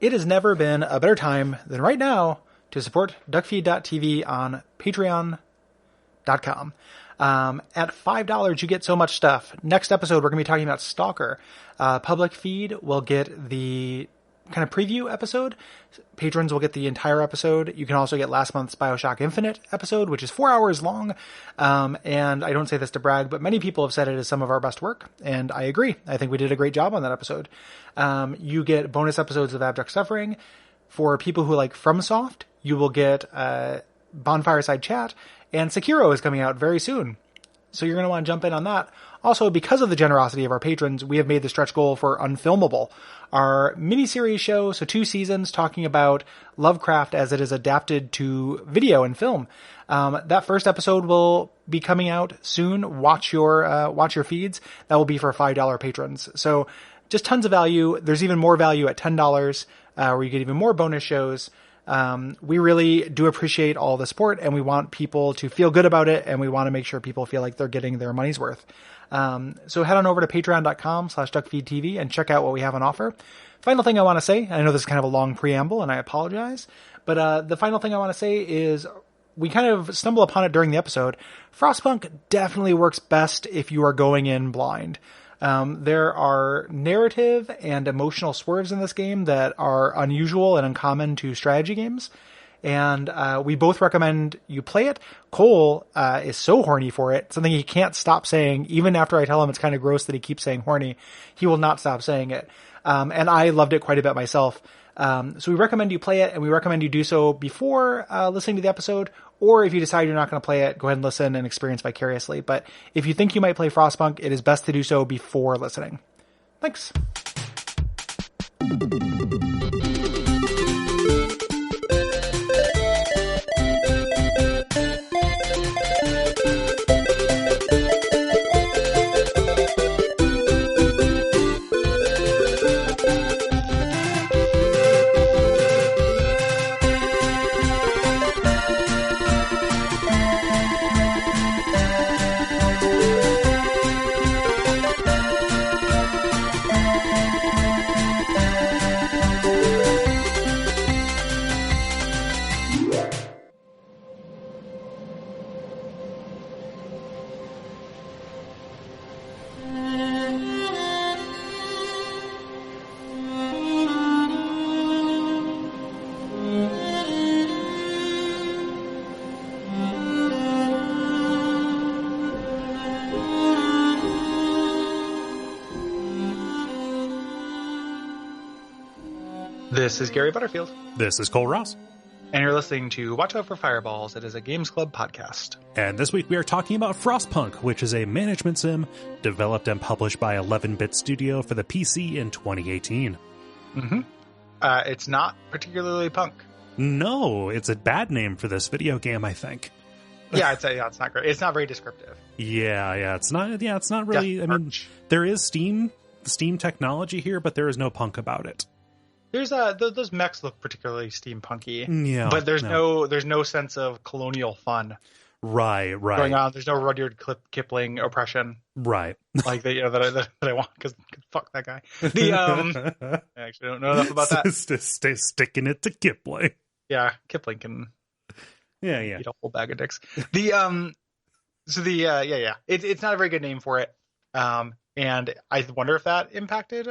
It has never been a better time than right now to support Duckfeed.tv on Patreon.com. At $5, you get so much stuff. Next episode, we're going to be talking about Stalker. Public feed will get the kind of preview episode. Patrons will get the entire episode. You can also get last month's BioShock Infinite episode, which is 4 hours long. And I don't say this to brag, but many people have said it is some of our best work. And I agree. I think we did a great job on that episode. You get bonus episodes of Abject Suffering. For people who like FromSoft, you will get Bonfireside Chat. And Sekiro is coming out very soon. So you're going to want to jump in on that. Also, because of the generosity of our patrons, we have made the stretch goal for Unfilmable, our miniseries show, so 2 seasons talking about Lovecraft as it is adapted to video and film. That first episode will be coming out soon. Watch your feeds. That will be for $5 patrons. So just tons of value. There's even more value at $10, where you get even more bonus shows. We really do appreciate all the support, and we want people to feel good about it, and we want to make sure people feel like they're getting their money's worth. So head on over to patreon.com/duckfeedtv and check out what we have on offer. Final thing I want to say, I know this is kind of a long preamble and I apologize, but the final thing I want to say is we kind of stumble upon it during the episode. Frostpunk definitely works best if you are going in blind. There are narrative and emotional swerves in this game that are unusual and uncommon to strategy games. And we both recommend you play it. Cole is so horny for it, something he can't stop saying. Even after I tell him it's kind of gross that he keeps saying horny, he will not stop saying it. And I loved it quite a bit myself. So we recommend you play it, and we recommend you do so before listening to the episode. Or if you decide you're not going to play it, go ahead and listen and experience vicariously. But if you think you might play Frostpunk, it is best to do so before listening. Thanks. This is Gary Butterfield. This is Cole Ross. And you're listening to Watch Out for Fireballs. It is a Games Club podcast. And this week we are talking about Frostpunk, which is a management sim developed and published by 11-Bit Studio for the PC in 2018. Mm-hmm. It's not particularly punk. No, it's a bad name for this video game, I think. It's not great. It's not very descriptive. It's not really. I mean, there is Steam technology here, but there is no punk about it. There's those mechs look particularly steampunky. Yeah, but there's no sense of colonial fun. Right. Going on. There's no Rudyard Kipling oppression. Right. Like that I want, because fuck that guy. I actually don't know enough about that. Stay sticking it to Kipling. Yeah, Kipling can. Yeah. Eat a whole bag of dicks. It's not a very good name for it. And I wonder if that impacted.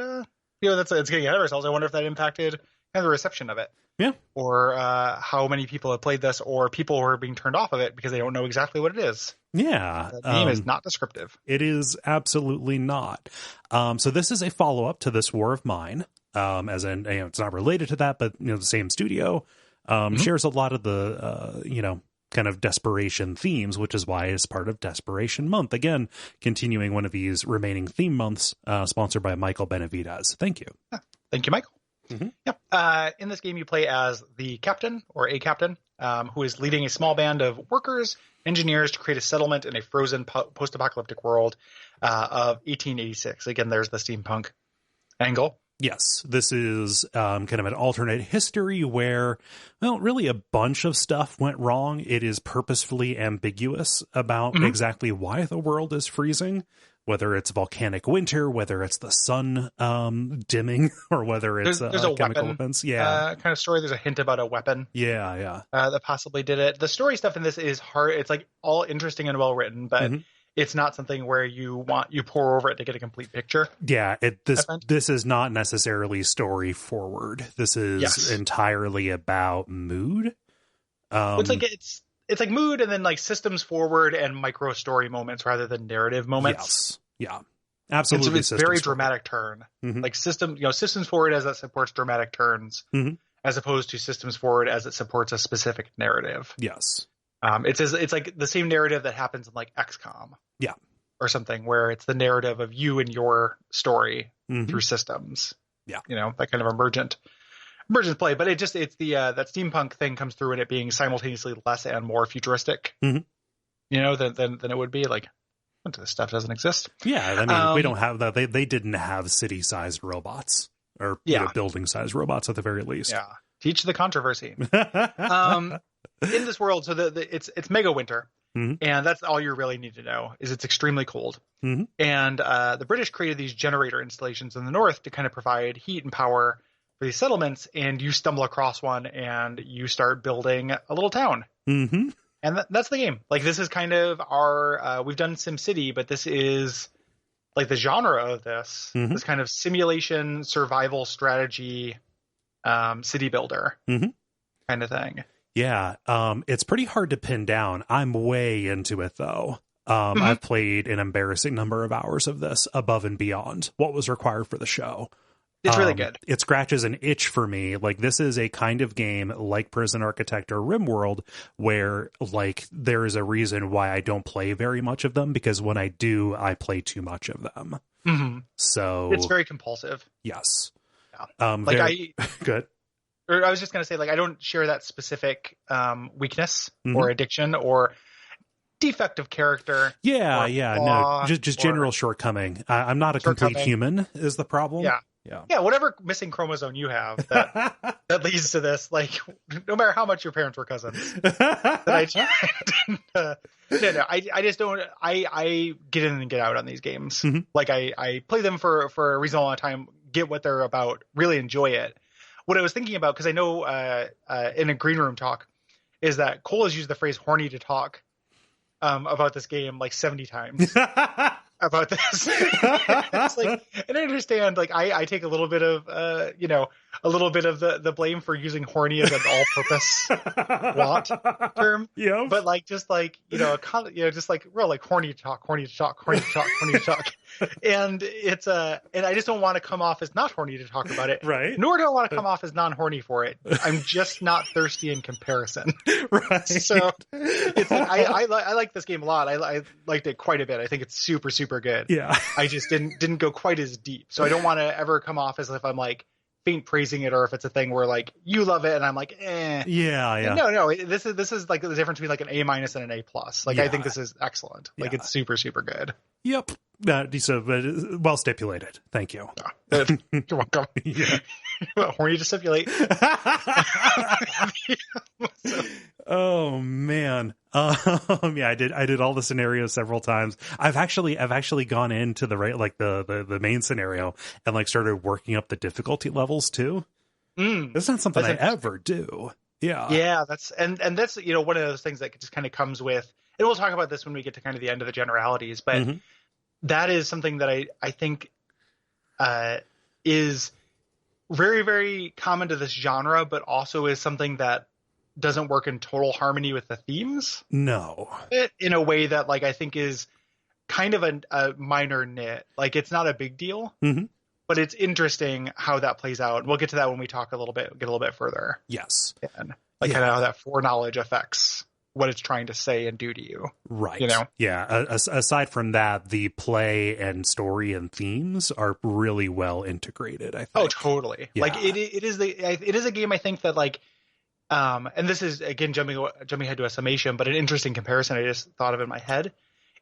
It's getting ahead of ourselves. I wonder if that impacted kind of the reception of it. Yeah. Or how many people have played this, or people who are being turned off of it because they don't know exactly what it is. Yeah. The name is not descriptive. It is absolutely not. So this is a follow-up to This War of Mine. As in, it's not related to that, but the same studio shares a lot of the kind of desperation themes, which is why it's part of Desperation Month. Again, continuing one of these remaining theme months, sponsored by Michael Benavidez. Thank you. Yeah. Thank you, Michael. Mm-hmm. Yep. In this game, you play as the captain, or a captain, who is leading a small band of workers, engineers to create a settlement in a frozen post-apocalyptic world of 1886. Again, there's the steampunk angle. Yes, this is kind of an alternate history where, well, really a bunch of stuff went wrong. It is purposefully ambiguous about exactly why the world is freezing, whether it's volcanic winter, whether it's the sun dimming, or whether it's there's a chemical weapon, events. kind of story. There's a hint about a weapon. Yeah. That possibly did it. The story stuff in this is hard. It's like all interesting and well written, but it's not something where you pour over it to get a complete picture. Yeah, this is not necessarily story forward. This is entirely about mood. It's like mood, and then like systems forward and micro story moments rather than narrative moments. Yes. Yeah. Absolutely. It's very dramatic turn. Like systems forward as it supports dramatic turns, as opposed to systems forward as it supports a specific narrative. Yes. It's like the same narrative that happens in like XCOM. Yeah. Or something where it's the narrative of you and your story through systems. Yeah. That kind of emergent play, but it's the that steampunk thing comes through in it being simultaneously less and more futuristic, than it would be. Like, this stuff doesn't exist. Yeah, I mean, we don't have that. They didn't have city-sized robots or building-sized robots at the very least. Yeah, teach the controversy. In this world, so it's mega winter, and that's all you really need to know is it's extremely cold. And the British created these generator installations in the north to kind of provide heat and power for these settlements, and you stumble across one and you start building a little town. And that's the game. Like, this is kind of our we've done SimCity, but this is like the genre of this kind of simulation survival strategy city builder kind of thing. Yeah, it's pretty hard to pin down. I'm way into it though. I've played an embarrassing number of hours of this above and beyond what was required for the show. It's really good. It scratches an itch for me. Like, this is a kind of game like Prison Architect or RimWorld where, like, there is a reason why I don't play very much of them, because when I do, I play too much of them. So it's very compulsive. Yes. Yeah. Good. Or I was just going to say, like, I don't share that specific weakness or addiction or defect of character. No, just general shortcoming. I'm not a complete human is the problem. Yeah, whatever missing chromosome you have that leads to this, like, no matter how much your parents were cousins, I just don't. I get in and get out on these games. Like, I play them for a reasonable amount of time, get what they're about, really enjoy it. What I was thinking about, because I know in a green room talk, is that Cole has used the phrase "horny to talk" about this game like 70 times. About this. It's like, and I understand, like, I take a little bit of the blame for using horny as an all-purpose want term. Yeah. But like, just like, just like real, like, horny to talk. And it's and I just don't want to come off as not horny to talk about it. Right. Nor do I want to come off as non-horny for it. I'm just not thirsty in comparison. Right. So it's like, I like this game a lot. I liked it quite a bit. I think it's super, super good. Yeah. I just didn't go quite as deep. So I don't want to ever come off as if I'm like faint praising it, or if it's a thing where like you love it and I'm like, eh. Yeah. No. This is like the difference between like an A- and an A+. Like, I think this is excellent. Like, it's super, super good. Yep. So well stipulated. Thank you. You're welcome. Horny to stipulate. Oh man. I did all the scenarios several times. I've actually gone into the main scenario and like started working up the difficulty levels too. That's not something I ever do. Yeah. That's one of those things that just kind of comes with, and we'll talk about this when we get to kind of the end of the generalities, but that is something that I think is very, very common to this genre, but also is something that doesn't work in total harmony with the themes. No. In a way that, like, I think is kind of a minor nit. Like, it's not a big deal, but it's interesting how that plays out. We'll get to that when we talk get a little bit further. Yes. And kind of how that foreknowledge affects what it's trying to say and do to you. Right. Yeah. Aside from that, the play and story and themes are really well integrated, I think. Oh, totally. Yeah. Like, it is a game, I think, that, like, and this is, again, jumping ahead to a summation, but an interesting comparison I just thought of in my head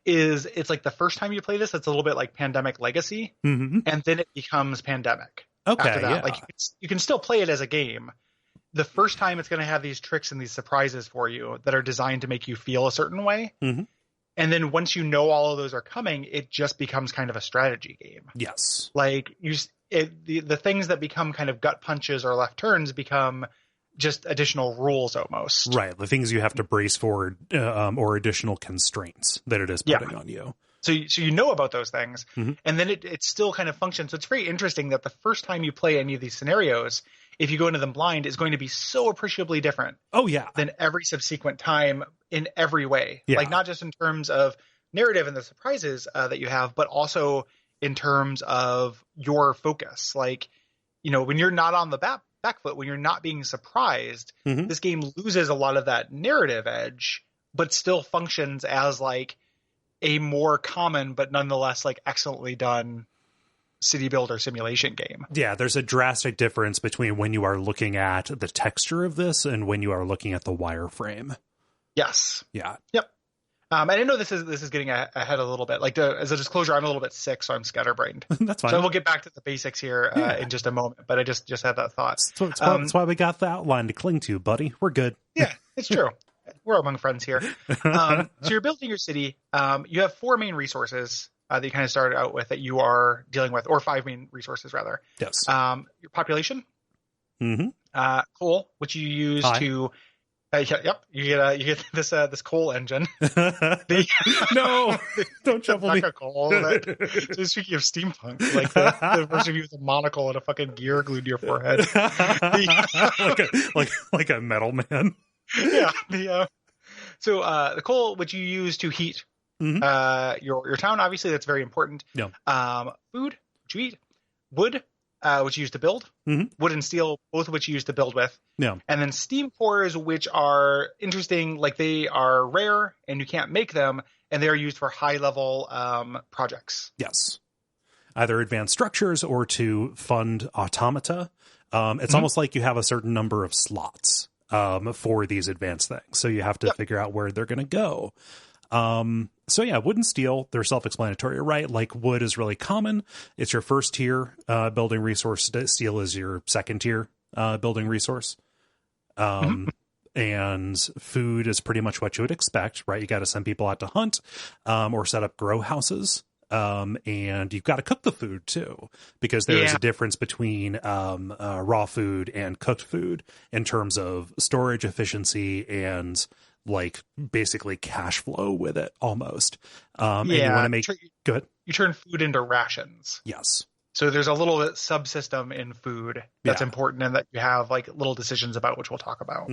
is, it's like the first time you play this, it's a little bit like Pandemic Legacy, and then it becomes Pandemic. Okay, after that. Like, you can still play it as a game. The first time it's going to have these tricks and these surprises for you that are designed to make you feel a certain way. And And then once you know all of those are coming, it just becomes kind of a strategy game. Yes. Like the things that become kind of gut punches or left turns become just additional rules almost. Right. The things you have to brace for, or additional constraints that it is putting on you. So you know about those things, and then it still kind of functions. So it's very interesting that the first time you play any of these scenarios, if you go into them blind, is going to be so appreciably different. Oh, yeah. Than every subsequent time in every way. Yeah. Like not just in terms of narrative and the surprises that you have, but also in terms of your focus. Like, when you're not on the back foot, when you're not being surprised, this game loses a lot of that narrative edge, but still functions as like a more common, but nonetheless like excellently done city builder simulation game. Yeah, there's a drastic difference between when you are looking at the texture of this and when you are looking at the wireframe. Yes. Yeah. Yep. And I know this is getting ahead a little bit. Like as a disclosure, I'm a little bit sick, so I'm scatterbrained. That's fine. So we'll get back to the basics here in just a moment. But I just had that thought. That's why we got the outline to cling to, buddy. We're good. Yeah, it's true. We're among friends here. So you're building your city. You have 4 main resources that you kind of started out with that you are dealing with, or 5 main resources rather. Yes. Your population. Coal, which you use to. Yep, you get this coal engine. No, don't trouble me. Coal. So speaking of steampunk, like the version of you with a monocle and a fucking gear glued to your forehead, like a metal man. Yeah. So the coal, which you use to heat your town, obviously that's very important. Yeah. Food, which you eat. Wood, which you use to build. Wood and steel, both of which you use to build with. Yeah. And then steam cores, which are interesting, like they are rare and you can't make them, and they are used for high level projects. Yes. Either advanced structures or to fund automata. It's almost like you have a certain number of slots for these advanced things. So you have to figure out where they're going to go. So yeah, wood and steel, they're self-explanatory, right? Like wood is really common. It's your first tier building resource. Steel is your second tier building resource. And food is pretty much what you would expect, right? You got to send people out to hunt or set up grow houses. And you've got to cook the food too, because there is a difference between raw food and cooked food in terms of storage efficiency and like basically cash flow with it almost. And you want to make good. You turn food into rations. Yes. So there's a little subsystem in food that's important, and that you have like little decisions about, which we'll talk about.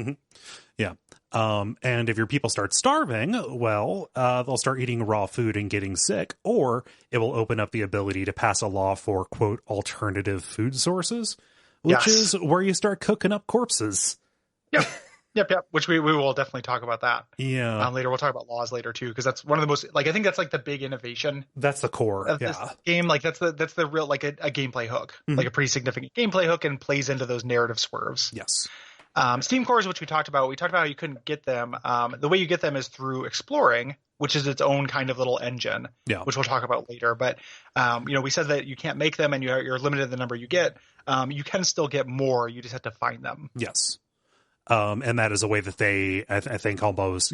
Yeah. And if your people start starving, well, they'll start eating raw food and getting sick, or it will open up the ability to pass a law for, quote, alternative food sources, which is where you start cooking up corpses. Yep. Which we will definitely talk about that. Yeah. Later. We'll talk about laws later too, because that's one of the most, like, I think that's like the big innovation. That's the core of this game. Like that's the real, like a gameplay hook, like a pretty significant gameplay hook, and plays into those narrative swerves. Yes. Steam cores, which we talked about how you couldn't get them. The way you get them is through exploring, which is its own kind of little engine, which we'll talk about later. But, we said that you can't make them and you're limited to the number you get. You can still get more. You just have to find them. Yes. And that is a way that they, I think, almost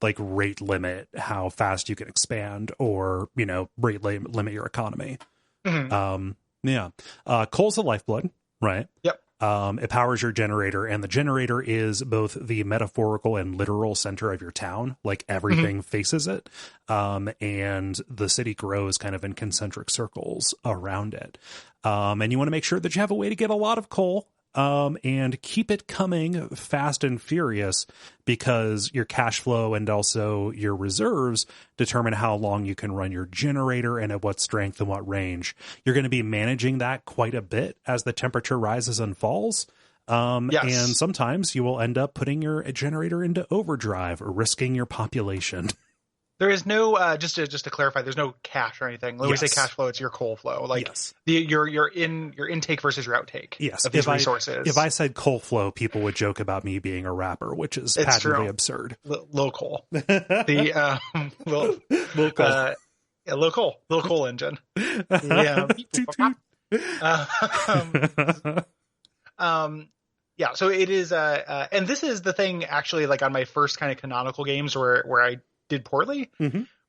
like rate limit how fast you can expand, or, rate limit your economy. Coal's the lifeblood, right? Yep. It powers your generator, and the generator is both the metaphorical and literal center of your town. Like everything faces it. And the city grows kind of in concentric circles around it. And you want to make sure that you have a way to get a lot of coal. And keep it coming fast and furious, because your cash flow and also your reserves determine how long you can run your generator and at what strength and what range. You're going to be managing that quite a bit as the temperature rises and falls. And sometimes you will end up putting your generator into overdrive or risking your population. There is no just to clarify, there's no cash or anything. When we say cash flow, it's your coal flow, like your intake versus your outtake of these resources. If I said coal flow, people would joke about me being a rapper, which is patently absurd. Low coal, the low coal engine. So it is, and this is the thing actually, like on my first kind of canonical games where I did poorly,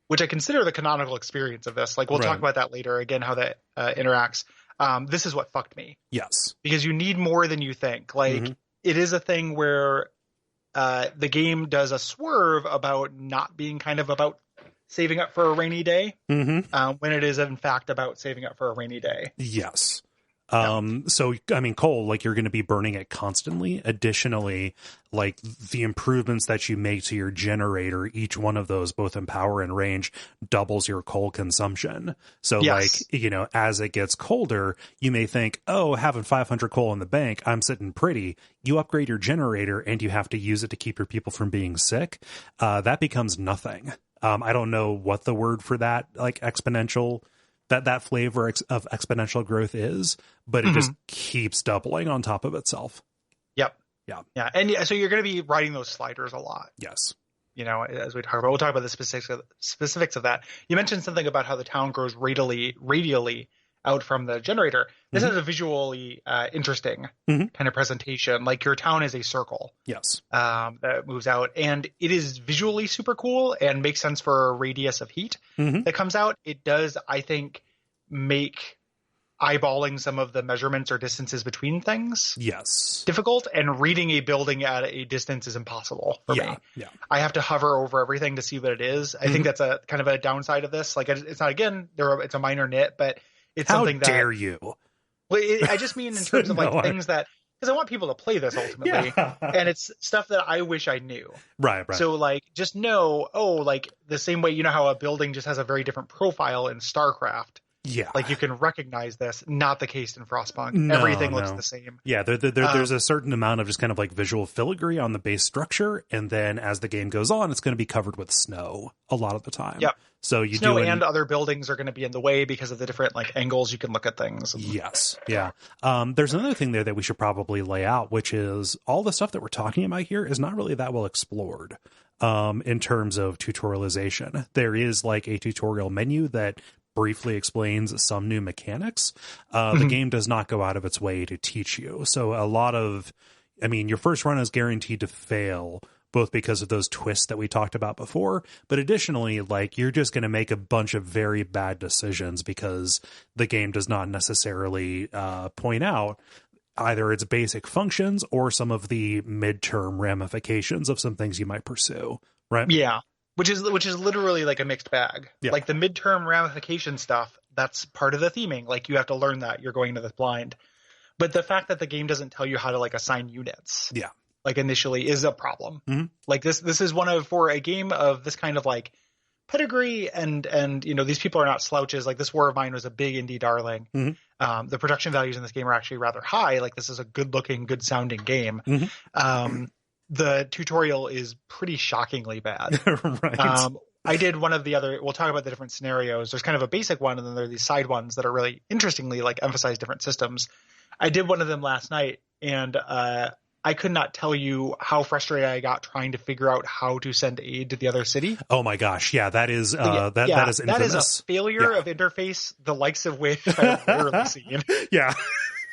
which I consider the canonical experience of this. Like, we'll talk about that later, again, how that interacts. This is what fucked me. Yes. Because you need more than you think. Like, it is a thing where the game does a swerve about not being kind of about saving up for a rainy day, when it is, in fact, about saving up for a rainy day. Yes. So, I mean, Cole, like, you're going to be burning it constantly. Additionally, like, the improvements that you make to your generator, each one of those, both in power and range, doubles your coal consumption. So, like, you know, as it gets colder, you may think, oh, having 500 coal in the bank, I'm sitting pretty. You upgrade your generator and you have to use it to keep your people from being sick. That becomes nothing. I don't know what the word for that, like, exponential... that flavor of exponential growth is, but it just keeps doubling on top of itself. Yep. Yeah. Yeah. And so you're going to be riding those sliders a lot. Yes. You know, as we talk about, we'll talk about the specifics of that. You mentioned something about how the town grows radially out from the generator. This is a visually interesting kind of presentation. Like, your town is a circle. Yes. That moves out, and it is visually super cool and makes sense for a radius of heat that comes out. It does, I think, make eyeballing some of the measurements or distances between things difficult, and reading a building at a distance is impossible for me. Yeah. I have to hover over everything to see what it is. I think that's a kind of a downside of this. Like, it's not, again, it's a minor nit, but it's something that... How dare you? Well, I just mean in terms of like things that, because I want people to play this ultimately, and it's stuff that I wish I knew. Right. So, like, just know, like, the same way, you know how a building just has a very different profile in StarCraft. Yeah. Like, you can recognize this. Not the case in Frostpunk. Everything looks the same. Yeah, there's a certain amount of just kind of like visual filigree on the base structure, and then as the game goes on, it's going to be covered with snow a lot of the time. Yep. So you snow and other buildings are going to be in the way because of the different, like, angles you can look at things. Yes. Yeah. There's another thing there that we should probably lay out, which is all the stuff that we're talking about here is not really that well explored. In terms of tutorialization, there is like a tutorial menu that briefly explains some new mechanics. The game does not go out of its way to teach you. So a lot of, I mean, your first run is guaranteed to fail, both because of those twists that we talked about before, but additionally, like, you're just going to make a bunch of very bad decisions because the game does not necessarily point out either its basic functions or some of the midterm ramifications of some things you might pursue. Right. Yeah. Which is literally like a mixed bag. Yeah. Like, the midterm ramification stuff, that's part of the theming. Like, you have to learn that. You're going into this blind. But the fact that the game doesn't tell you how to, like, assign units, like, initially, is a problem. Like, this is one of, for a game of this kind of, like, pedigree, and you know, these people are not slouches. Like, this War of Mine was a big indie darling. The production values in this game are actually rather high. Like, this is a good looking, good sounding game. The tutorial is pretty shockingly bad. Right. I did one of the other, we'll talk about the different scenarios. There's kind of a basic one, and then there are these side ones that are really interestingly, like, emphasize different systems. I did one of them last night, and I could not tell you how frustrated I got trying to figure out how to send aid to the other city. Oh my gosh. Yeah, that is that is infamous. That is a failure of interface, the likes of which I've rarely seen. Yeah.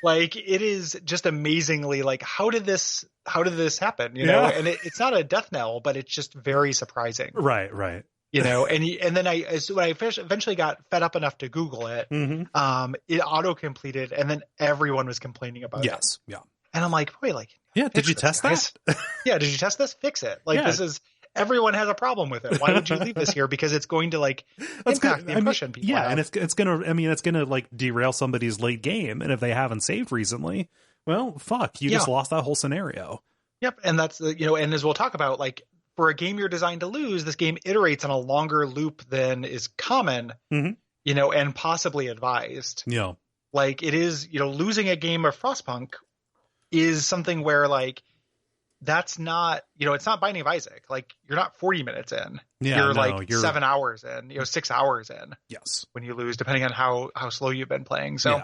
Like, it is just amazingly, like, how did this happen? You know, and it's not a death knell, but it's just very surprising. Right. You know, and then when I eventually got fed up enough to Google it, it auto completed, and then everyone was complaining about it. Yes. Yeah. And I'm like, wait, like, did you test that? Yeah. Did you test this? Fix it. Like, this is, everyone has a problem with it. Why would you leave this here? Because it's going to, like, impact the impression people have. And it's gonna like derail somebody's late game, and if they haven't saved recently, well, fuck, you just lost that whole scenario. Yep. And that's the, you know, and as we'll talk about, like, for a game you're designed to lose, this game iterates on a longer loop than is common, you know, and possibly advised. Yeah. Like, it is, you know, losing a game of Frostpunk is something where, like, that's not, you know, it's not Binding of Isaac. Like, you're not 40 minutes in. Yeah, you're 7 hours in, you know, 6 hours in. Yes. When you lose, depending on how slow you've been playing. So,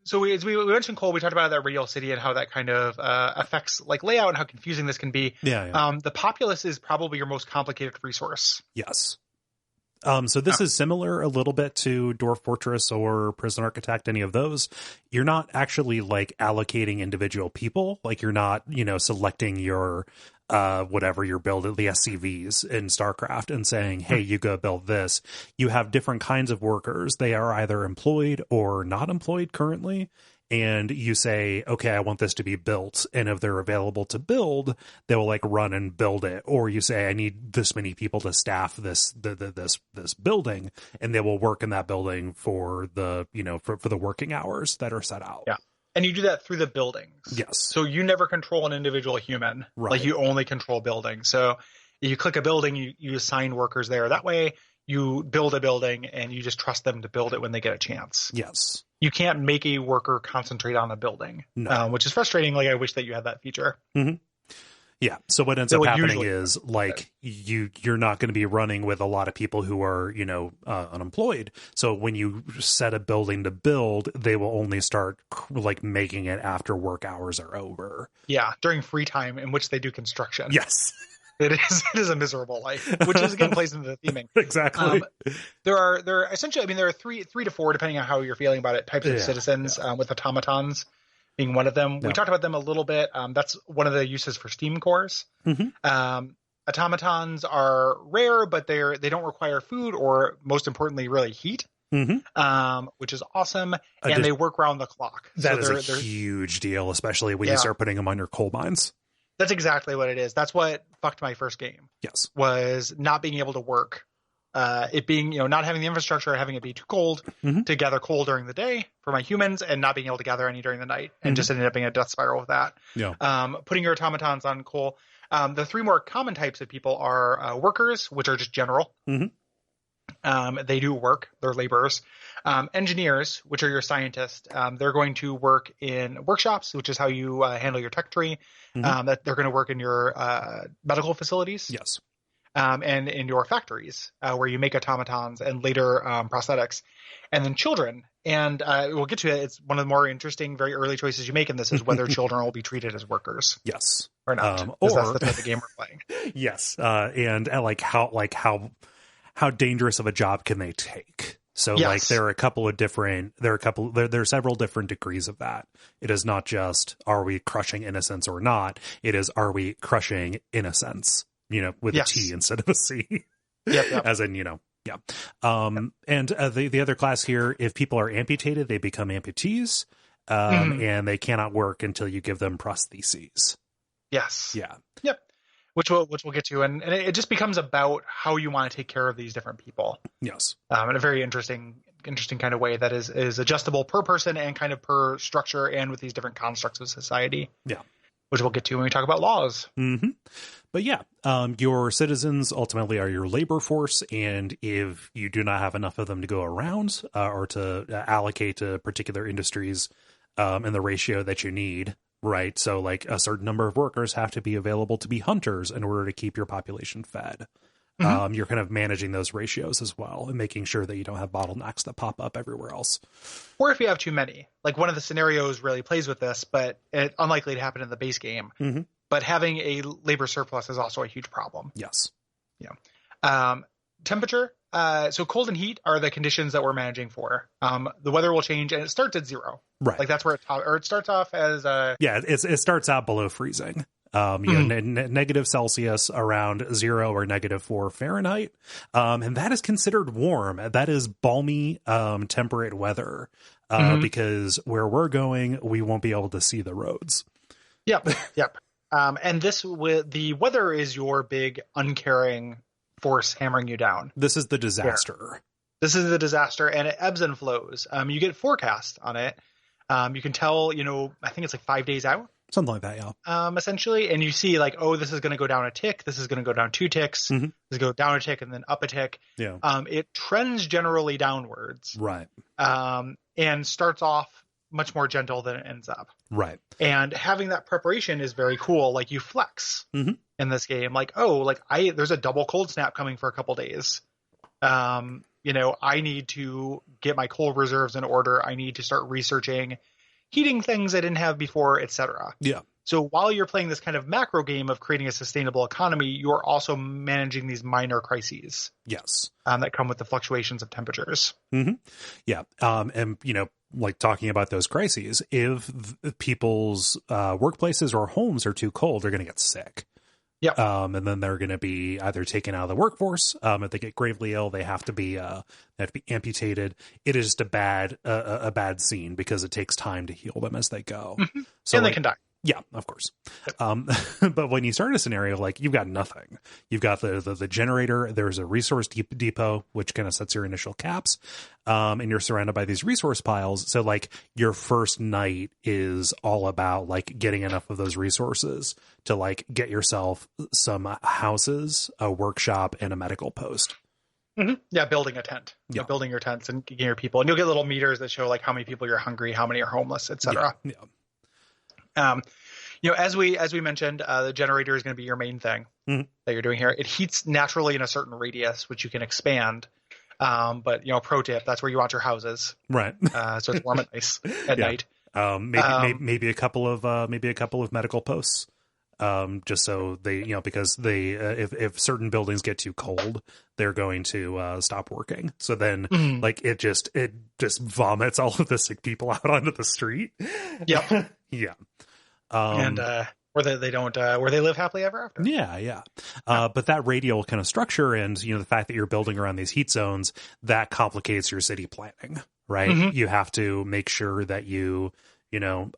so we mentioned Cole, we talked about that Radial City and how that kind of affects, like, layout and how confusing this can be. The populace is probably your most complicated resource. Yes. So this is similar a little bit to Dwarf Fortress or Prison Architect, any of those. You're not actually, like, allocating individual people. Like, you're not, you know, selecting your whatever you're building, the SCVs in StarCraft, and saying, hey, you go build this. You have different kinds of workers. They are either employed or not employed currently. And you say, okay, I want this to be built. And if they're available to build, they will like run and build it. Or you say, I need this many people to staff this building, and they will work in that building for the, for the working hours that are set out. Yeah. And you do that through the buildings. Yes. So you never control an individual human. Right. Like you only control buildings. So if you click a building, you assign workers there. That way you build a building and you just trust them to build it when they get a chance. Yes. You can't make a worker concentrate on a building, No. Which is frustrating. Like I wish that you had that feature. Mm-hmm. Yeah. So what ends up happening is like you're not going to be running with a lot of people who are, unemployed. So when you set a building to build, they will only start like making it after work hours are over. Yeah. During free time in which they do construction. Yes. It is a miserable life, which is again plays into the theming. Exactly. There are essentially, there are three to four, depending on how you're feeling about it, types of citizens, with automatons being one of them. We talked about them a little bit. That's one of the uses for Steam cores. Mm-hmm. Automatons are rare, but they don't require food or, most importantly, really heat. Mm-hmm. Which is awesome, and they work around the clock. That is a huge deal, especially when you start putting them on your coal mines. That's exactly what it is. That's what fucked my first game. Yes. Was not being able to work. It being, not having the infrastructure, having it be too cold to gather coal during the day for my humans, and not being able to gather any during the night, and just ended up being a death spiral with that. Yeah. Putting your automatons on coal. The three more common types of people are workers, which are just general. Mm-hmm. They do work. They're laborers. Engineers, which are your scientists, they're going to work in workshops, which is how you handle your tech tree. That they're going to work in your medical facilities. Yes. And in your factories, where you make automatons and later prosthetics. And then children. And we'll get to it. It's one of the more interesting, very early choices you make in this is whether children will be treated as workers. Yes. Or not. Or that's the type of game we're playing. Yes. And how dangerous of a job can they take? So like there are several different degrees of that. It is not just, are we crushing innocence or not? It is, are we crushing innocence, with a T instead of a C. Yep. As in, yeah. And the other class here, if people are amputated, they become amputees, and they cannot work until you give them prostheses. Yes. Yeah. Yep. Which we'll get to, and it just becomes about how you want to take care of these different people. Yes. In a very interesting kind of way that is adjustable per person and kind of per structure and with these different constructs of society. Yeah. Which we'll get to when we talk about laws. Mm-hmm. But yeah, your citizens ultimately are your labor force, and if you do not have enough of them to go around or to allocate to particular industries in the ratio that you need, right? So like a certain number of workers have to be available to be hunters in order to keep your population fed. Mm-hmm. You're kind of managing those ratios as well and making sure that you don't have bottlenecks that pop up everywhere else. Or if you have too many, like one of the scenarios really plays with this, but it's unlikely to happen in the base game. Mm-hmm. But having a labor surplus is also a huge problem. Yes. Yeah. Temperature. So cold and heat are the conditions that we're managing for. The weather will change, and it starts at 0. Right. Like that's where it starts off as it starts out below freezing. Negative Celsius around 0 or -4 Fahrenheit. And that is considered warm. That is balmy, temperate weather. Because where we're going, we won't be able to see the roads. Yep. And the weather is your big uncaring force hammering you down. This is the disaster. Yeah. This is the disaster, and it ebbs and flows. You get forecast on it. You can tell, I think it's like 5 days out. Something like that, yeah. Essentially, and you see like, oh, this is going to go down a tick. This is going to go down 2 ticks. This is go down a tick and then up a tick. Yeah. It trends generally downwards. Right. And starts off much more gentle than it ends up. Right. And having that preparation is very cool. Like you flex in this game. Like, there's a double cold snap coming for a couple days. I need to get my coal reserves in order. I need to start researching heating things I didn't have before, etc. Yeah. So while you're playing this kind of macro game of creating a sustainable economy, you're also managing these minor crises. Yes. That come with the fluctuations of temperatures. Mm-hmm. Yeah. And, like talking about those crises, if people's workplaces or homes are too cold, they're going to get sick. Yep. And then they're going to be either taken out of the workforce. If they get gravely ill, they have to be amputated. It is just a bad scene because it takes time to heal them as they go. Mm-hmm. So and they can die. Yeah, of course. But when you start a scenario, like, you've got nothing. You've got the generator. There's a resource depot, which kind of sets your initial caps. And you're surrounded by these resource piles. So, like, your first night is all about, like, getting enough of those resources to, like, get yourself some houses, a workshop, and a medical post. Mm-hmm. Yeah, building a tent. Yeah. Building your tents and getting your people. And you'll get little meters that show, like, how many people you're hungry, how many are homeless, etc. Yeah. As we mentioned, the generator is going to be your main thing that you're doing here. It heats naturally in a certain radius, which you can expand. But pro tip, that's where you want your houses, right? So it's warm and nice at night. Maybe a couple of medical posts, just so they, because they, if certain buildings get too cold, they're going to stop working. So then, like, it just vomits all of the sick people out onto the street. Yep. Yeah. And where they live happily ever after. Yeah. But that radial kind of structure and, the fact that you're building around these heat zones, that complicates your city planning, right? Mm-hmm. You have to make sure that you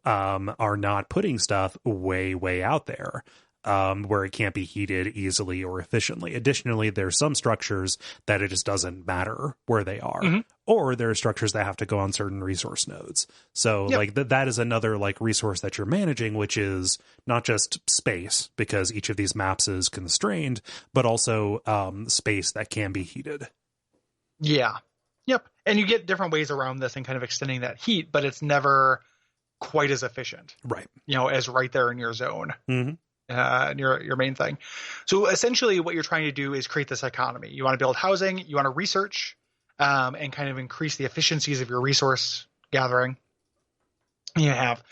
are not putting stuff way out there, where it can't be heated easily or efficiently. Additionally, there's some structures that it just doesn't matter where they are, or there are structures that have to go on certain resource nodes. So like that is another, like, resource that you're managing, which is not just space, because each of these maps is constrained, but also space that can be heated. Yeah. Yep. And you get different ways around this and kind of extending that heat, but it's never quite as efficient, right? As right there in your zone. Mm-hmm. Your main thing. So essentially what you're trying to do is create this economy. You want to build housing, you want to research, and kind of increase the efficiencies of your resource gathering you have,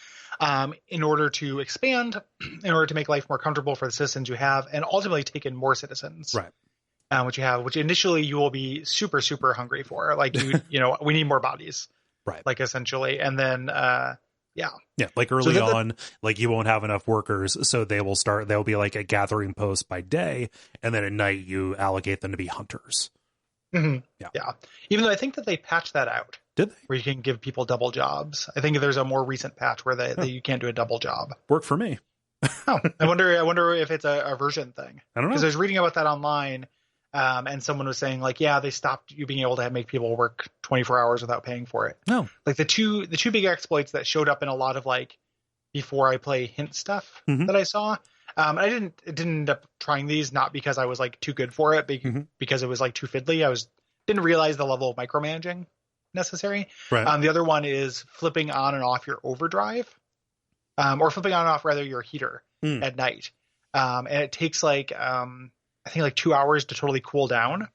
in order to expand, in order to make life more comfortable for the citizens you have, and ultimately take in more citizens. Right. Which initially you will be super, super hungry for. Like, we need more bodies. Right. Like, essentially. And then, yeah. Like early on, like, you won't have enough workers, so they'll be like a gathering post by day, and then at night you allocate them to be hunters. Mm-hmm. Yeah. Even though I think that they patched that out. Did they? Where you can give people double jobs. I think there's a more recent patch where you can't do a double job. Worked for me. Oh, I wonder if it's a version thing. I don't know. Because I was reading about that online. And someone was saying, like, yeah, they stopped you being able to make people work 24 hours without paying for it. No. Like, the two big exploits that showed up in a lot of, like, before I play hint stuff that I saw. I didn't end up trying these, not because I was, like, too good for it, because it was, like, too fiddly. Didn't realize the level of micromanaging necessary. Right. The other one is flipping on and off your overdrive, or flipping on and off, rather, your heater at night. And it takes, like, I think, like, 2 hours to totally cool down.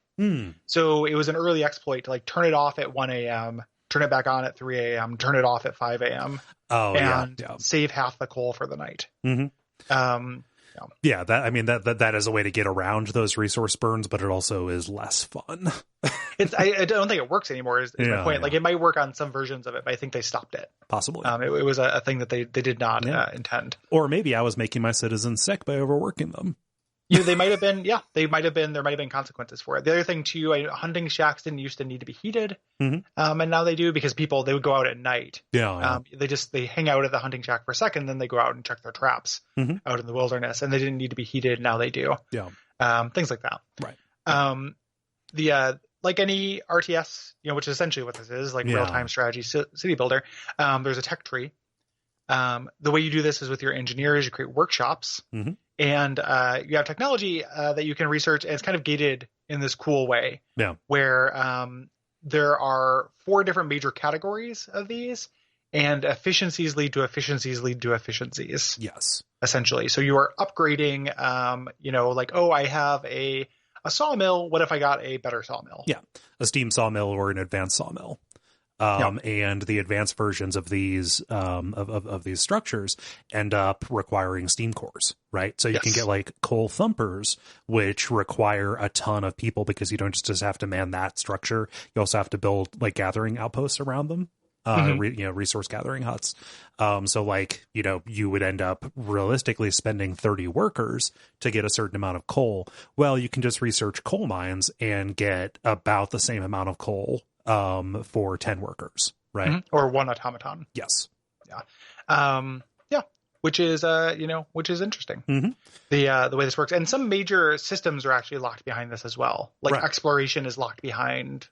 So it was an early exploit to, like, turn it off at 1 a.m., turn it back on at 3 a.m., turn it off at 5 a.m. And save half the coal for the night. Yeah, that is a way to get around those resource burns, but it also is less fun. I don't think it works anymore. Is my point. Like, it might work on some versions of it, but I think they stopped it. Possibly. It was a thing that they did not intend. Or maybe I was making my citizens sick by overworking them. They might have been. Yeah, there might have been consequences for it. The other thing too, hunting shacks didn't used to need to be heated, and now they do, because they would go out at night. Yeah. They hang out at the hunting shack for a second, then they go out and check their traps out in the wilderness, and they didn't need to be heated. Now they do. Yeah. Things like that. Right. Like any RTS, which is essentially what this is, like real-time strategy city builder. There's a tech tree. The way you do this is with your engineers. You create workshops. And you have technology that you can research, and it's kind of gated in this cool way. Yeah. Where there are 4 different major categories of these, and efficiencies lead to efficiencies. Yes. Essentially. So you are upgrading, like, oh, I have a sawmill. What if I got a better sawmill? Yeah. A steam sawmill or an advanced sawmill. And the advanced versions of these of these structures end up requiring steam cores, right? So you can get, like, coal thumpers, which require a ton of people, because you don't just have to man that structure. You also have to build, like, gathering outposts around them. resource gathering huts. So like, you would end up realistically spending 30 workers to get a certain amount of coal. Well, you can just research coal mines and get about the same amount of coal for 10 workers, right? Mm-hmm. Or one automaton. Yes. Yeah. Which is interesting. Mm-hmm. The way this works. And some major systems are actually locked behind this as well. Like exploration is locked behind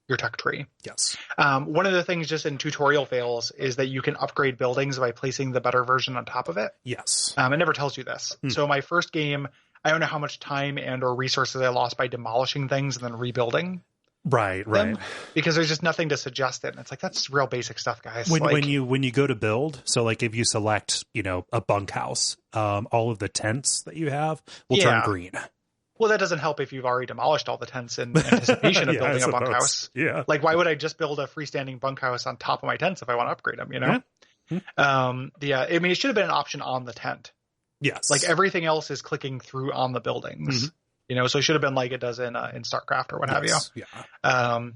your tech tree. Yes. One of the things just in tutorial fails is that you can upgrade buildings by placing the better version on top of it. Yes. It never tells you this. So my first game, I don't know how much time and or resources I lost by demolishing things and then rebuilding. Right. Because there's just nothing to suggest it. And it's like, that's real basic stuff, guys. When you go to build, so like if you select, a bunkhouse, all of the tents that you have will turn green. Well, that doesn't help if you've already demolished all the tents in anticipation of building a bunkhouse. Yeah. Like, why would I just build a freestanding bunkhouse on top of my tents if I want to upgrade them, it should have been an option on the tent. Yes. Like everything else is clicking through on the buildings. So it should have been like it does in StarCraft or what have you. Yeah. I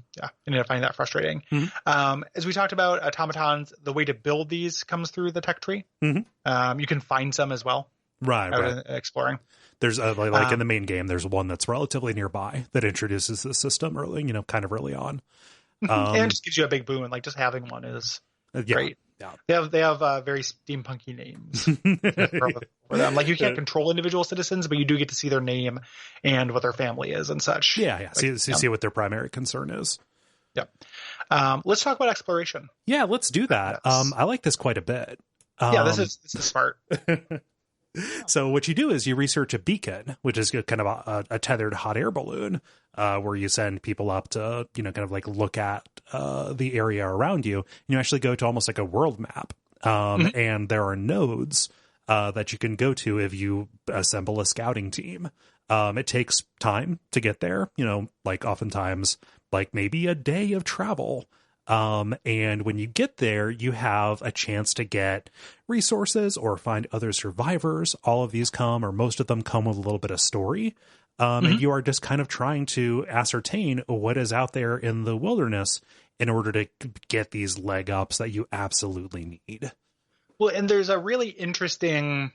need to find that frustrating. As we talked about, automatons, the way to build these comes through the tech tree. You can find some as well. Right. Exploring. There's like in the main game, there's one that's relatively nearby that introduces the system early, kind of early on. And it just gives you a big boon. Like just having one is great. Yeah. They have very steampunky names for them. Like you can't control individual citizens, but you do get to see their name and what their family is and such. Yeah. See what their primary concern is. Yep. Let's talk about exploration. Yeah, let's do that. I like this quite a bit. This is smart. So what you do is you research a beacon, which is kind of a tethered hot air balloon, where you send people up to, kind of like look at the area around you. And you actually go to almost like a world map. And there are nodes that you can go to if you assemble a scouting team. It takes time to get there, like oftentimes like maybe a day of travel. And when you get there, you have a chance to get resources or find other survivors. All of these most of them come with a little bit of story. And you are just kind of trying to ascertain what is out there in the wilderness in order to get these leg ups that you absolutely need. Well, and there's a really interesting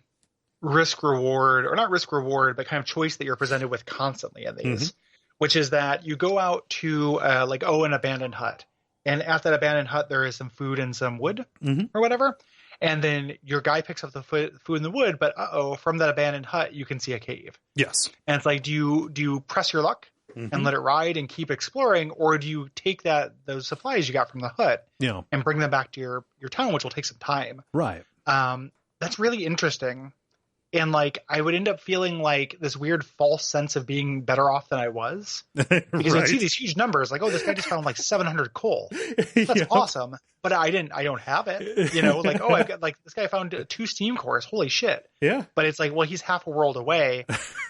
risk reward, or not risk reward, but kind of choice that you're presented with constantly in these, which is that you go out to an abandoned hut. And at that abandoned hut, there is some food and some wood or whatever. And then your guy picks up the food and the wood, but from that abandoned hut, you can see a cave. Yes. And it's like, do you press your luck and let it ride and keep exploring? Or do you take those supplies you got from the hut and bring them back to your town, which will take some time? Right. That's really interesting. And like, I would end up feeling like this weird false sense of being better off than I was, because I'd see these huge numbers like, oh, this guy just found like 700 coal. That's awesome. But I don't have it, like, oh, I've got like, this guy found 2 steam cores. Holy shit. Yeah. But it's like, well, he's half a world away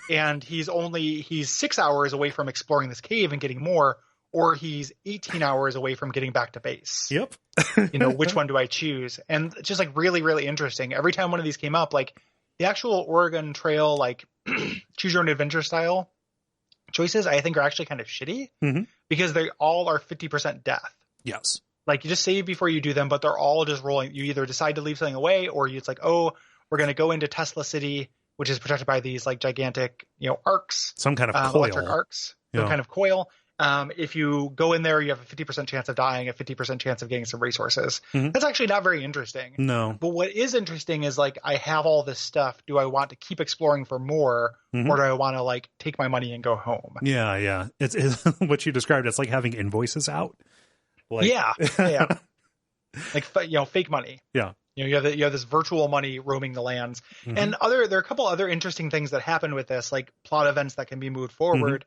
and he's 6 hours away from exploring this cave and getting more, or he's 18 hours away from getting back to base. Yep. Which one do I choose? And it's just like really, really interesting. Every time one of these came up, like, the actual Oregon Trail, like choose your own adventure style choices, I think are actually kind of shitty because they all are 50% death. Yes. Like you just save before you do them, but they're all just rolling. You either decide to leave something away, or it's like, oh, we're going to go into Tesla City, which is protected by these like gigantic, arcs, some kind of coil, electric arcs, some kind of coil. If you go in there, you have a 50% chance of dying, a 50% chance of getting some resources. That's actually not very interesting. No. But what is interesting is like, I have all this stuff. Do I want to keep exploring for more, or do I want to like take my money and go home? Yeah. Yeah. It's what you described. It's like having invoices out. Like... Yeah. Like, fake money. Yeah. You have this virtual money roaming the lands. And there are a couple other interesting things that happen with this, like plot events that can be moved forward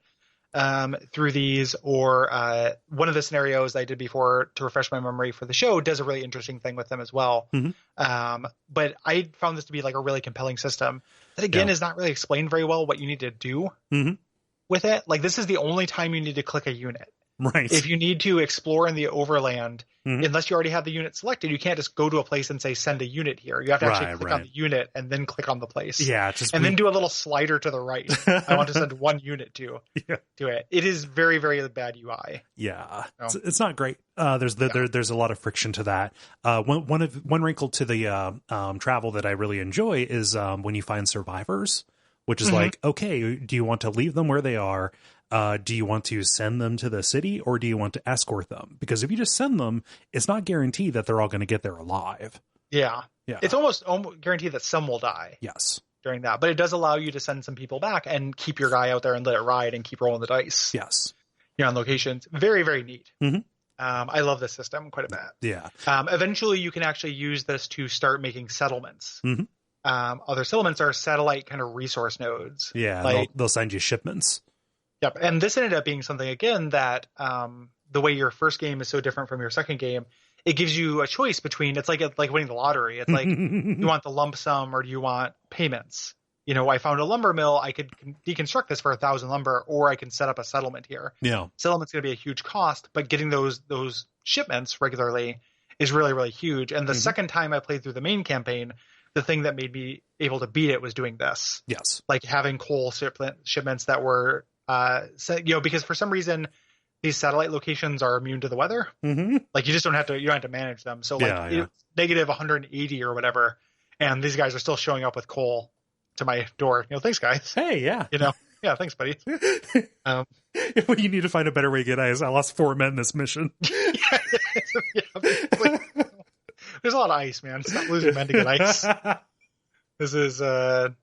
through these, or one of the scenarios I did before to refresh my memory for the show does a really interesting thing with them as well. But I found this to be like a really compelling system that again is not really explained very well what you need to do with it. Like this is the only time you need to click a unit. Right. If you need to explore in the overland, Mhm. unless you already have the unit selected, you can't just go to a place and say, send a unit here. You have to actually click on the unit and then click on the place. Yeah. Then do a little slider to the right. I want to send one unit to it. It is very, very bad UI. Yeah. So, It's not great. There's a lot of friction to that. One wrinkle to the travel that I really enjoy is when you find survivors, which is like, okay, do you want to leave them where they are? Do you want to send them to the city, or do you want to escort them? Because if you just send them, it's not guaranteed that they're all going to get there alive. Yeah. It's almost guaranteed that some will die. Yes. During that, but it does allow you to send some people back and keep your guy out there and let it ride and keep rolling the dice. Yes. On locations. Very, very neat. Mm-hmm. I love this system quite a bit. Yeah. Eventually, you can actually use this to start making settlements. Mm-hmm. Other settlements are satellite kind of resource nodes. Yeah, like, they'll send you shipments. Yep, and this ended up being something, again, that the way your first game is so different from your second game, it gives you a choice between, it's like winning the lottery. It's like, you want the lump sum or do you want payments? I found a lumber mill. I could deconstruct this for 1,000 lumber, or I can set up a settlement here. Yeah. Settlement's going to be a huge cost, but getting those shipments regularly is really, really huge. And the second time I played through the main campaign, the thing that made me able to beat it was doing this. Yes. Like having coal shipments that were, because for some reason these satellite locations are immune to the weather. Mm-hmm. Like you don't have to manage them. So it's negative 180 or whatever. And these guys are still showing up with coal to my door. Thanks guys. Hey, yeah. Yeah, thanks, buddy. You need to find a better way to get ice. I lost 4 men this mission. There's a lot of ice, man. Stop losing men to get ice. This is it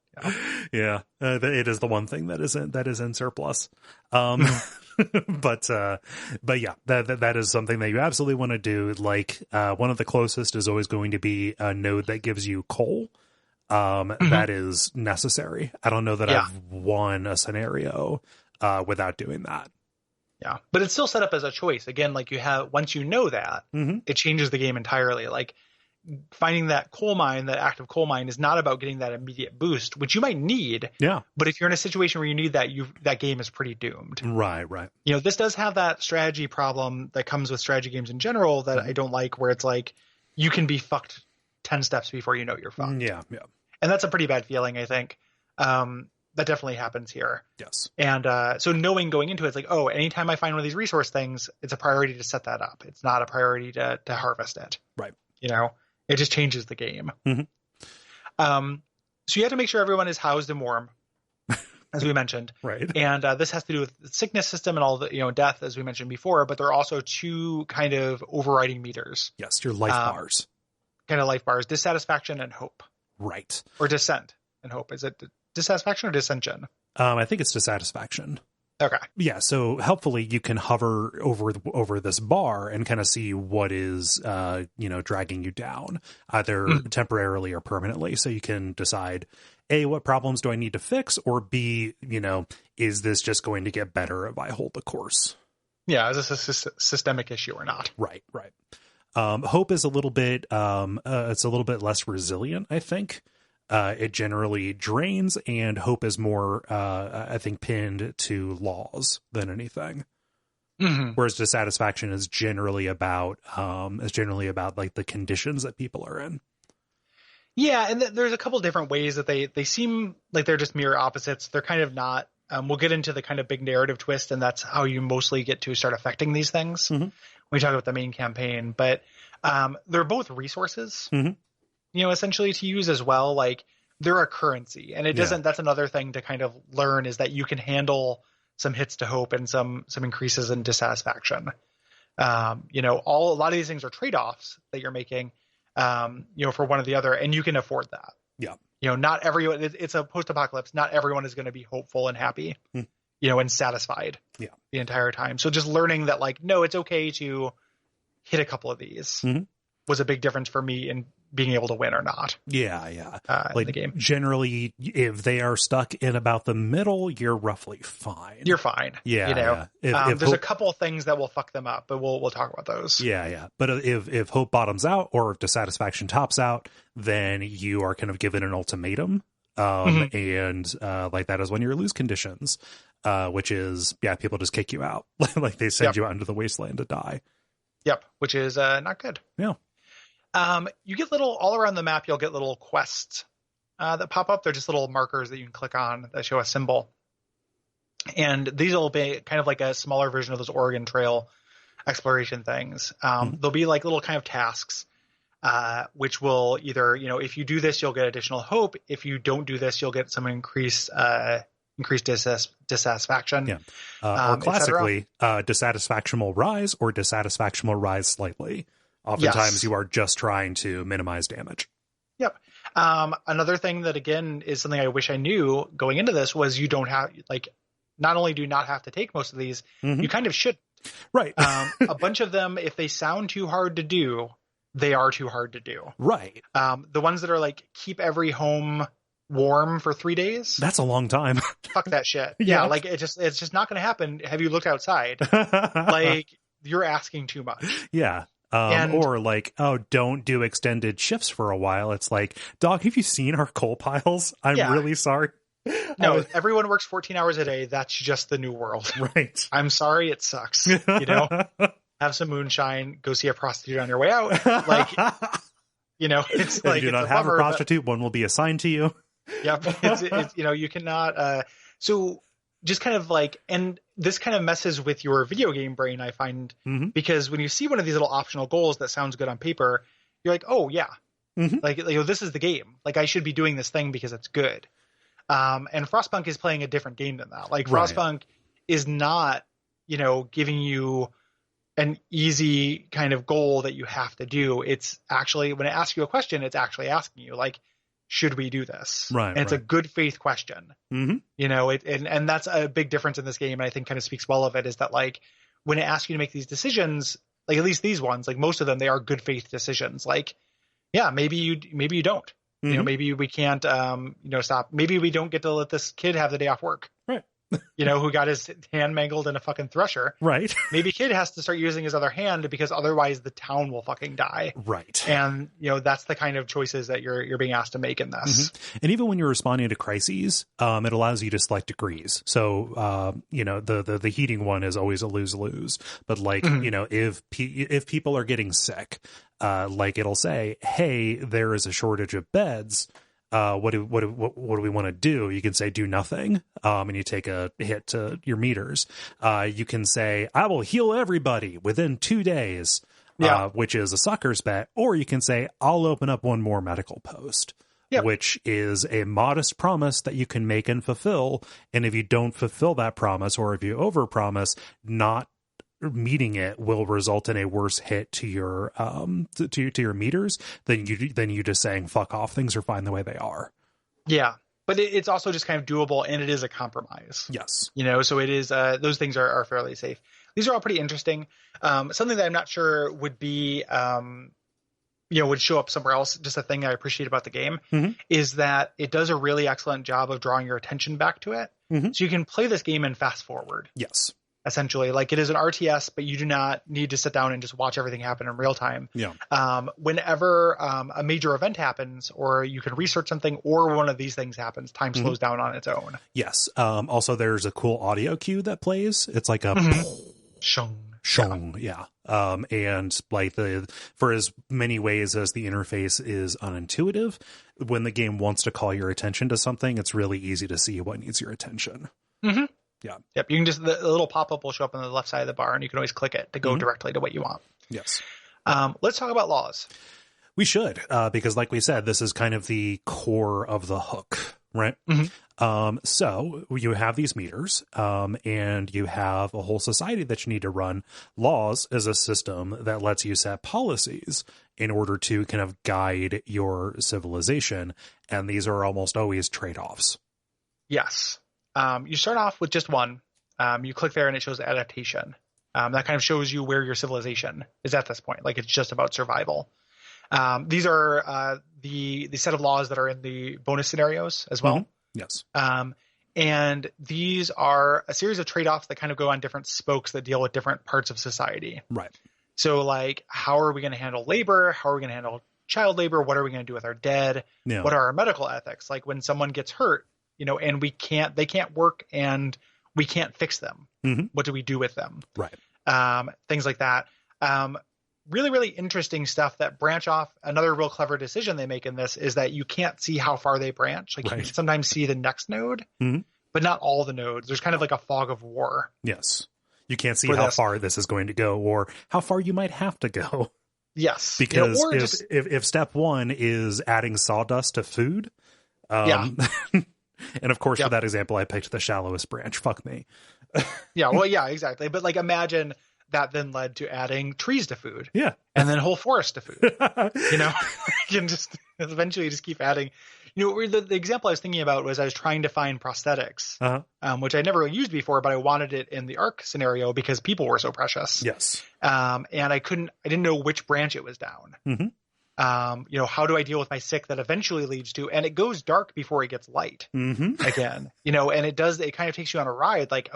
is the one thing that is in surplus. But yeah, that is something that you absolutely want to do. Like one of the closest is always going to be a node that gives you coal. That is necessary. I don't know that I've won a scenario without doing that. Yeah, but it's still set up as a choice. Again, like once you know that, it changes the game entirely. Like finding that coal mine, that active coal mine, is not about getting that immediate boost, which you might need. Yeah. But if you're in a situation where you need that, that game is pretty doomed. Right. This does have that strategy problem that comes with strategy games in general that I don't like, where it's like you can be fucked 10 steps before you know you're fucked. Yeah. And that's a pretty bad feeling, I think. That definitely happens here. Yes. And so knowing going into it, it's like, oh, anytime I find one of these resource things, it's a priority to set that up. It's not a priority to harvest it. Right. It just changes the game. Mm-hmm. So you have to make sure everyone is housed and warm, as we mentioned. Right. And this has to do with the sickness system and all the, death, as we mentioned before. But there are also 2 kind of overriding meters. Yes, your life bars. Kind of life bars: dissatisfaction and hope. Right. Or dissent and hope. Is it dissatisfaction or dissension? I think it's dissatisfaction. Okay. Yeah, so helpfully you can hover over this bar and kind of see what is dragging you down, either temporarily or permanently. So you can decide, A, what problems do I need to fix, or B, is this just going to get better if I hold the course? Yeah, is this a systemic issue or not? Right. Hope is a little bit it's a little bit less resilient, I think. It generally drains, and hope is more, I think, pinned to laws than anything. Mm-hmm. Whereas dissatisfaction is generally about like the conditions that people are in. Yeah, and there's a couple different ways that they seem like they're just mirror opposites. They're kind of not. We'll get into the kind of big narrative twist, and that's how you mostly get to start affecting these things when we talk about the main campaign. But they're both resources. Mm-hmm. Essentially to use as well. Like they're a currency, and it doesn't. That's another thing to kind of learn, is that you can handle some hits to hope and some increases in dissatisfaction. A lot of these things are trade-offs that you're making, for one or the other, and you can afford that. Yeah. Not everyone. It's a post-apocalypse. Not everyone is going to be hopeful and happy, and satisfied. Yeah. The entire time. So just learning that, like, no, it's okay to hit a couple of these was a big difference for me in being able to win or not. Yeah. In the game. Generally, if they are stuck in about the middle, you're roughly fine. You're fine. Yeah. If there's a couple of things that will fuck them up, but we'll talk about those. Yeah. But if hope bottoms out, or if dissatisfaction tops out, then you are kind of given an ultimatum. And like that is one of your lose conditions, which is, people just kick you out. Like they send you out into the wasteland to die. Yep, which is not good. Yeah. You get all around the map, you'll get little quests that pop up. They're just little markers that you can click on that show a symbol. And these will be kind of like a smaller version of those Oregon Trail exploration things. There'll be like little kind of tasks, which will either, if you do this, you'll get additional hope. If you don't do this, you'll get some increased dissatisfaction. Yeah. Or classically, dissatisfaction will rise or dissatisfaction will rise slightly. Oftentimes you are just trying to minimize damage. Yep. Another thing that, again, is something I wish I knew going into this was you don't have, not only do you not have to take most of these, you kind of should. Right. A bunch of them, if they sound too hard to do, they are too hard to do. Right. The ones that are like, keep every home warm for 3 days. That's a long time. Fuck that shit. Yeah. Like it's just not going to happen. Have you looked outside? Like you're asking too much. Yeah. Or like, don't do extended shifts for a while. It's like, dog, have you seen our coal piles? I'm really sorry. No, everyone works 14 hours a day. That's just the new world. Right. I'm sorry. It sucks. Have some moonshine, go see a prostitute on your way out. Like, it's if like, you do not have a prostitute, one will be assigned to you. Yep. It's you cannot, so just kind of like, and this kind of messes with your video game brain, I find, because when you see one of these little optional goals that sounds good on paper, you're like, oh yeah, like, this is the game. Like I should be doing this thing because it's good. And Frostpunk is playing a different game than that. Like Frostpunk is not, giving you an easy kind of goal that you have to do. It's actually, when it asks you a question, it's actually asking you like, should we do this? Right. And it's a good faith question. And that's a big difference in this game. And I think kind of speaks well of it is that like, when it asks you to make these decisions, like at least these ones, like most of them, they are good faith decisions. Like, yeah, maybe you don't, maybe we can't, stop. Maybe we don't get to let this kid have the day off work. Right. Who got his hand mangled in a fucking thresher. Right. Maybe kid has to start using his other hand because otherwise the town will fucking die. Right. And, that's the kind of choices that you're being asked to make in this. And even when you're responding to crises, it allows you to select degrees. So, the heating one is always a lose-lose. But like, if people are getting sick, like it'll say, hey, there is a shortage of beds. What do we want to do? You can say do nothing, and you take a hit to your meters. You can say I will heal everybody within 2 days, which is a sucker's bet. Or you can say I'll open up one more medical post, which is a modest promise that you can make and fulfill. And if you don't fulfill that promise, or if you overpromise, not meeting it will result in a worse hit to your to your meters than you just saying fuck off, things are fine the way they are. Yeah, but it's also just kind of doable, and it is a compromise. Yes. So it is those things are fairly safe. These are all pretty interesting. Something that I'm not sure would be would show up somewhere else, just a thing I appreciate about the game is that it does a really excellent job of drawing your attention back to it. So you can play this game and fast forward. Yes. Essentially, like it is an RTS, but you do not need to sit down and just watch everything happen in real time. Yeah. Whenever a major event happens, or you can research something, or one of these things happens, time slows down on its own. Yes. Also, there's a cool audio cue that plays. It's like a shong. Yeah. And like for as many ways as the interface is unintuitive, when the game wants to call your attention to something, it's really easy to see what needs your attention. Yeah. Yep. You can just, the little pop-up will show up on the left side of the bar, and you can always click it to go directly to what you want. Yes. Let's talk about laws. We should, because like we said, this is kind of the core of the hook, right? So you have these meters, and you have a whole society that you need to run. Laws is a system that lets you set policies in order to kind of guide your civilization. And these are almost always trade-offs. Yes. You start off with just one. You click there and it shows adaptation. That kind of shows you where your civilization is at this point. Like it's just about survival. These are the set of laws that are in the bonus scenarios as well. Yes. And these are a series of trade-offs that kind of go on different spokes that deal with different parts of society. Right. So like, how are we going to handle labor? How are we going to handle child labor? What are we going to do with our dead? Yeah. What are our medical ethics? Like when someone gets hurt, and they can't work and we can't fix them. Mm-hmm. What do we do with them? Right. Things like that. Really, really interesting stuff that branch off. Another real clever decision they make in this is that you can't see how far they branch. Like you can sometimes see the next node, but not all the nodes. There's kind of like a fog of war. Yes. You can't see how far this is going to go or how far you might have to go. Yes. Because if step one is adding sawdust to food, and of course, for that example, I picked the shallowest branch. Fuck me. Exactly. But like imagine that then led to adding trees to food. Yeah. And then whole forest to food. You can just eventually just keep adding. The example I was thinking about was I was trying to find prosthetics, which I never really used before, but I wanted it in the Ark scenario because people were so precious. Yes. And I didn't know which branch it was down. Mm-hmm. How do I deal with my sick that eventually leads to, and it goes dark before it gets light again, and it kind of takes you on a ride like,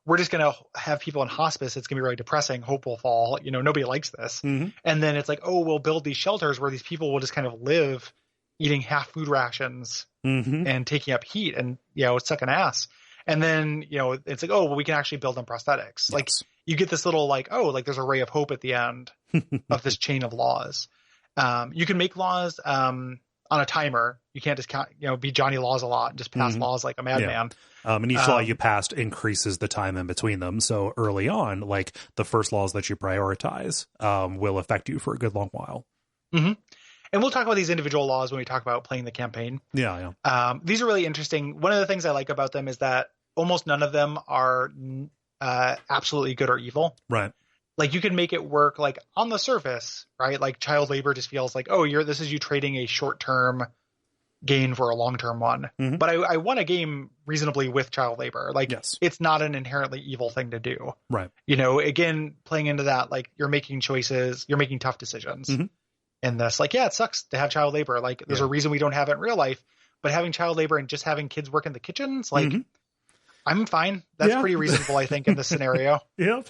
we're just going to have people in hospice. It's going to be really depressing. Hope will fall. Nobody likes this. Mm-hmm. And then it's like, we'll build these shelters where these people will just kind of live eating half food rations and taking up heat and, sucking ass. And then, it's like, we can actually build them prosthetics. Yes. Like you get this little there's a ray of hope at the end of this chain of laws. You can make laws on a timer. You can't just be Johnny Laws a lot and just pass laws like a madman. And each law you passed increases the time in between them. So early on, like the first laws that you prioritize will affect you for a good long while. Mm-hmm. And we'll talk about these individual laws when we talk about playing the campaign. Yeah. These are really interesting. One of the things I like about them is that almost none of them are absolutely good or evil. Right. Like you can make it work like on the surface, right? Like child labor just feels like, this is you trading a short-term gain for a long-term one. Mm-hmm. But I won a game reasonably with child labor. Like It's not an inherently evil thing to do. Right. Again, playing into that, like you're making choices, you're making tough decisions. Mm-hmm. In this, like, it sucks to have child labor. Like there's a reason we don't have it in real life, but having child labor and just having kids work in the kitchens, like I'm fine. That's pretty reasonable, I think, in this scenario. Yep.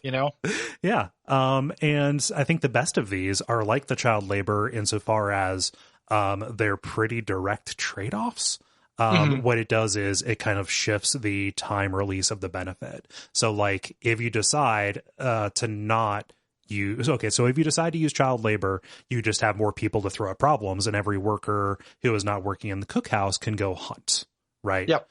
Yeah. And I think the best of these are like the child labor insofar as they're pretty direct trade-offs. What it does is it kind of shifts the time release of the benefit. So like if you decide to not so if you decide to use child labor, you just have more people to throw at problems, and every worker who is not working in the cookhouse can go hunt, right? Yep.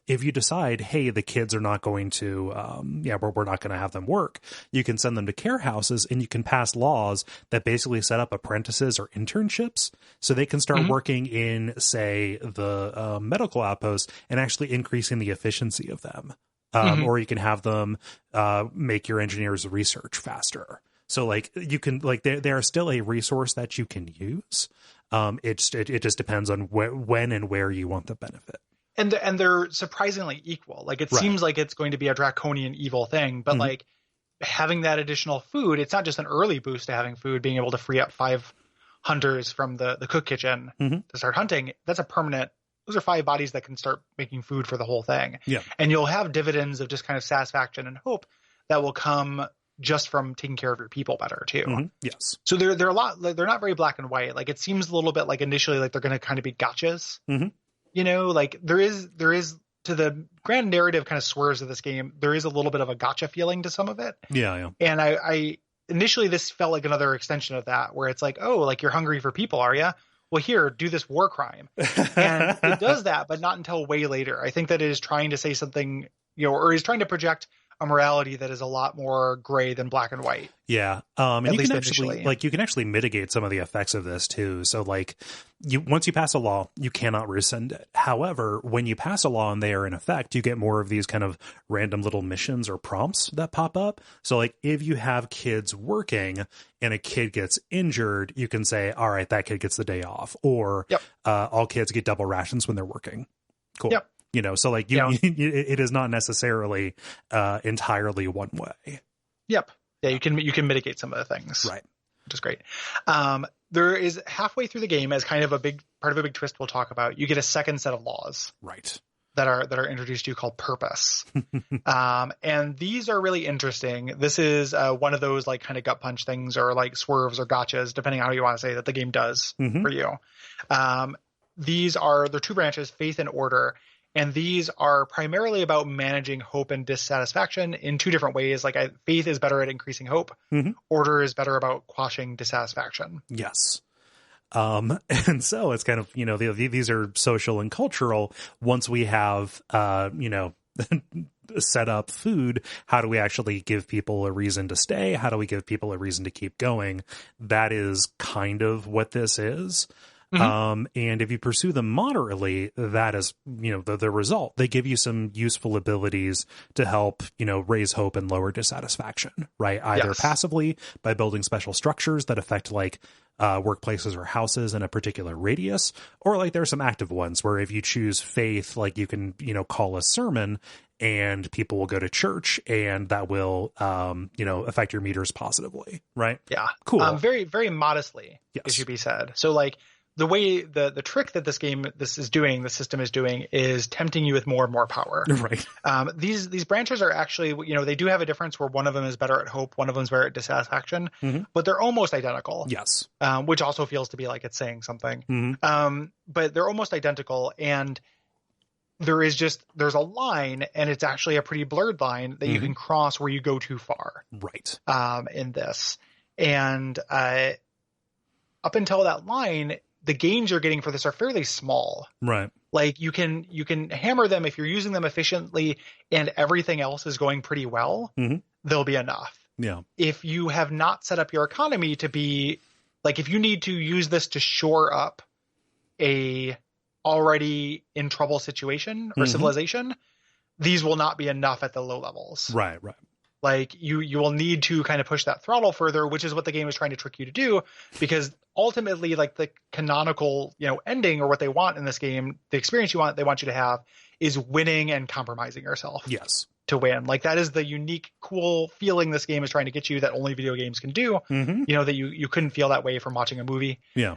If you decide, hey, the kids are not going to, we're not going to have them work, you can send them to care houses, and you can pass laws that basically set up apprentices or internships so they can start working in, say, the medical outposts and actually increasing the efficiency of them. Or you can have them make your engineers research faster. So like you can they are still a resource that you can use. It just depends on when and where you want the benefit. And they're surprisingly equal. Like it seems like it's going to be a draconian evil thing, but like having that additional food, it's not just an early boost to having food, being able to free up 5 hunters from the cook kitchen to start hunting. That's a permanent. Those are 5 bodies that can start making food for the whole thing. Yeah. And you'll have dividends of just kind of satisfaction and hope that will come just from taking care of your people better too. Mm-hmm. Yes. So they're a lot, they're not very black and white. Like it seems a little bit like initially, like they're going to kind of be gotchas, like there is to the grand narrative kind of swerves of this game. There is a little bit of a gotcha feeling to some of it. Yeah. And I initially, this felt like another extension of that, where it's like, like you're hungry for people, are you? Well, here, do this war crime. And it does that, but not until way later. I think that it is trying to say something, or is trying to project a morality that is a lot more gray than black and white. Yeah. And you can actually you can actually mitigate some of the effects of this too. So like once you pass a law, you cannot rescind it. However, when you pass a law and they are in effect, you get more of these kind of random little missions or prompts that pop up. So like if you have kids working and a kid gets injured, you can say, all right, that kid gets the day off, or all kids get double rations when they're working. Cool. Yep. So like it is not necessarily entirely one way. Yep. Yeah, you can mitigate some of the things. Right. Which is great. There is halfway through the game, as kind of a big part of a big twist we'll talk about, you get a second set of laws. Right. that are introduced to you called purpose. And these are really interesting. This is one of those like kind of gut punch things, or like swerves or gotchas, depending on how you want to say that the game does for you. They're two branches, faith and order. And these are primarily about managing hope and dissatisfaction in two different ways. Like faith is better at increasing hope. Order is better about quashing dissatisfaction. Yes. And so it's kind of, these are social and cultural. Once we have, set up food, how do we actually give people a reason to stay? How do we give people a reason to keep going? That is kind of what this is. And if you pursue them moderately, that is, the result. They give you some useful abilities to help, raise hope and lower dissatisfaction, right? Either passively by building special structures that affect like workplaces or houses in a particular radius, or like there's some active ones where if you choose faith, like you can, call a sermon and people will go to church, and that will, affect your meters positively, right? Yeah. Cool. Very, very modestly, it should be said. So like, the way the trick that the system is doing is tempting you with more and more power. Right. These branches are actually, they do have a difference where one of them is better at hope, one of them is better at dissatisfaction, but they're almost identical. Yes. Which also feels to be like it's saying something. But they're almost identical, and there's a line, and it's actually a pretty blurred line that you can cross where you go too far. Right. In this. And up until that line, the gains you're getting for this are fairly small. Right. Like you can hammer them if you're using them efficiently and everything else is going pretty well, they'll be enough. Yeah. If you have not set up your economy to be like, if you need to use this to shore up a already in trouble situation or civilization, these will not be enough at the low levels. Right. Right. Like you will need to kind of push that throttle further, which is what the game is trying to trick you to do, because ultimately, like the canonical, ending, or what they want in this game, the experience they want you to have is winning and compromising yourself. Yes. To win. Like that is the unique, cool feeling this game is trying to get you that only video games can do. That you couldn't feel that way from watching a movie. Yeah.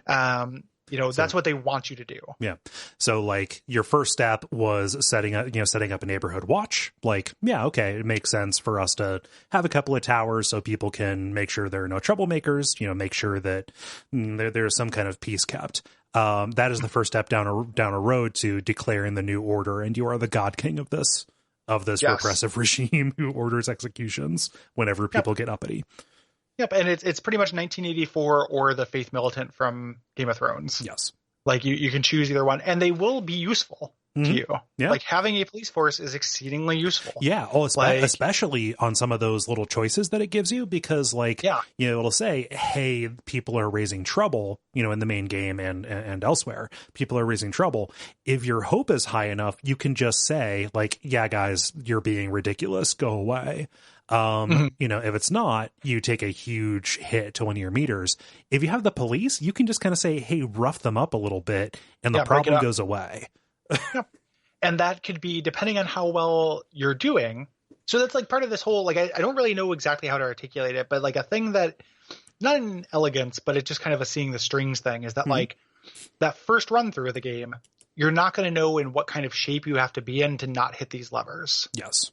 That's what they want you to do. Yeah. So like your first step was setting up a neighborhood watch. Like, yeah, okay. It makes sense for us to have a couple of towers so people can make sure there are no troublemakers, make sure that there's some kind of peace kept. That is the first step down a road to declaring the new order. And you are the God King of this repressive regime who orders executions whenever people get uppity. Yep, and it's pretty much 1984 or the Faith Militant from Game of Thrones. Yes. Like you can choose either one, and they will be useful to you. Yeah. Like having a police force is exceedingly useful. Yeah. Oh, especially on some of those little choices that it gives you, because it'll say, hey, people are raising trouble, in the main game and elsewhere. People are raising trouble. If your hope is high enough, you can just say like, yeah, guys, you're being ridiculous. Go away. If it's not, you take a huge hit to one of your meters. If you have the police, you can just kind of say, hey, rough them up a little bit, and the problem goes away. Yep. And that could be depending on how well you're doing. So that's like part of this whole, like, I don't really know exactly how to articulate it, but like a thing that, not in elegance, but it's just kind of a seeing the strings thing, is that like that first run through of the game, you're not going to know in what kind of shape you have to be in to not hit these levers. Yes.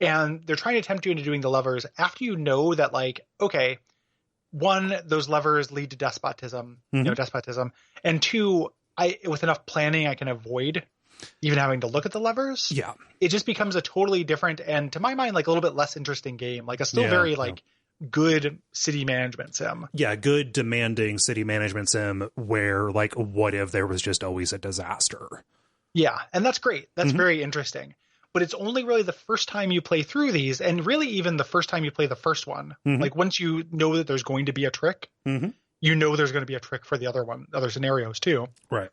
And they're trying to tempt you into doing the levers after you know that, like, okay, one, those levers lead to despotism, and two, with enough planning, I can avoid even having to look at the levers. Yeah. It just becomes a totally different, and to my mind, like a little bit less interesting game, like a still very good city management sim. Yeah. Good demanding city management sim where like, what if there was just always a disaster? Yeah. And that's great. That's very interesting. But it's only really the first time you play through these, and really even the first time you play the first one. Like once you know that there's going to be a trick, there's going to be a trick for the other scenarios too. Right.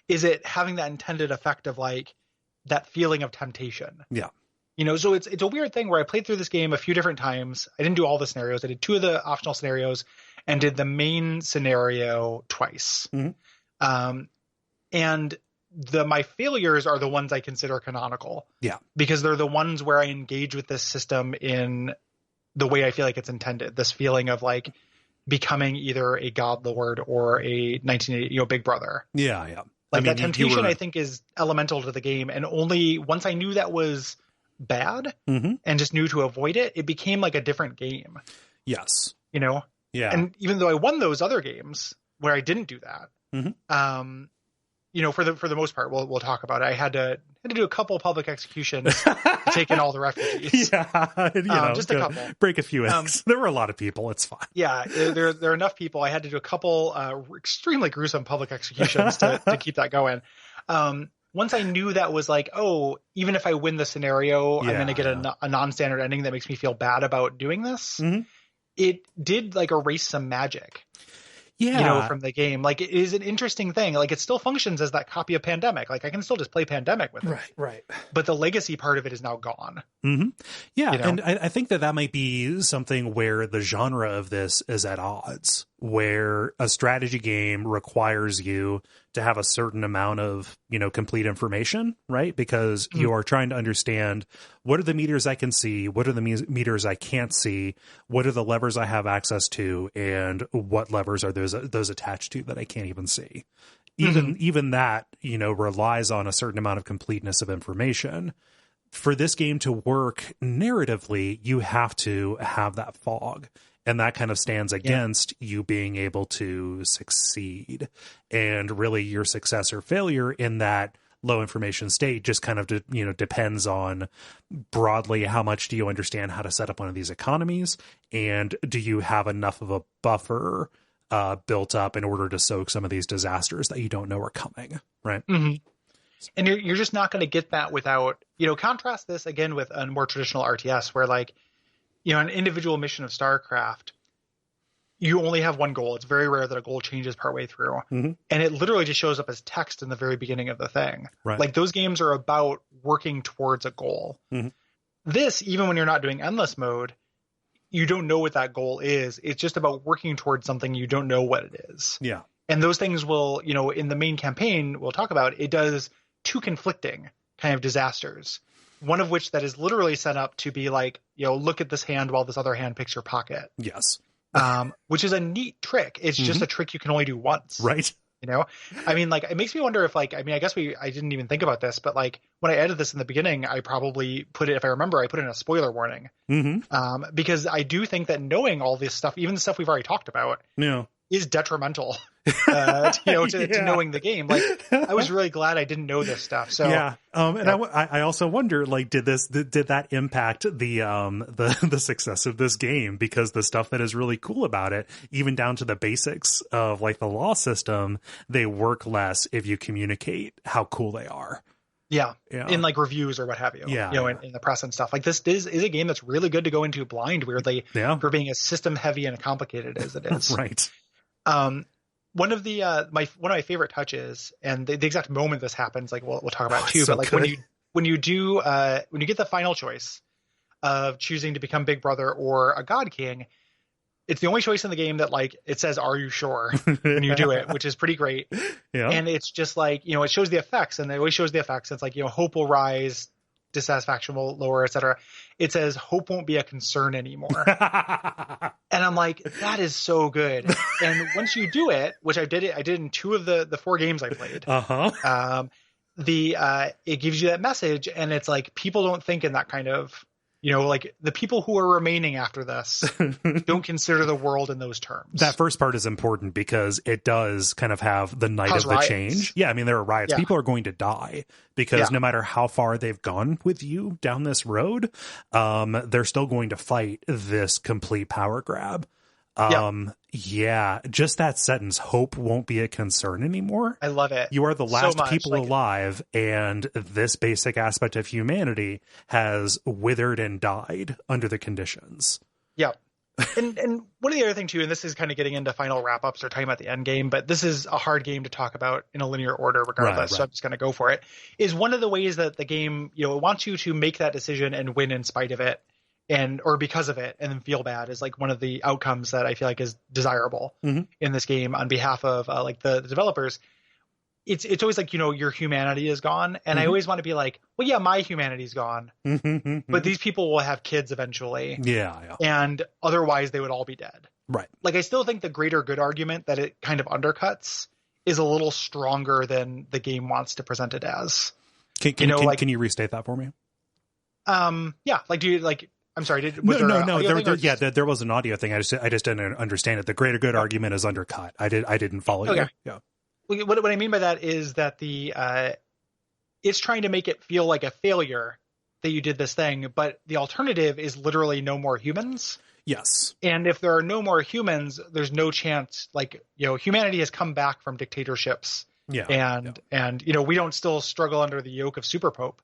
Is it having that intended effect of like that feeling of temptation? Yeah. So it's a weird thing where I played through this game a few different times. I didn't do all the scenarios. I did 2 of the optional scenarios and did the main scenario twice. And my failures are the ones I consider canonical. Yeah. Because they're the ones where I engage with this system in the way I feel like it's intended. This feeling of like becoming either a god lord or a 1980, Big Brother. Yeah. Yeah. Like, that temptation, I think, is elemental to the game. And only once I knew that was bad and just knew to avoid it, it became like a different game. Yes. You know? Yeah. And even though I won those other games where I didn't do that, you know, for the most part, we'll talk about it. I had to do a couple public executions to take in all the refugees. Yeah, just a couple. Break a few eggs. There were a lot of people. It's fine. Yeah, there are enough people. I had to do a couple extremely gruesome public executions to keep that going. Once I knew that was like, oh, even if I win the scenario, I'm going to get a non-standard ending that makes me feel bad about doing this. It did like erase some magic. Yeah. You know, from the game. Like, it is an interesting thing. Like, it still functions as that copy of Pandemic. Like, I can still just play Pandemic with it. Right. But the legacy part of it is now gone. Yeah, you know? and I think that might be something where the genre of this is at odds, where a strategy game requires you to have a certain amount of, complete information, right? Because you are trying to understand, what are the meters I can see? What are the meters I can't see? What are the levers I have access to? And what levers are those attached to that I can't even see? Even that, relies on a certain amount of completeness of information. For this game to work narratively, you have to have that fog. And that kind of stands against you being able to succeed. And really, your success or failure in that low information state just kind of, depends on broadly how much do you understand how to set up one of these economies, and do you have enough of a buffer built up in order to soak some of these disasters that you don't know are coming, right? And you're just not going to get that without, contrast this again with a more traditional RTS where, like, an individual mission of StarCraft, you only have one goal. It's very rare that a goal changes partway through. And it literally just shows up as text in the very beginning of the thing. Right. Like, those games are about working towards a goal. This, even when you're not doing endless mode, you don't know what that goal is. It's just about working towards something you don't know what it is. Yeah. And those things will, in the main campaign we'll talk about, it does two conflicting kind of disasters. One of which that is literally set up to be like, look at this hand while this other hand picks your pocket. Yes. Which is a neat trick. It's just a trick you can only do once. Right. I mean, like, it makes me wonder if, like, I guess I didn't even think about this, but like when I edited this in the beginning, I probably put it, if I remember, I put in a spoiler warning. Because I do think that knowing all this stuff, even the stuff we've already talked about, is detrimental to knowing the game. Like, I was really glad I didn't know this stuff. So I also wonder, like, did that impact the success of this game? Because the stuff that is really cool about it, even down to the basics of like the law system, they work less if you communicate how cool they are. Yeah. In like reviews or what have you. In the press and stuff. Like, this is a game that's really good to go into blind, weirdly, for being as system heavy and complicated as it is. Right. One of the one of my favorite touches, and the exact moment this happens, like we'll talk about too. So but like good. when you get the final choice of choosing to become Big Brother or a God King, it's the only choice in the game that, like, it says, "Are you sure?" when you do it, which is pretty great. And it's just like, it shows the effects, and it always shows the effects. It's like, hope will rise, dissatisfaction will lower, etc. It says hope won't be a concern anymore. And I'm like, that is so good. And once you do it, which I did in 2 of the 4 games I played. It gives you that message, and it's like, people don't think in that kind of, like, the people who are remaining after this don't consider the world in those terms. That first part is important because it does kind of have the night of the riots. Change. Yeah, I mean, there are riots. People are going to die because no matter how far they've gone with you down this road, they're still going to fight this complete power grab. Just that sentence, hope won't be a concern anymore. I love it. You are the last people alive, and this basic aspect of humanity has withered and died under the conditions. Yeah. And one of the other things too, and this is kind of getting into final wrap-ups or talking about the end game, but this is a hard game to talk about in a linear order regardless, so I'm just going to go for it, is one of the ways that the game, it wants you to make that decision and win in spite of it. Or because of it, and then feel bad is like one of the outcomes that I feel like is desirable in this game on behalf of like the developers. It's always like, your humanity is gone. And I always want to be like, well, yeah, my humanity's gone, but these people will have kids eventually. Yeah. And otherwise they would all be dead. Right. Like, I still think the greater good argument that it kind of undercuts is a little stronger than the game wants to present it as. Can you restate that for me? Yeah, like, do you like? I'm sorry. There was an audio thing. I just didn't understand it. The greater good argument is undercut. I didn't follow you. Yeah. What I mean by that is that it's trying to make it feel like a failure that you did this thing, but the alternative is literally no more humans. Yes. And if there are no more humans, there's no chance. Like, humanity has come back from dictatorships. Yeah. And we don't still struggle under the yoke of Super Pope.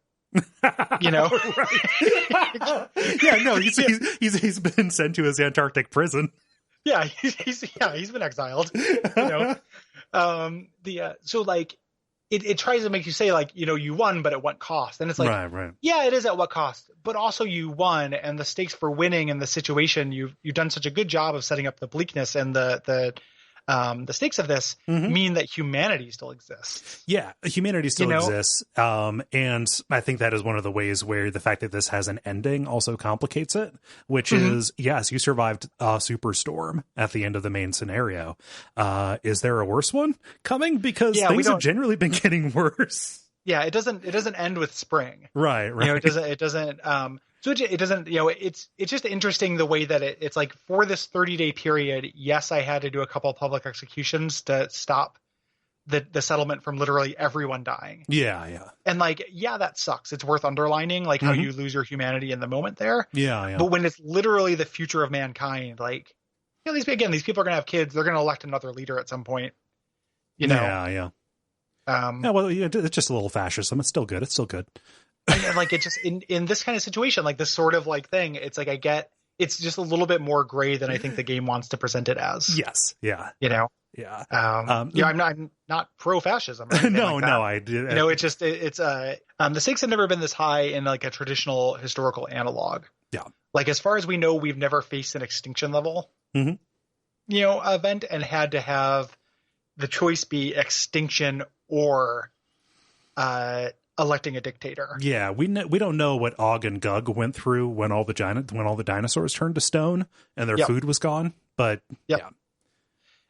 Right. Yeah, no, he's been sent to his Antarctic prison. Yeah, he's been exiled. So like it tries to make you say like, you won, but at what cost? And it's like, right. Yeah, it is at what cost, but also you won, and the stakes for winning and the situation, you've done such a good job of setting up the bleakness and the stakes of this mean that humanity still exists. Yeah, humanity still exists. And I think that is one of the ways where the fact that this has an ending also complicates it, which is, yes, you survived a superstorm at the end of the main scenario. Is there a worse one coming? Because things have generally been getting worse. Yeah, it doesn't end with spring. Right. It doesn't so it doesn't, it's just interesting the way that it's like, for this 30-day period, yes, I had to do a couple of public executions to stop the settlement from literally everyone dying. Yeah. And like, that sucks. It's worth underlining, like how you lose your humanity in the moment there. Yeah. But when it's literally the future of mankind, like, these people are going to have kids. They're going to elect another leader at some point. Yeah. Well, it's just a little fascism. It's still good. And like, it just in this kind of situation, like this sort of like thing, it's like it's just a little bit more gray than I think the game wants to present it as. Yes. Yeah. Yeah. I'm not pro fascism. No, I did. It's the stakes have never been this high in like a traditional historical analog. Yeah. Like, as far as we know, we've never faced an extinction level, event and had to have the choice be extinction or, electing a dictator. Yeah, we don't know what Og and Gug went through when all the dinosaurs turned to stone and their food was gone. But yeah,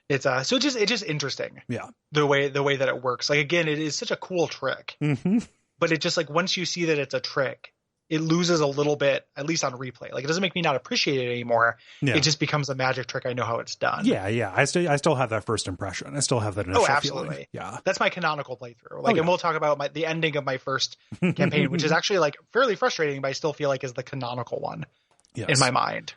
it's so it's just interesting. Yeah, the way that it works. Like, again, it is such a cool trick. But it just, like, once you see that it's a trick, it loses a little bit, at least on replay. Like, it doesn't make me not appreciate it anymore. Yeah. It just becomes a magic trick. I know how it's done. Yeah. I still have that first impression. I still have that initial absolutely. Feeling. Yeah. That's my canonical playthrough. Like, and we'll talk about the ending of my first campaign, which is actually, like, fairly frustrating, but I still feel like is the canonical one in my mind.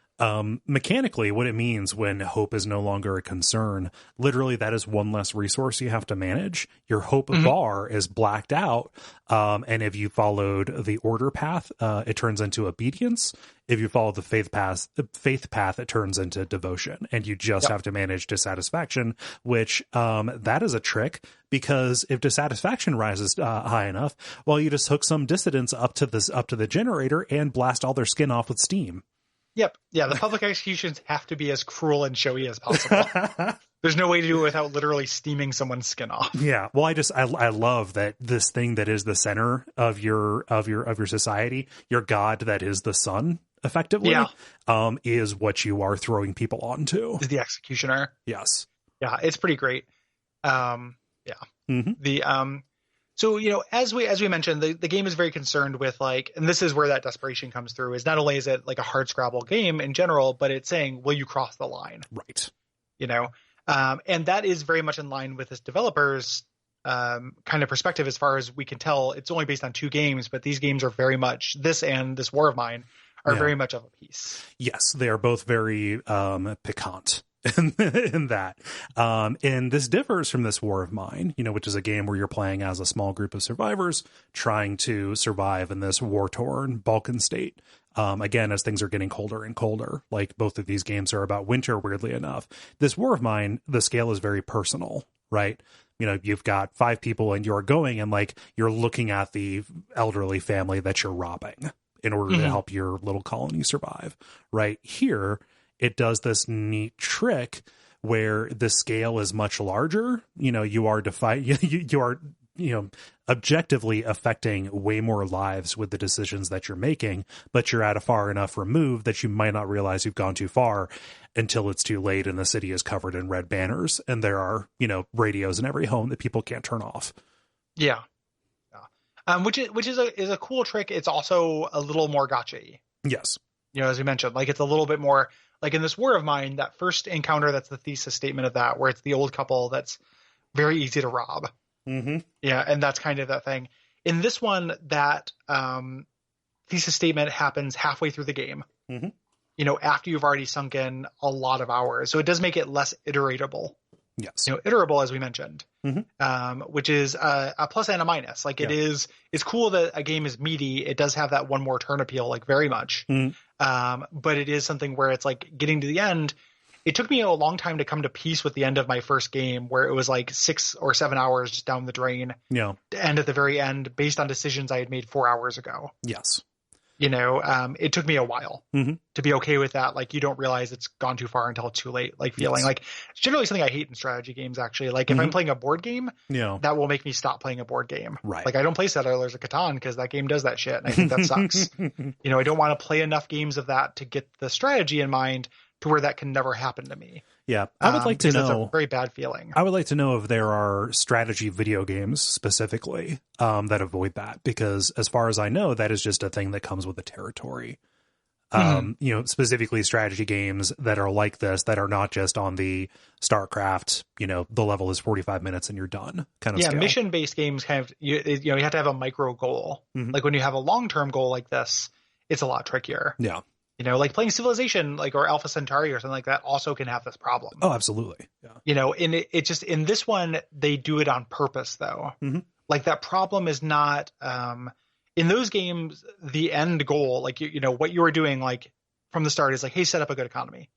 Mechanically, what it means when hope is no longer a concern, literally that is one less resource you have to manage. Your hope bar is blacked out. And if you followed the order path, it turns into obedience. If you follow the faith path, it turns into devotion, and you just have to manage dissatisfaction, which, that is a trick, because if dissatisfaction rises high enough, well, you just hook some dissidents up to the generator and blast all their skin off with steam. Yep. Yeah, the public executions have to be as cruel and showy as possible. There's no way to do it without literally steaming someone's skin off. Yeah. Well, I love that this thing that is the center of your society, your god that is the sun, effectively, is what you are throwing people onto. Is the executioner. Yes. Yeah, it's pretty great. So, as we mentioned, the game is very concerned with, like, and this is where that desperation comes through, is not only is it like a hard scrabble game in general, but it's saying, will you cross the line? Right. And that is very much in line with this developer's kind of perspective. As far as we can tell, it's only based on 2 games, but these games are very much, this and this War of Mine are very much of a piece. Yes, they are both very piquant. In that. And this differs from this War of Mine, which is a game where you're playing as a small group of survivors trying to survive in this war-torn Balkan state. Again, as things are getting colder and colder, like both of these games are about winter, weirdly enough. This War of Mine, the scale is very personal, right? You've got 5 people and you're going and, like, you're looking at the elderly family that you're robbing in order to help your little colony survive. Right here, it does this neat trick where the scale is much larger. You are objectively affecting way more lives with the decisions that you're making, but you're at a far enough remove that you might not realize you've gone too far until it's too late and the city is covered in red banners and there are, radios in every home that people can't turn off. Yeah. Which is a cool trick. It's also a little more gotcha-y. Yes. As we mentioned, like it's a little bit more like in this War of Mine, that first encounter, that's the thesis statement of that, where it's the old couple that's very easy to rob. Mm-hmm. Yeah. And that's kind of that thing. In this one, that thesis statement happens halfway through the game, mm-hmm. After you've already sunk in a lot of hours. So it does make it less iteratable. Yes. Iterable, as we mentioned, mm-hmm. Which is a plus and a minus. Like it's cool that a game is meaty. It does have that one more turn appeal, like very much. Mm-hmm. But it is something where it's like getting to the end. It took me a long time to come to peace with the end of my first game, where it was like 6 or 7 hours just down the drain. Yeah. To end at the very end based on decisions I had made 4 hours ago. Yes. It took me a while mm-hmm. to be okay with that. Like, you don't realize it's gone too far until it's too late. Like, feeling like it's generally something I hate in strategy games, actually. Like, if mm-hmm. I'm playing a board game, that will make me stop playing a board game. Right. Like, I don't play Settlers of Catan because that game does that shit. And I think that sucks. I don't want to play enough games of that to get the strategy in mind to where that can never happen to me. Yeah, I would like to know. It's a very bad feeling. I would like to know if there are strategy video games specifically that avoid that, because as far as I know, that is just a thing that comes with the territory. Specifically strategy games that are like this, that are not just on the StarCraft, the level is 45 minutes and you're done kind of scale. Mission-based games kind of, you have to have a micro goal. Mm-hmm. Like when you have a long-term goal like this, it's a lot trickier. Yeah. Like playing Civilization, or Alpha Centauri or something like that also can have this problem. Oh, absolutely. Yeah. And it just, in this one, they do it on purpose though. Mm-hmm. Like that problem is not, in those games, the end goal, like, what you are doing, like from the start is like, hey, set up a good economy,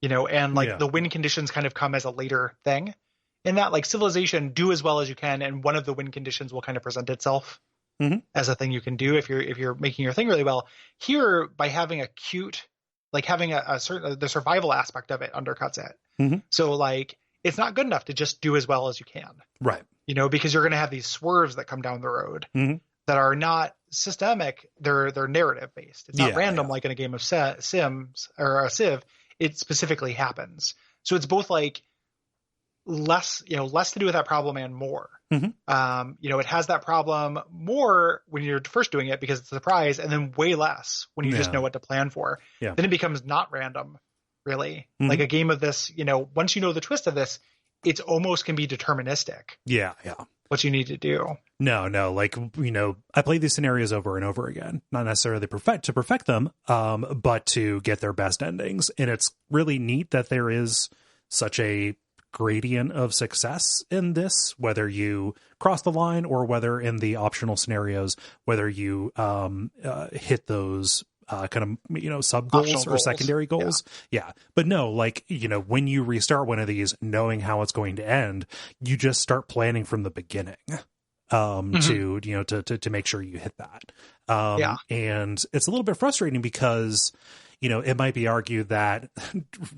and like the win conditions kind of come as a later thing. In that, like Civilization, do as well as you can. And one of the win conditions will kind of present itself. Mm-hmm. As a thing you can do if you're making your thing really well. Here, by having having a certain, the survival aspect of it undercuts it. Mm-hmm. So like it's not good enough to just do as well as you can, right? Because you're going to have these swerves that come down the road mm-hmm. that are not systemic. They're narrative based. It's not random like in a game of Sims or a Civ. It specifically happens. So it's both like less to do with that problem and more. Mm-hmm. It has that problem more when you're first doing it because it's a surprise, and then way less when you just know what to plan for. Yeah. Then it becomes not random, really. Mm-hmm. Like a game of this, once you know the twist of this, it's almost can be deterministic. Yeah. What you need to do. No. Like, I play these scenarios over and over again, not necessarily to perfect them, but to get their best endings. And it's really neat that there is such a gradient of success in this, whether you cross the line or whether in the optional scenarios, whether you hit those kind of sub goals or secondary goals. Yeah. But no, like, when you restart one of these, knowing how it's going to end, you just start planning from the beginning to make sure you hit that. And it's a little bit frustrating because it might be argued that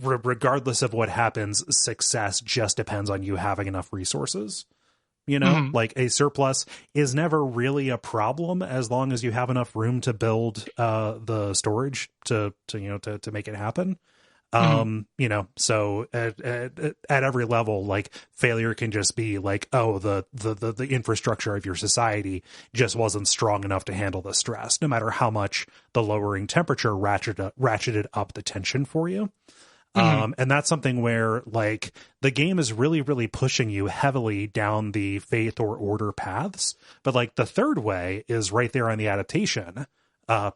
regardless of what happens, success just depends on you having enough resources. Like a surplus is never really a problem as long as you have enough room to build the storage to make it happen. So at every level, like failure can just be like, oh, the infrastructure of your society just wasn't strong enough to handle the stress, no matter how much the lowering temperature ratcheted up the tension for you. And that's something where like the game is really, really pushing you heavily down the faith or order paths. But like the third way is right there on the adaptation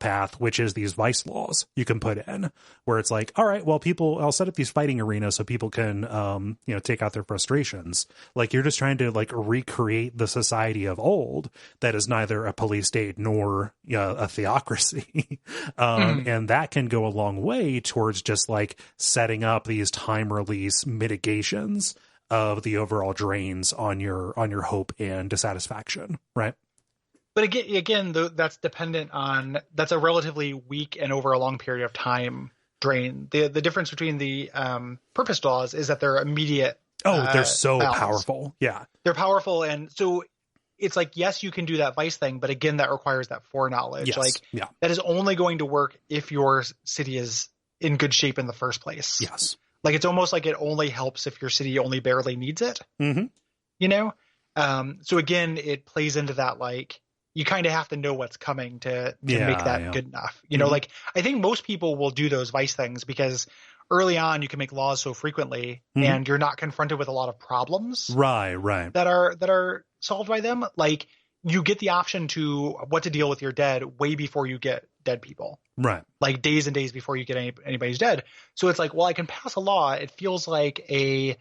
path, which is these vice laws you can put in, where it's like, all right, well, I'll set up these fighting arenas so people can, take out their frustrations. Like you're just trying to like recreate the society of old that is neither a police state nor a theocracy. And that can go a long way towards just like setting up these time release mitigations of the overall drains on your hope and dissatisfaction. Right. But again, that's dependent on, that's a relatively weak and over a long period of time drain. The difference between the purpose laws is that they're immediate. Oh, they're so powerful. Yeah. They're powerful. And so it's like, yes, you can do that vice thing, but again, that requires that foreknowledge. Yes. Like that is only going to work if your city is in good shape in the first place. Yes. Like it's almost like it only helps if your city only barely needs it, you know? So again, it plays into that, like, you kind of have to know what's coming to make that good enough. You know, like I think most people will do those vice things because early on you can make laws so frequently and you're not confronted with a lot of problems. Right. That are solved by them. Like you get the option to what to deal with your dead way before you get dead people. Right. Like days and days before you get anybody's dead. So it's like, well, I can pass a law. It feels like a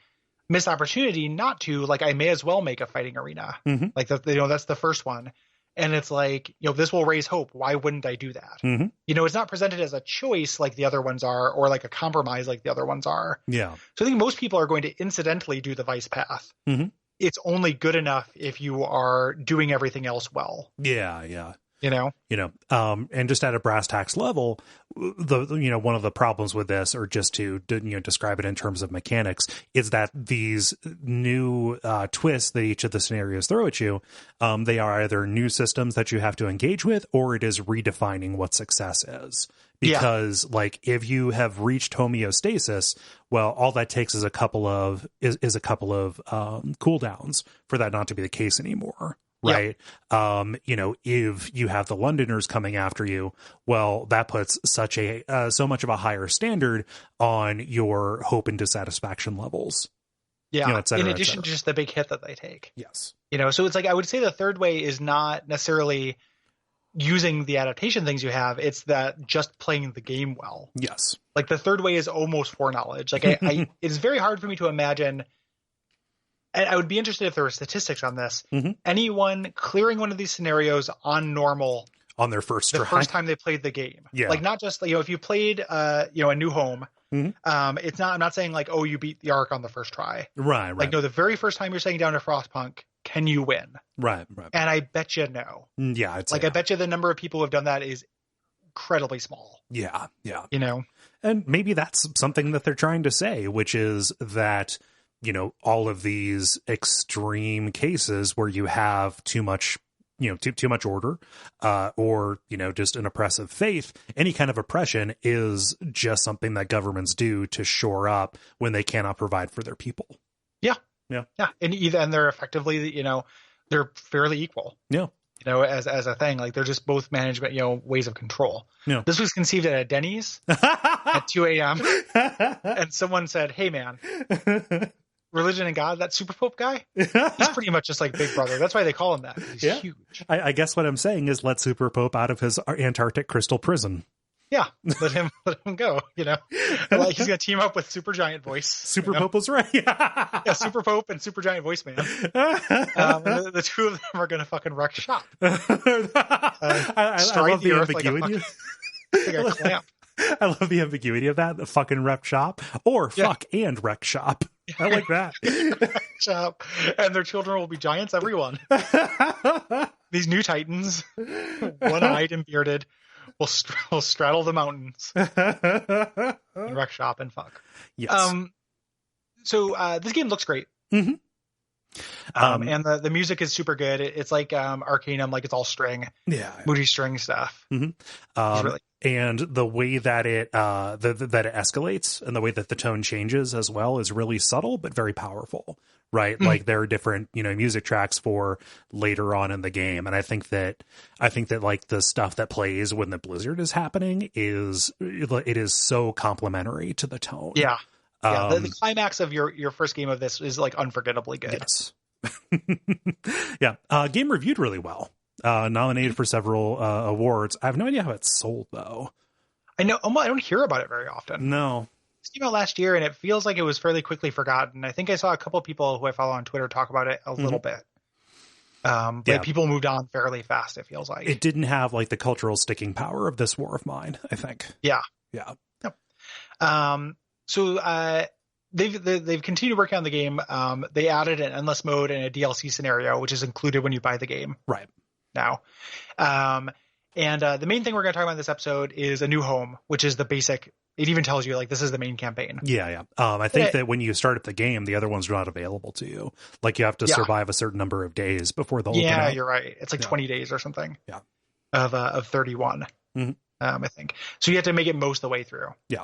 missed opportunity not to, like, I may as well make a fighting arena. Like, that's the first one. And it's like, this will raise hope. Why wouldn't I do that? It's not presented as a choice like the other ones are, or like a compromise like the other ones are. Yeah. So I think most people are going to incidentally do the vice path. It's only good enough if you are doing everything else well. Yeah. And just at a brass tacks level, one of the problems with this, or just to describe it in terms of mechanics, is that these new twists that each of the scenarios throw at you, they are either new systems that you have to engage with, or it is redefining what success is. Because like if you have reached homeostasis, well, all that takes is a couple of cooldowns for that not to be the case anymore. Right. If you have the Londoners coming after you, well, that puts so much of a higher standard on your hope and dissatisfaction levels. Yeah. Et cetera, in addition to just the big hit that they take. Yes. So it's like, I would say the third way is not necessarily using the adaptation things you have. It's that just playing the game well. Yes. Like the third way is almost foreknowledge. Like it is very hard for me to imagine. And I would be interested if there were statistics on this. Anyone clearing one of these scenarios on normal on their first time they played the game. Yeah. Like not just, if you played, a new home, it's not, I'm not saying like, oh, you beat the Ark on the first try. Right. Like, no, the very first time you're sitting down to Frostpunk, can you win? Right. And I bet you no. Yeah. I bet you the number of people who have done that is incredibly small. Yeah. And maybe that's something that they're trying to say, which is that, all of these extreme cases where you have too much order, or, just an oppressive faith, any kind of oppression is just something that governments do to shore up when they cannot provide for their people. Yeah. And they're effectively, they're fairly equal. Yeah. As a thing, like they're just both management, ways of control. Yeah. This was conceived at a Denny's at 2 a.m. And someone said, hey man, religion and God, that Super Pope guy, he's pretty much just like Big Brother. That's why they call him that. He's huge. I guess what I'm saying is let Super Pope out of his Antarctic crystal prison. Yeah, let him go. Like he's gonna team up with Super Giant Voice. Super Pope was right. Yeah, Super Pope and Super Giant Voice Man. The two of them are gonna fucking wreck shop. I love the ambiguity. Like a clamp. I love the ambiguity of that. The fucking wreck shop or fuck and wreck shop. I like that. Shop, and their children will be giants. Everyone. These new titans, one-eyed and bearded, will straddle the mountains. And wreck shop and fuck. Yes. So this game looks great. And the music is super good. It's like Arcanum, like it's all string. Yeah. Moody string stuff. Really. And the way that it that it escalates and the way that the tone changes as well is really subtle but very powerful, right? Like there are different music tracks for later on in the game, and I think that like the stuff that plays when the blizzard is happening is so complementary to the tone. Yeah. The climax of your first game of this is like unforgettably good. Yes. Yeah. Game reviewed really well. Nominated for several awards. I have no idea how it's sold though. I know. I don't hear about it very often. No. It came out last year, and it feels like it was fairly quickly forgotten. I think I saw a couple people who I follow on Twitter talk about it a little bit. But people moved on fairly fast, it feels like. It didn't have like the cultural sticking power of this War of Mine, I think. Yeah. Yeah. Yep. So they've continued working on the game. They added an endless mode and a DLC scenario, which is included when you buy the game. Right. Now. And the main thing we're going to talk about in this episode is a new home, which is the basic It even tells you, like, this is the main campaign. Yeah. I think that when you start up the game, the other ones are not available to you. Like, you have to survive a certain number of days before they'll open up. Yeah, you're right. It's like 20 days or something. Yeah. Of 31, I think. So you have to make it most of the way through. Yeah.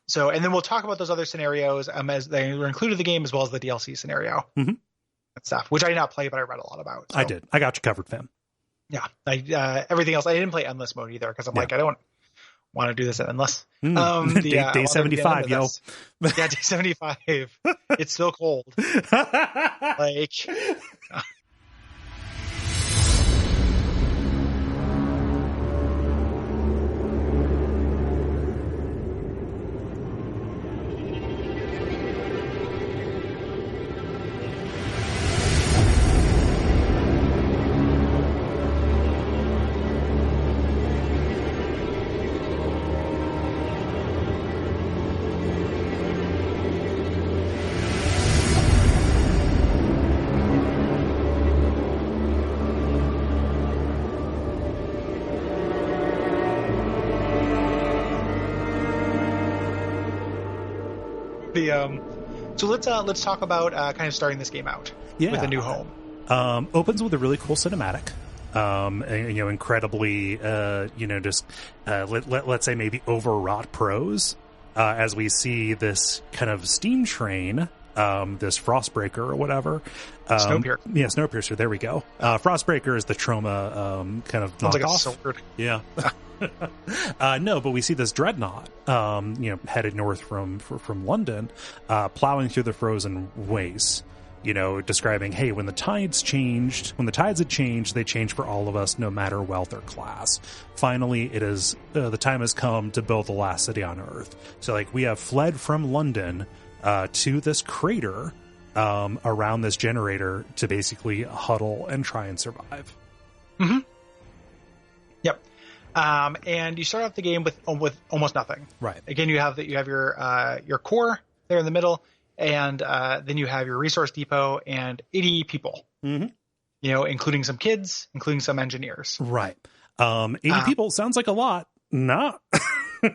So, and then we'll talk about those other scenarios as they were included in the game, as well as the DLC scenario and stuff, which I did not play, but I read a lot about. So. I did. I got you covered, fam. Yeah. Everything else, I didn't play endless mode either, because I'm like, I don't want to do this at endless. Day 75, yo. Yeah, day 75. It's still cold. Like... So let's talk about kind of starting this game out with a new home. Opens with a really cool cinematic. Incredibly, let's say maybe overwrought prose, as we see this kind of steam train, this Frostbreaker or whatever. Snowpiercer. Yeah, Snowpiercer. There we go. Frostbreaker is the Trauma kind of sounds like a knockoff. sword. Yeah. No, but we see this dreadnought, headed north from London, plowing through the frozen wastes, describing, hey, when the tides had changed, they changed for all of us, no matter wealth or class. Finally, it is, the time has come to build the last city on Earth. So, like, we have fled from London, to this crater, around this generator to basically huddle and try and survive. Mm-hmm. Yep. And you start off the game with almost nothing. Right. Again, you have your core there in the middle, and then you have your resource depot and 80 people. Mm-hmm. Including some kids, including some engineers. Right. 80 people sounds like a lot. Not.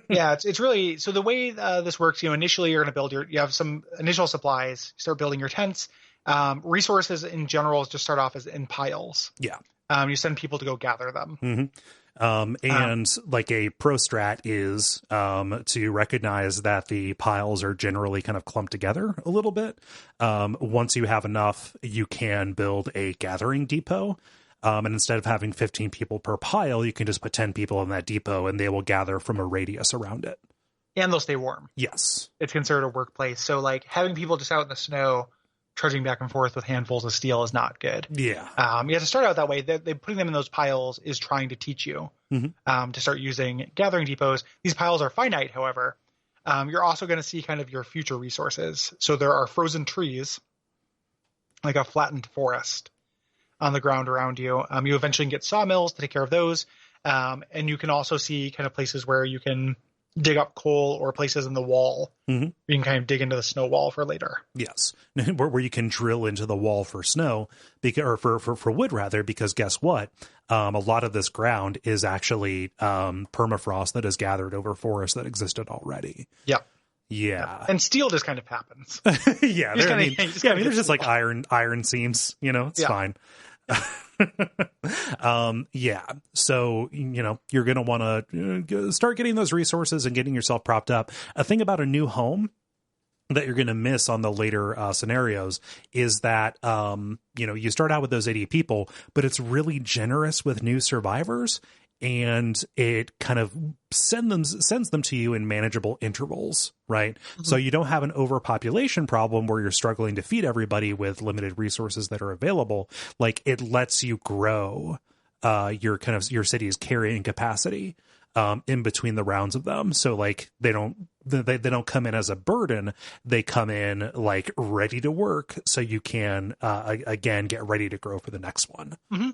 Yeah, it's really, so the way this works. Initially you're going to build you have some initial supplies. You start building your tents. Resources in general just start off as in piles. Yeah. You send people to go gather them. Mm-hmm. And like a pro strat is to recognize that the piles are generally kind of clumped together a little bit. Once you have enough, you can build a gathering depot. And instead of having 15 people per pile, you can just put 10 people in that depot and they will gather from a radius around it. And they'll stay warm. Yes. It's considered a workplace. So like having people just out in the snow trudging back and forth with handfuls of steel is not good. Yeah. You have to start out that way. They putting them in those piles is trying to teach you to start using gathering depots. These piles are finite, however. You're also going to see kind of your future resources. So there are frozen trees, like a flattened forest on the ground around you. You eventually can get sawmills to take care of those. And you can also see kind of places where you can dig up coal or places in the wall. Mm-hmm. You can kind of dig into the snow wall for later. Yes. Where you can drill into the wall for snow, or for wood rather, because guess what? A lot of this ground is actually permafrost that is gathered over forests that existed already. Yeah. Yeah. And steel just kind of happens. Yeah. There's just like iron seams, it's fine. Yeah. So, you're going to want to start getting those resources and getting yourself propped up. A thing about a new home that you're going to miss on the later scenarios is that, you start out with those 80 people, but it's really generous with new survivors. And it kind of sends them to you in manageable intervals, right? Mm-hmm. So you don't have an overpopulation problem where you're struggling to feed everybody with limited resources that are available. Like, it lets you grow your city's carrying capacity in between the rounds of them. So like they don't come in as a burden. They come in like ready to work, so you can again get ready to grow for the next one. Mm-hmm.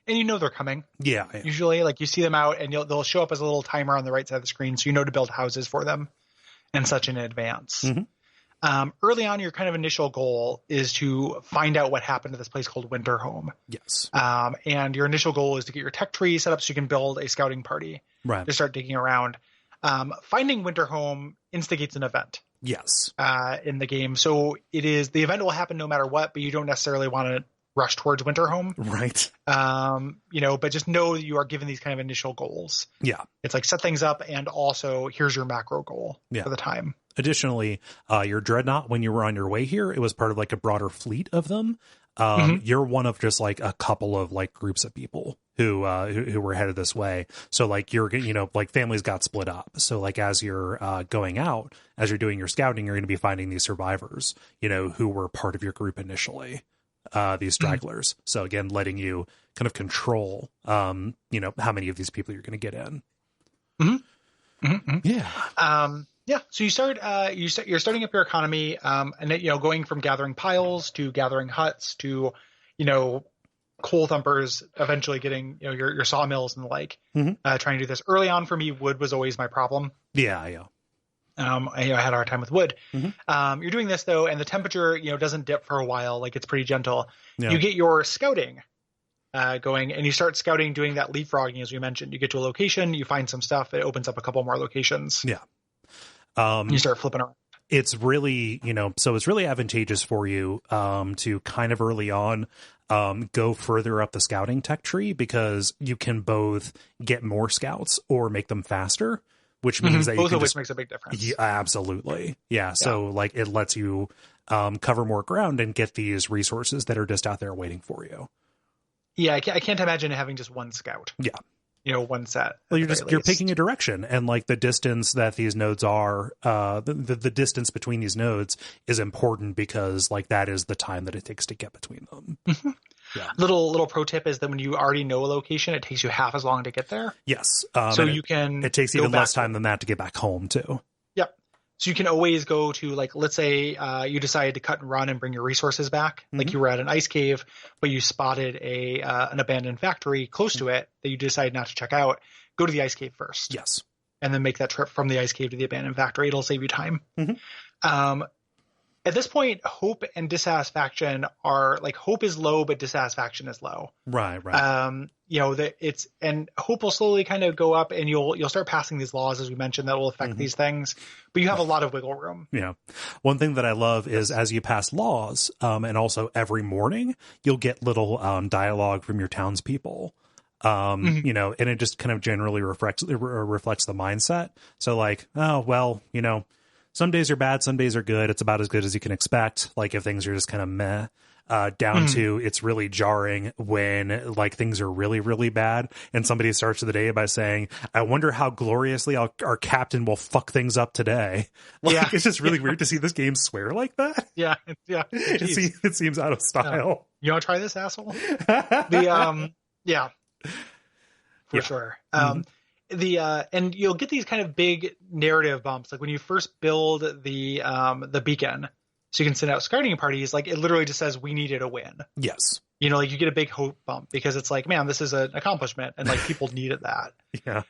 And they're coming. Yeah. Usually, like, you see them out, and they'll show up as a little timer on the right side of the screen, so to build houses for them and such in advance. Mm-hmm. Early on, your kind of initial goal is to find out what happened to this place called Winterhome. Yes. And your initial goal is to get your tech tree set up so you can build a scouting party. Right. To start digging around. Finding Winterhome instigates an event. Yes. In the game. So the event will happen no matter what, but you don't necessarily want to rush towards Winterhome. Right. But just know that you are given these kind of initial goals. Yeah. It's like set things up and also here's your macro goal for the time. Additionally, your dreadnought, when you were on your way here, it was part of like a broader fleet of them. You're one of just like a couple of like groups of people who were headed this way. So like you're, like families got split up. So like as you're going out, as you're doing your scouting, you're going to be finding these survivors, who were part of your group initially, these stragglers. So again, letting you kind of control, how many of these people you're going to get in. Yeah. Yeah. So you start, you're starting up your economy, and then, going from gathering piles to gathering huts to, coal thumpers, eventually getting, your sawmills and the like, trying to do this early on. For me, wood was always my problem. Yeah. I had a hard time with wood. You're doing this though, and the temperature, doesn't dip for a while. Like it's pretty gentle. Yeah. You get your scouting going, and you start scouting, doing that leapfrogging as we mentioned. You get to a location, you find some stuff, it opens up a couple more locations. Yeah. You start flipping around. It's really, so it's really advantageous for you to kind of early on go further up the scouting tech tree, because you can both get more scouts or make them faster, which means that both of which makes a big difference. Yeah, absolutely. Yeah. So like it lets you cover more ground and get these resources that are just out there waiting for you. Yeah, I can't imagine having just one scout. Yeah. One set. Well, you're picking a direction, and like the distance that these nodes are, the distance between these nodes is important, because like that is the time that it takes to get between them. Yeah. Little pro tip is that when you already know a location, it takes you half as long to get there. Yes. So it takes even less time than that to get back home too. Yep. So you can always go to, like, let's say you decided to cut and run and bring your resources back. Like you were at an ice cave, but you spotted an abandoned factory close to it that you decided not to check out. Go to the ice cave first. Yes. And then make that trip from the ice cave to the abandoned factory. It'll save you time. At this point, hope and dissatisfaction are like, hope is low, but dissatisfaction is low. Right. And hope will slowly kind of go up, and you'll start passing these laws, as we mentioned, that will affect these things, but you have a lot of wiggle room. Yeah. One thing that I love is as you pass laws, and also every morning you'll get little dialogue from your townspeople. And it just kind of generally reflects the mindset. So like, oh, well, some days are bad, some days are good. It's about as good as you can expect. Like if things are just kind of meh, down to it's really jarring when like things are really, really bad. And somebody starts the day by saying, I wonder how gloriously our captain will fuck things up today. Like, it's just really weird to see this game swear like that. Yeah. It seems out of style. You want to try this, asshole? For sure. And you'll get these kind of big narrative bumps, like when you first build the beacon, so you can send out scouting parties. Like it literally just says we needed a win. Yes. Like you get a big hope bump because it's like, man, this is an accomplishment, and like people needed that. Yeah.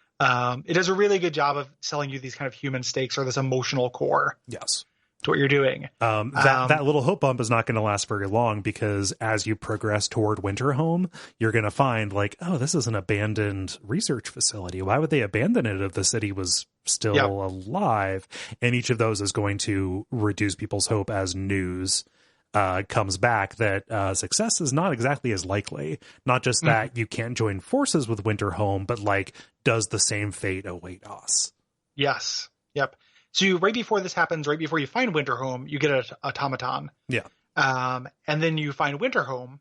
It does a really good job of selling you these kind of human stakes or this emotional core. Yes. To what you're doing. That little hope bump is not going to last very long, because as you progress toward Winterhome, you're going to find like, oh, this is an abandoned research facility. Why would they abandon it if the city was still alive? And each of those is going to reduce people's hope as news comes back that success is not exactly as likely. Not just that you can't join forces with Winterhome, but like, does the same fate await us? Yes. Yep. So right before this happens, right before you find Winterhome, you get an automaton. Yeah. And then you find Winterhome,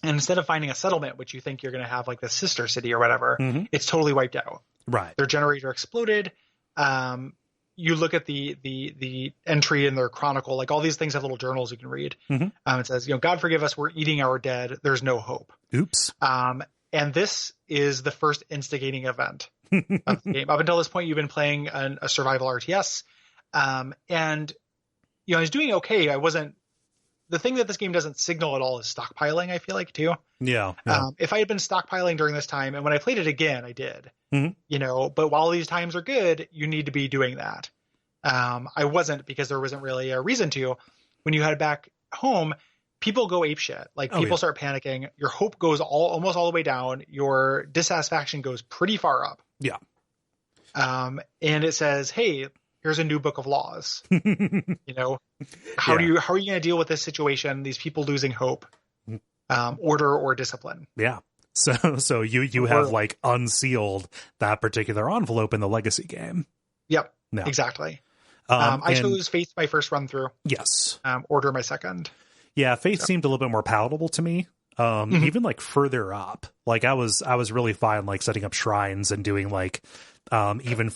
and instead of finding a settlement, which you think you're going to have like the sister city or whatever, it's totally wiped out. Right. Their generator exploded. You look at the entry in their chronicle, like all these things have little journals you can read. It says, God forgive us, we're eating our dead. There's no hope. Oops. And this is the first instigating event of the game. Up until this point, you've been playing a survival RTS. And, I was doing okay. The thing that this game doesn't signal at all is stockpiling, I feel like, too. Yeah. If I had been stockpiling during this time, and when I played it again, I did, but while these times are good, you need to be doing that. I wasn't, because there wasn't really a reason to. When you head back home, people go apeshit. Like people start panicking. Your hope goes almost all the way down. Your dissatisfaction goes pretty far up. Yeah. And it says, hey, here's a new book of laws. How are you going to deal with this situation? These people losing hope, order or discipline. Yeah. So you have like unsealed that particular envelope in the legacy game. Yep. No. Exactly. I chose Faith my first run through. Yes. Order my second. Yeah. Faith seemed a little bit more palatable to me. Even like further up, like I was really fine, like setting up shrines and doing like, even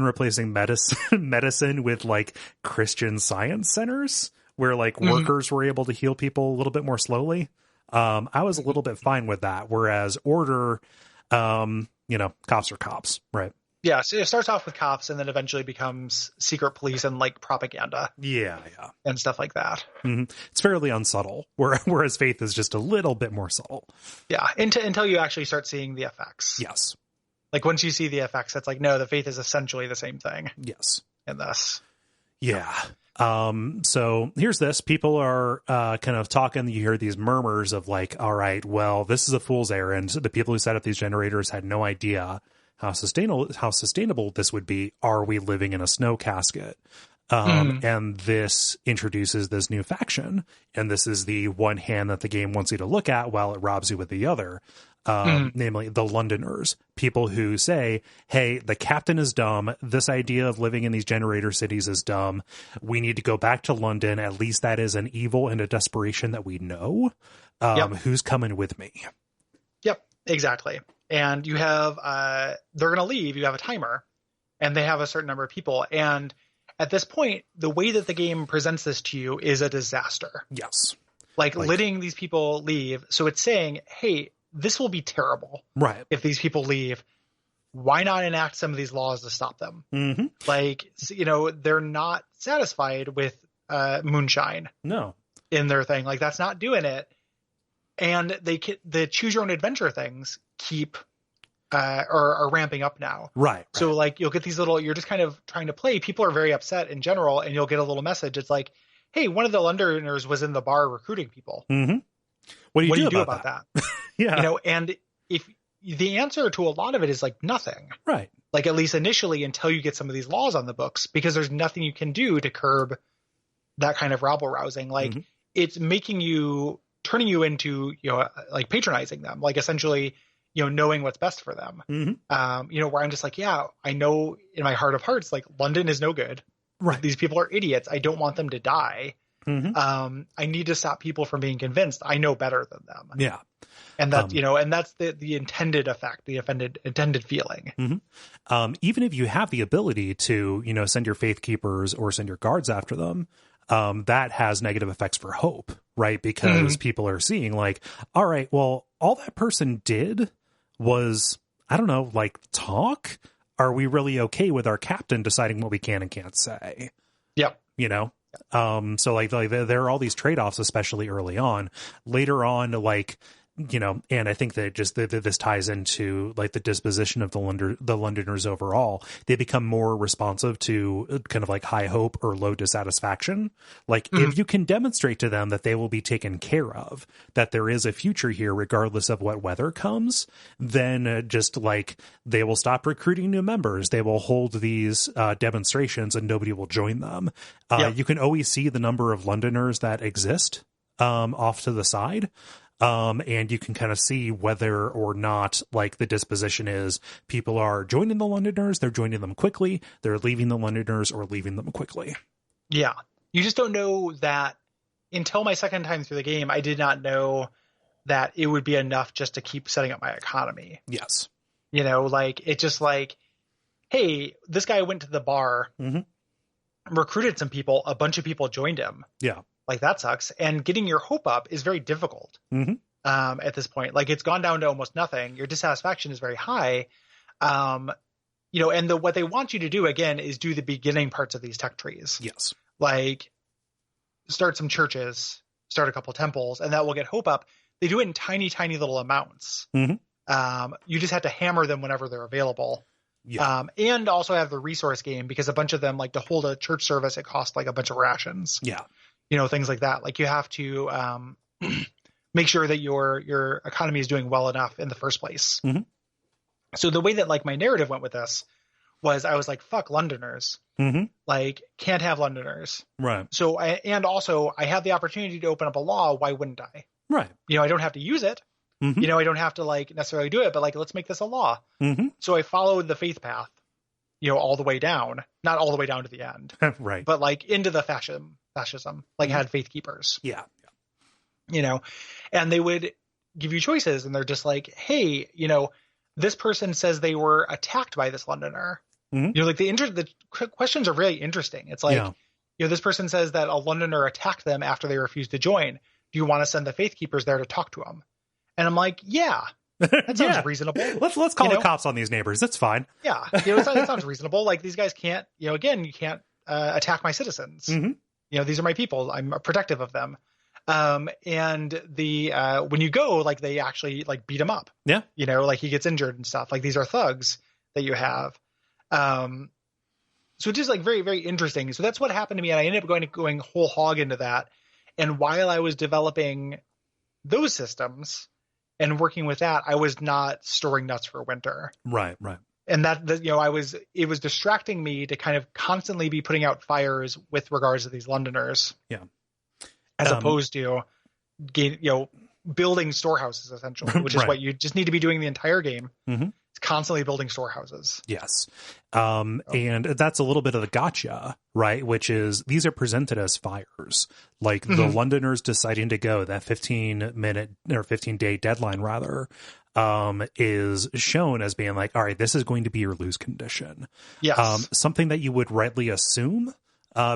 replacing medicine with like Christian science centers where like workers were able to heal people a little bit more slowly. I was a little bit fine with that. Whereas order, cops are cops, right? Yeah. So it starts off with cops and then eventually becomes secret police and like propaganda. Yeah. And stuff like that. Mm-hmm. It's fairly unsubtle, whereas Faith is just a little bit more subtle. Yeah. Until you actually start seeing the effects. Yes. Like once you see the effects, it's like, no, the Faith is essentially the same thing. Yes. In this. Yeah. So here's this. People are kind of talking. You hear these murmurs of like, all right, well, this is a fool's errand. The people who set up these generators had no idea how sustainable this would be. Are we living in a snow casket? And this introduces this new faction. And this is the one hand that the game wants you to look at while it robs you with the other. Namely the Londoners, people who say, hey, the captain is dumb. This idea of living in these generator cities is dumb. We need to go back to London. At least that is an evil and a desperation that we know. Who's coming with me? Yep, exactly. And you have, they're going to leave. You have a timer and they have a certain number of people. And at this point, the way that the game presents this to you is a disaster. Yes. Like letting these people leave. So it's saying, hey, this will be terrible. Right. If these people leave, why not enact some of these laws to stop them? Mm-hmm. Like, they're not satisfied with moonshine. No. In their thing. Like, that's not doing it. And the choose your own adventure things keep are ramping up now. Right. So like you'll get these you're just kind of trying to play. People are very upset in general, and you'll get a little message. It's like, hey, one of the Londoners was in the bar recruiting people. Mm-hmm. What do you do about that? Yeah. And if the answer to a lot of it is like nothing. Right. Like at least initially until you get some of these laws on the books, because there's nothing you can do to curb that kind of rabble rousing. Like it's turning you into, like patronizing them, like essentially, knowing what's best for them. Where I'm just like, yeah, I know in my heart of hearts, like London is no good. Right. These people are idiots. I don't want them to die. I need to stop people from being convinced I know better than them. Yeah. And that, and that's the intended effect, the intended feeling. Even if you have the ability to, send your faith keepers or send your guards after them, that has negative effects for hope, right? Because people are seeing like, all right, well, all that person did was, I don't know, like talk. Are we really okay with our captain deciding what we can and can't say? Yep. So like there are all these trade-offs, especially early on. Later on, like, and I think that just this ties into like the disposition of the Londoners overall. They become more responsive to kind of like high hope or low dissatisfaction. Like if you can demonstrate to them that they will be taken care of, that there is a future here, regardless of what weather comes, then just like they will stop recruiting new members. They will hold these demonstrations and nobody will join them. You can always see the number of Londoners that exist off to the side. And you can kind of see whether or not like the disposition is people are joining the Londoners, they're joining them quickly, they're leaving the Londoners or leaving them quickly. Yeah. You just don't know that until my second time through the game. I did not know that it would be enough just to keep setting up my economy. Yes. Like it's just like, hey, this guy went to the bar, recruited some people, a bunch of people joined him. Yeah. Like that sucks. And getting your hope up is very difficult at this point. Like it's gone down to almost nothing. Your dissatisfaction is very high. And what they want you to do again is do the beginning parts of these tech trees. Yes. Like start some churches, start a couple temples, and that will get hope up. They do it in tiny, tiny little amounts. You just have to hammer them whenever they're available. Yeah. And also have the resource game, because a bunch of them, like to hold a church service, it costs like a bunch of rations. Yeah. Things like that. Like you have to make sure that your economy is doing well enough in the first place. So the way that like my narrative went with this was I was like, fuck Londoners. Mm-hmm. Like, can't have Londoners. Right. So, and also I have the opportunity to open up a law. Why wouldn't I? Right. I don't have to use it. Mm-hmm. I don't have to like necessarily do it, but like, let's make this a law. Mm-hmm. So I followed the faith path, all the way down, not all the way down to the end, Right. but like into the fascism, like had faith keepers. Yeah. And they would give you choices, and they're just like, hey, this person says they were attacked by this Londoner. Mm-hmm. Like the questions are really interesting. It's like, this person says that a Londoner attacked them after they refused to join. Do you want to send the faith keepers there to talk to them? And I'm like, yeah, that sounds reasonable. Let's call the cops on these neighbors. That's fine. Yeah. That sounds reasonable. Like, these guys can't, again, you can't attack my citizens. Mm-hmm. These are my people. I'm protective of them. And the when you go, like, they actually like beat him up. Yeah. Like he gets injured and stuff. Like, these are thugs that you have. So it's just like very, very interesting. So that's what happened to me. And I ended up going whole hog into that. And while I was developing those systems and working with that, I was not storing nuts for winter. Right. Right. And it was distracting me to kind of constantly be putting out fires with regards to these Londoners. Yeah. As opposed to, building storehouses, essentially, which is what you just need to be doing the entire game. Mm-hmm. It's constantly building storehouses. Yes. And that's a little bit of the gotcha, right? Which is, these are presented as fires. Like, the Londoners deciding to go, that 15-minute or 15-day deadline, rather, is shown as being like, all right, this is going to be your lose condition. Yes. Something that you would rightly assume,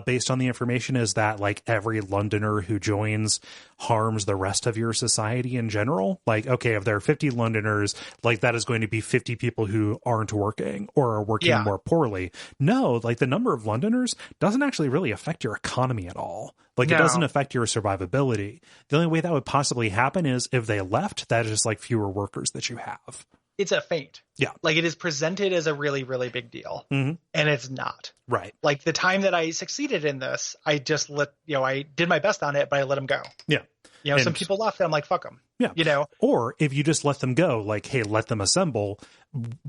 based on the information, is that like every Londoner who joins harms the rest of your society in general. Like, okay, if there are 50 Londoners, like that is going to be 50 people who aren't working or are working more poorly. No, like the number of Londoners doesn't actually really affect your economy at all. Like, it doesn't affect your survivability. The only way that would possibly happen is if they left, that is just like fewer workers that you have. It's a feint. Yeah. Like, it is presented as a really, really big deal. Mm-hmm. And it's not. Right. Like, the time that I succeeded in this, I just I did my best on it, but I let them go. Yeah. Some people left, and I'm like, fuck them. Yeah. Or if you just let them go, like, hey, let them assemble.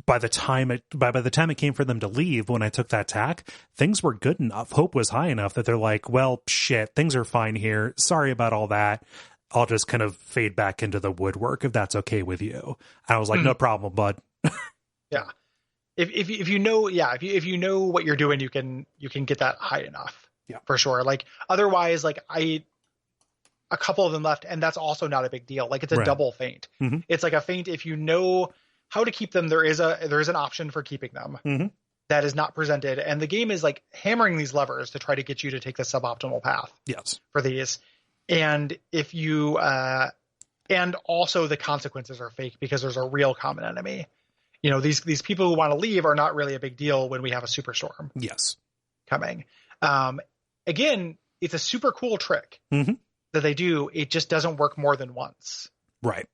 By the time it came for them to leave, when I took that tack, things were good enough. Hope was high enough that they're like, well, shit, things are fine here. Sorry about all that. I'll just kind of fade back into the woodwork if that's okay with you. And I was like, no problem, bud. Yeah. If you know, if you know what you're doing, you can get that high enough. Yeah, for sure. Like, otherwise, like, a couple of them left, and that's also not a big deal. Like, it's a double feint. Mm-hmm. It's like a feint. If you know how to keep them, there is an option for keeping them. Mm-hmm. That is not presented. And the game is like hammering these levers to try to get you to take the suboptimal path. Yes. For these. And if you, and also the consequences are fake because there's a real common enemy. These people who want to leave are not really a big deal when we have a superstorm. Yes. Coming. Again, it's a super cool trick that they do. It just doesn't work more than once. Right.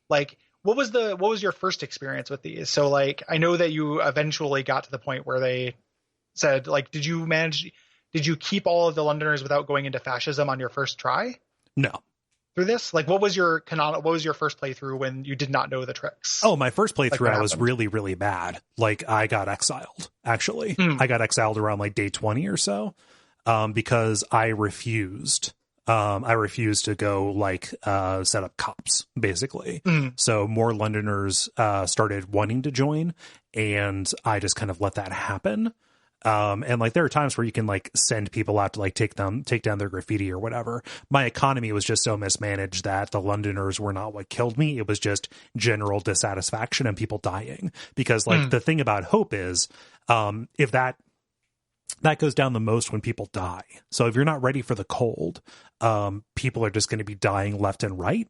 Like, what was your first experience with these? So, like, I know that you eventually got to the point where they said, like, did you keep all of the Londoners without going into fascism on your first try? No. Through this? Like, what was your first playthrough when you did not know the tricks? Oh, my first playthrough, I was really, really bad. Like, I got exiled, actually. I got exiled around like day 20 or so, because I refused. I refused to go like set up cops, basically. So more Londoners started wanting to join, and I just kind of let that happen. And like there are times where you can like send people out to like take down their graffiti or whatever. My economy was just so mismanaged that the Londoners were not what killed me. It was just general dissatisfaction and people dying. Because like the thing about hope is, if that goes down the most when people die. So if you're not ready for the cold, people are just going to be dying left and right.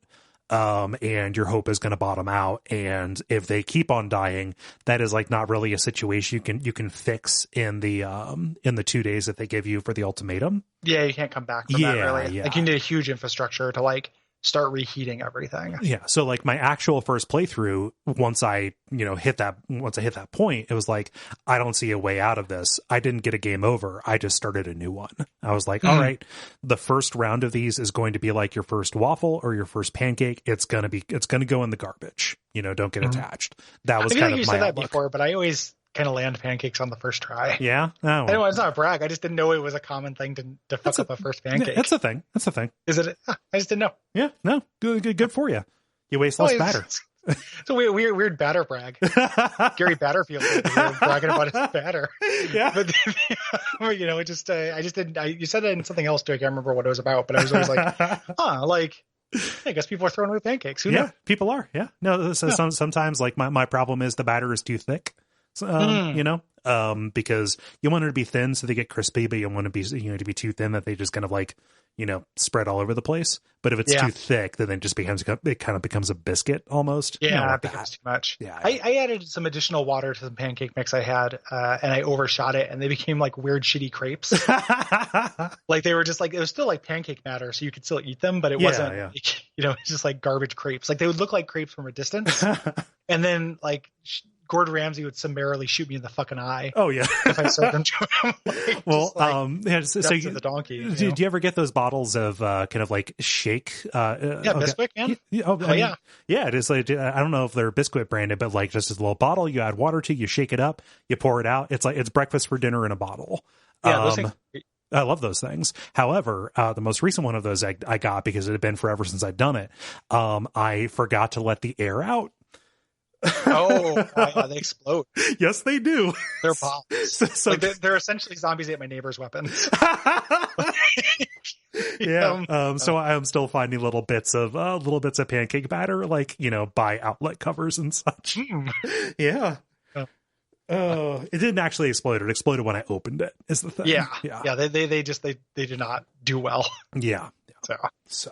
And your hope is going to bottom out. And if they keep on dying, that is like not really a situation you can fix in the 2 days that they give you for the ultimatum. Yeah, you can't come back from that really. Yeah. Like, you need a huge infrastructure to like start reheating everything. Yeah. So like my actual first playthrough, once I hit that point, it was like, I don't see a way out of this. I didn't get a game over. I just started a new one. I was like, all right, the first round of these is going to be like your first waffle or your first pancake. It's going to go in the garbage. Don't get attached. That was kind of my outlook. You said that before, but I always kind of land pancakes on the first try. Yeah. Oh, I know it's not a brag. I just didn't know it was a common thing to fuck up a first pancake. That's a thing. That's a thing. Is it? I just didn't know. Yeah. No. Good for you. You waste less batter. It's a weird batter brag. Gary Batterfield bragging about his batter. Yeah. But it just I just didn't. You said it in something else too. I can't remember what it was about, but I was always like, like I guess people are throwing away pancakes. Who knows? People are. Yeah. No. So sometimes like my problem is the batter is too thick. Because you want it to be thin so they get crispy, but you want to be to be too thin that they just kind of like spread all over the place. But if it's too thick, then it just becomes a biscuit almost. Yeah, it becomes too much. Yeah, I added some additional water to some pancake mix I had, and I overshot it, and they became like weird shitty crepes. Like they were just like, it was still like pancake batter, so you could still eat them, but it wasn't. It's just like garbage crepes. Like they would look like crepes from a distance, and then like Gordon Ramsay would summarily shoot me in the fucking eye. Oh yeah, if I served them to him. So the donkey. Do you ever get those bottles of kind of like shake? Bisquick, man. Yeah. It is like, I don't know if they're Bisquick branded, but like just a little bottle. You add water to, you shake it up, you pour it out. It's like it's breakfast for dinner in a bottle. Yeah, those things. I love those things. However, the most recent one of those I got because it had been forever since I'd done it. I forgot to let the air out. They explode. Yes, they do. They're bombs. So they're essentially zombies ate my neighbor's weapons. So I'm still finding little bits of pancake batter, like by outlet covers and such. Yeah. It didn't actually explode. It exploded when I opened it. Is the thing. Yeah. They did not do well. Yeah. So,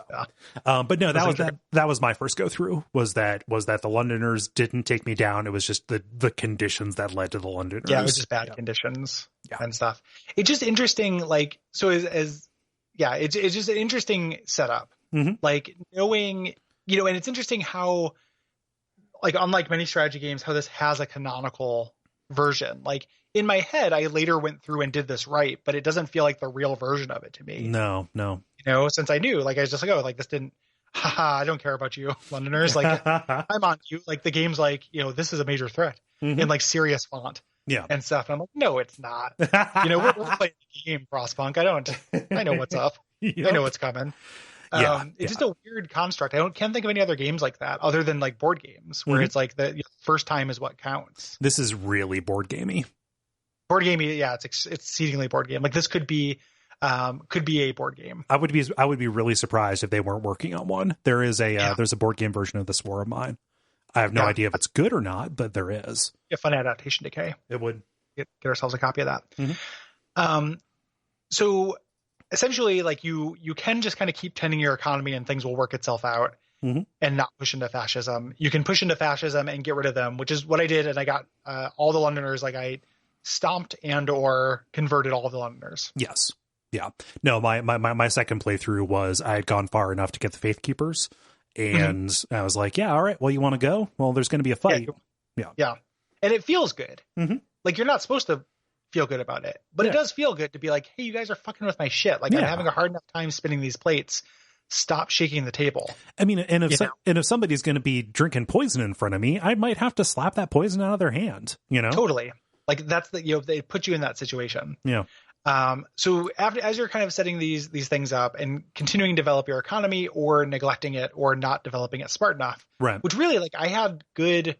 but no, that was my first go through. Was that the Londoners didn't take me down? It was just the conditions that led to the Londoners. Yeah, it was just bad conditions and stuff. It's just interesting. Like, so it's just an interesting setup. Mm-hmm. Like knowing, and it's interesting how, like, unlike many strategy games, how this has a canonical version. Like in my head, I later went through and did this right, but it doesn't feel like the real version of it to me. No. Since I knew, like, I was just like, this didn't, I don't care about you, Londoners. Like, I'm on you. Like, the game's like, this is a major threat in like serious font and stuff. And I'm like, no, it's not. We're playing the game, Frostpunk. I know what's up. I know what's coming. It's just a weird construct. Can't think of any other games like that other than like board games where it's like the first time is what counts. This is really board gamey. Board gamey, yeah, it's exceedingly board game. Like this could be a board game. I would be really surprised if they weren't working on one. There is there's a board game version of This War of Mine. I have no idea if it's good or not, but there is. A fun adaptation to K. It would get ourselves a copy of that. Mm-hmm. So essentially, like you can just kind of keep tending your economy and things will work itself out and not push into fascism. You can push into fascism and get rid of them, which is what I did. And I got all the Londoners. Like I stomped and or converted all of the Londoners. Yes. Yeah. No, my second playthrough was I had gone far enough to get the Faith Keepers. And I was like, yeah, all right. Well, you want to go? Well, there's going to be a fight. Yeah. And it feels good. Mm-hmm. Like you're not supposed to feel good about it, but it does feel good to be like, hey, you guys are fucking with my shit. Like I'm having a hard enough time spinning these plates. Stop shaking the table. I mean, and if somebody's going to be drinking poison in front of me, I might have to slap that poison out of their hand, Totally. Like that's they put you in that situation. Yeah. So as you're kind of setting these things up and continuing to develop your economy or neglecting it or not developing it smart enough, right? Which really, like, I had good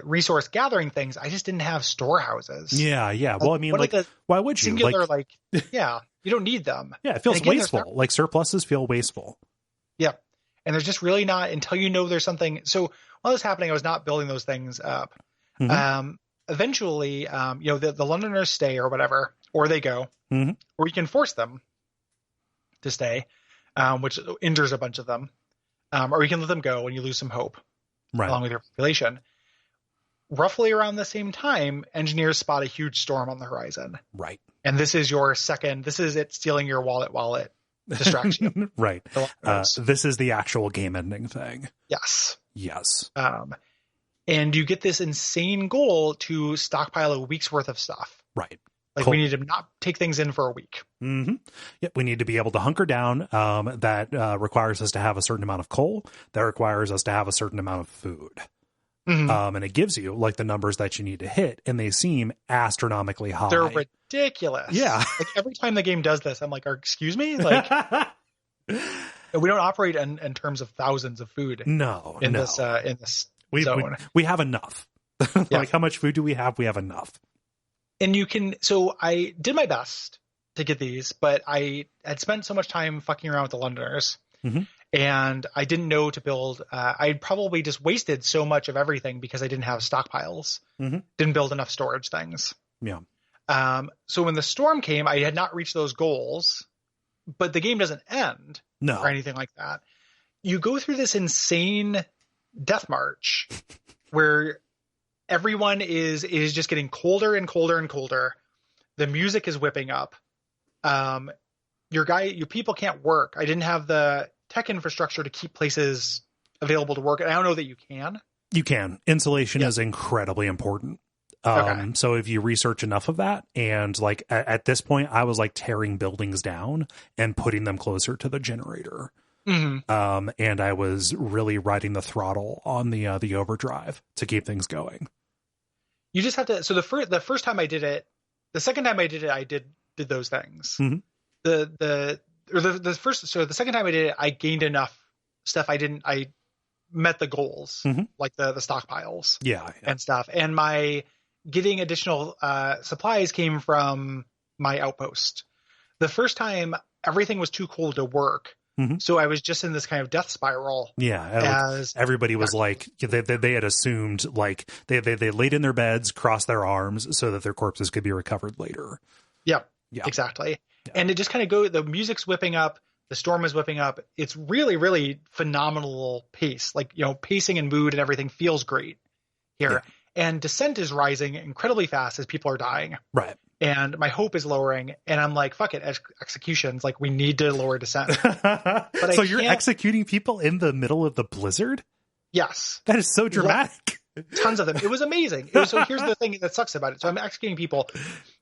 resource gathering things. I just didn't have storehouses. Yeah. Well, I mean, like, why would you? Singular, you don't need them. Yeah, it feels wasteful. Like surpluses feel wasteful. Yeah, and there's just really not until there's something. So while this was happening, I was not building those things up. Mm-hmm. Eventually, the Londoners stay or whatever, or they go, or you can force them to stay, which injures a bunch of them, or you can let them go and you lose some hope, along with your population. Roughly around the same time, engineers spot a huge storm on the horizon. Right. And this is it stealing your wallet distraction. Right. This is the actual game ending thing. Yes. And you get this insane goal to stockpile a week's worth of stuff. Right. Like we need to not take things in for a week. Mm-hmm. Yep. We need to be able to hunker down. That requires us to have a certain amount of coal. That requires us to have a certain amount of food. And it gives you like the numbers that you need to hit, and they seem astronomically high. They're ridiculous. Yeah. Like every time the game does this, I'm like, excuse me? Like we don't operate in terms of thousands of food. No. In this zone. We have enough. Like how much food do we have? We have enough. And so I did my best to get these, but I had spent so much time fucking around with the Londoners. And I didn't know to build. I probably just wasted so much of everything because I didn't have stockpiles. Didn't build enough storage things. Yeah. So when the storm came, I had not reached those goals, but the game doesn't end or anything like that. You go through this insane death march where everyone is just getting colder and colder and colder. The music is whipping up. Your people can't work. I didn't have the tech infrastructure to keep places available to work. And I don't know that you can. You can. Insulation is incredibly important. So if you research enough of that, and like at this point, I was like tearing buildings down and putting them closer to the generator. And I was really riding the throttle on the overdrive to keep things going. You just have to. So the first time I did it, the second time I did it, I did those things. The second time I did it, I gained enough stuff. I met the goals, like the stockpiles, and stuff. And my getting additional supplies came from my outpost. The first time, everything was too cold to work, so I was just in this kind of death spiral. As everybody was like, they had assumed like they laid in their beds, crossed their arms, so that their corpses could be recovered later. Yeah, exactly. And it just kind of the music's whipping up, the storm is whipping up. It's really, really phenomenal pace. Like, pacing and mood and everything feels great here. And descent is rising incredibly fast as people are dying. Right. And my hope is lowering. And I'm like, fuck it, executions. Like, we need to lower descent. But so you're executing people in the middle of the blizzard? Yes. That is so dramatic. Tons of them. It was amazing. So here's the thing that sucks about it. So I'm executing people.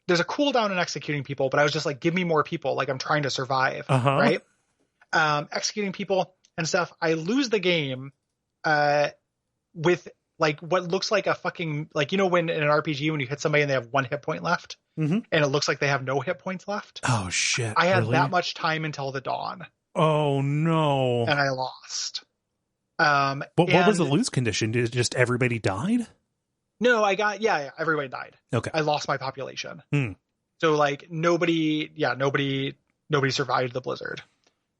There's a cooldown in executing people, but I was just like, give me more people. Like, I'm trying to survive, right? Executing people and stuff. I lose the game with like what looks like a fucking, like, when in an RPG, when you hit somebody and they have 1 hit point left, and it looks like they have no hit points left. Oh, shit. I had that much time until the dawn. Oh, no. And I lost. What was the lose condition? Did just everybody died? No, everybody died. Okay. I lost my population. So like nobody survived the blizzard.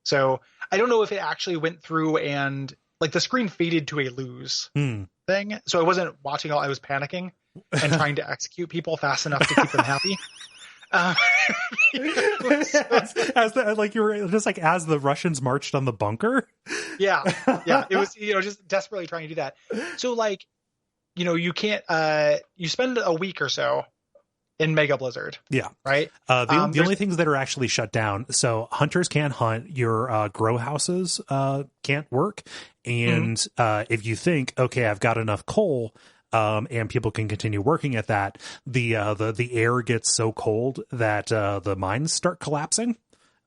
So I don't know if it actually went through and like the screen faded to a lose thing. So I wasn't watching I was panicking and trying to execute people fast enough to keep them happy. You were just like as the Russians marched on the bunker. Yeah. It was just desperately trying to do that. So like, you can't. You spend a week or so in Mega Blizzard. Yeah. Right. The only things that are actually shut down. So hunters can't hunt. Your grow houses can't work. And if you think, okay, I've got enough coal. And people can continue working at that. The air gets so cold that the mines start collapsing,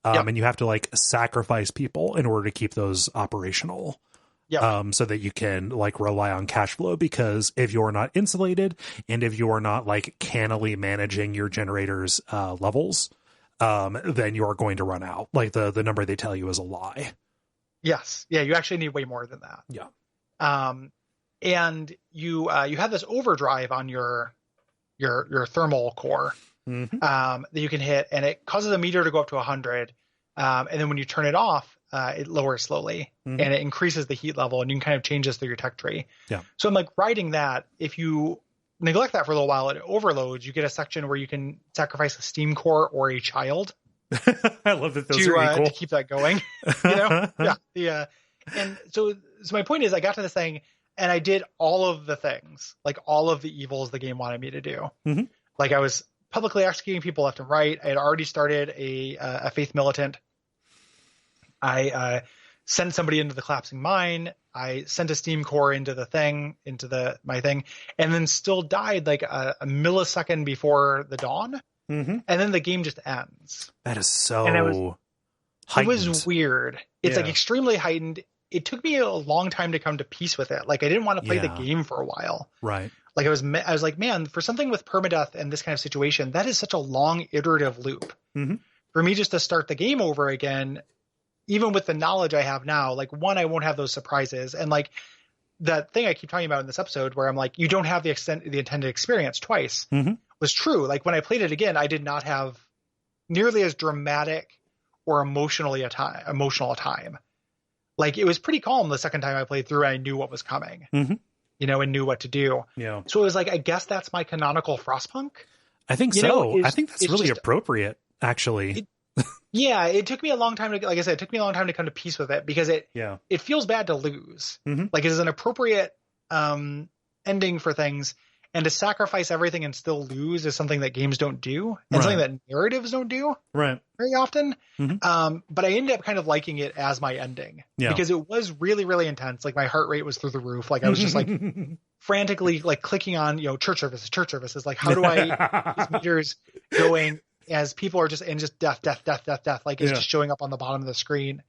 and you have to like sacrifice people in order to keep those operational. So that you can like rely on cash flow, because if you're not insulated and if you're not like cannily managing your generators levels, then you are going to run out. Like the number they tell you is a lie. Yes. Yeah. You actually need way more than that. Yeah. And you have this overdrive on your thermal core that you can hit, and it causes a meter to go up to 100. And then when you turn it off, it lowers slowly and it increases the heat level, and you can kind of change this through your tech tree. Yeah. So I'm like riding that. If you neglect that for a little while, it overloads. You get a section where you can sacrifice a steam core or a child. I love that those are equal. To keep that going. And so my point is, I got to this thing and I did all of the things, like all of the evils the game wanted me to do. Like I was publicly executing people left and right. I had already started a faith militant. I sent somebody into the collapsing mine. I sent a steam core into my thing, and then still died like a millisecond before the dawn. And then the game just ends. That is so heightened. It was weird. It's like extremely heightened. it took me a long time to come to peace with it. Like I didn't want to play the game for a while. Right. Like I was like, man, for something with permadeath and this kind of situation, that is such a long iterative loop. Mm-hmm. For me just to start the game over again, even with the knowledge I have now, like one, I won't have those surprises. And like that thing I keep talking about in this episode where I'm like, you don't have the intended experience twice was true. Like when I played it again, I did not have nearly as dramatic or emotional a time. Like it was pretty calm the second time I played through. I knew what was coming, you know, and knew what to do. Yeah. So it was like, I guess that's my canonical Frostpunk. I think so. I think that's really appropriate, actually. It took me a long time to, like I said, it took me a long time to come to peace with it because it feels bad to lose. Like it is an appropriate ending for things, and to sacrifice everything and still lose is something that games don't do, and something that narratives don't do very often. But I ended up kind of liking it as my ending because it was really, really intense. Like my heart rate was through the roof. Like I was just like frantically like clicking on, you know, church services. Like how do I these meters going as people are just in just death. Like it's just showing up on the bottom of the screen,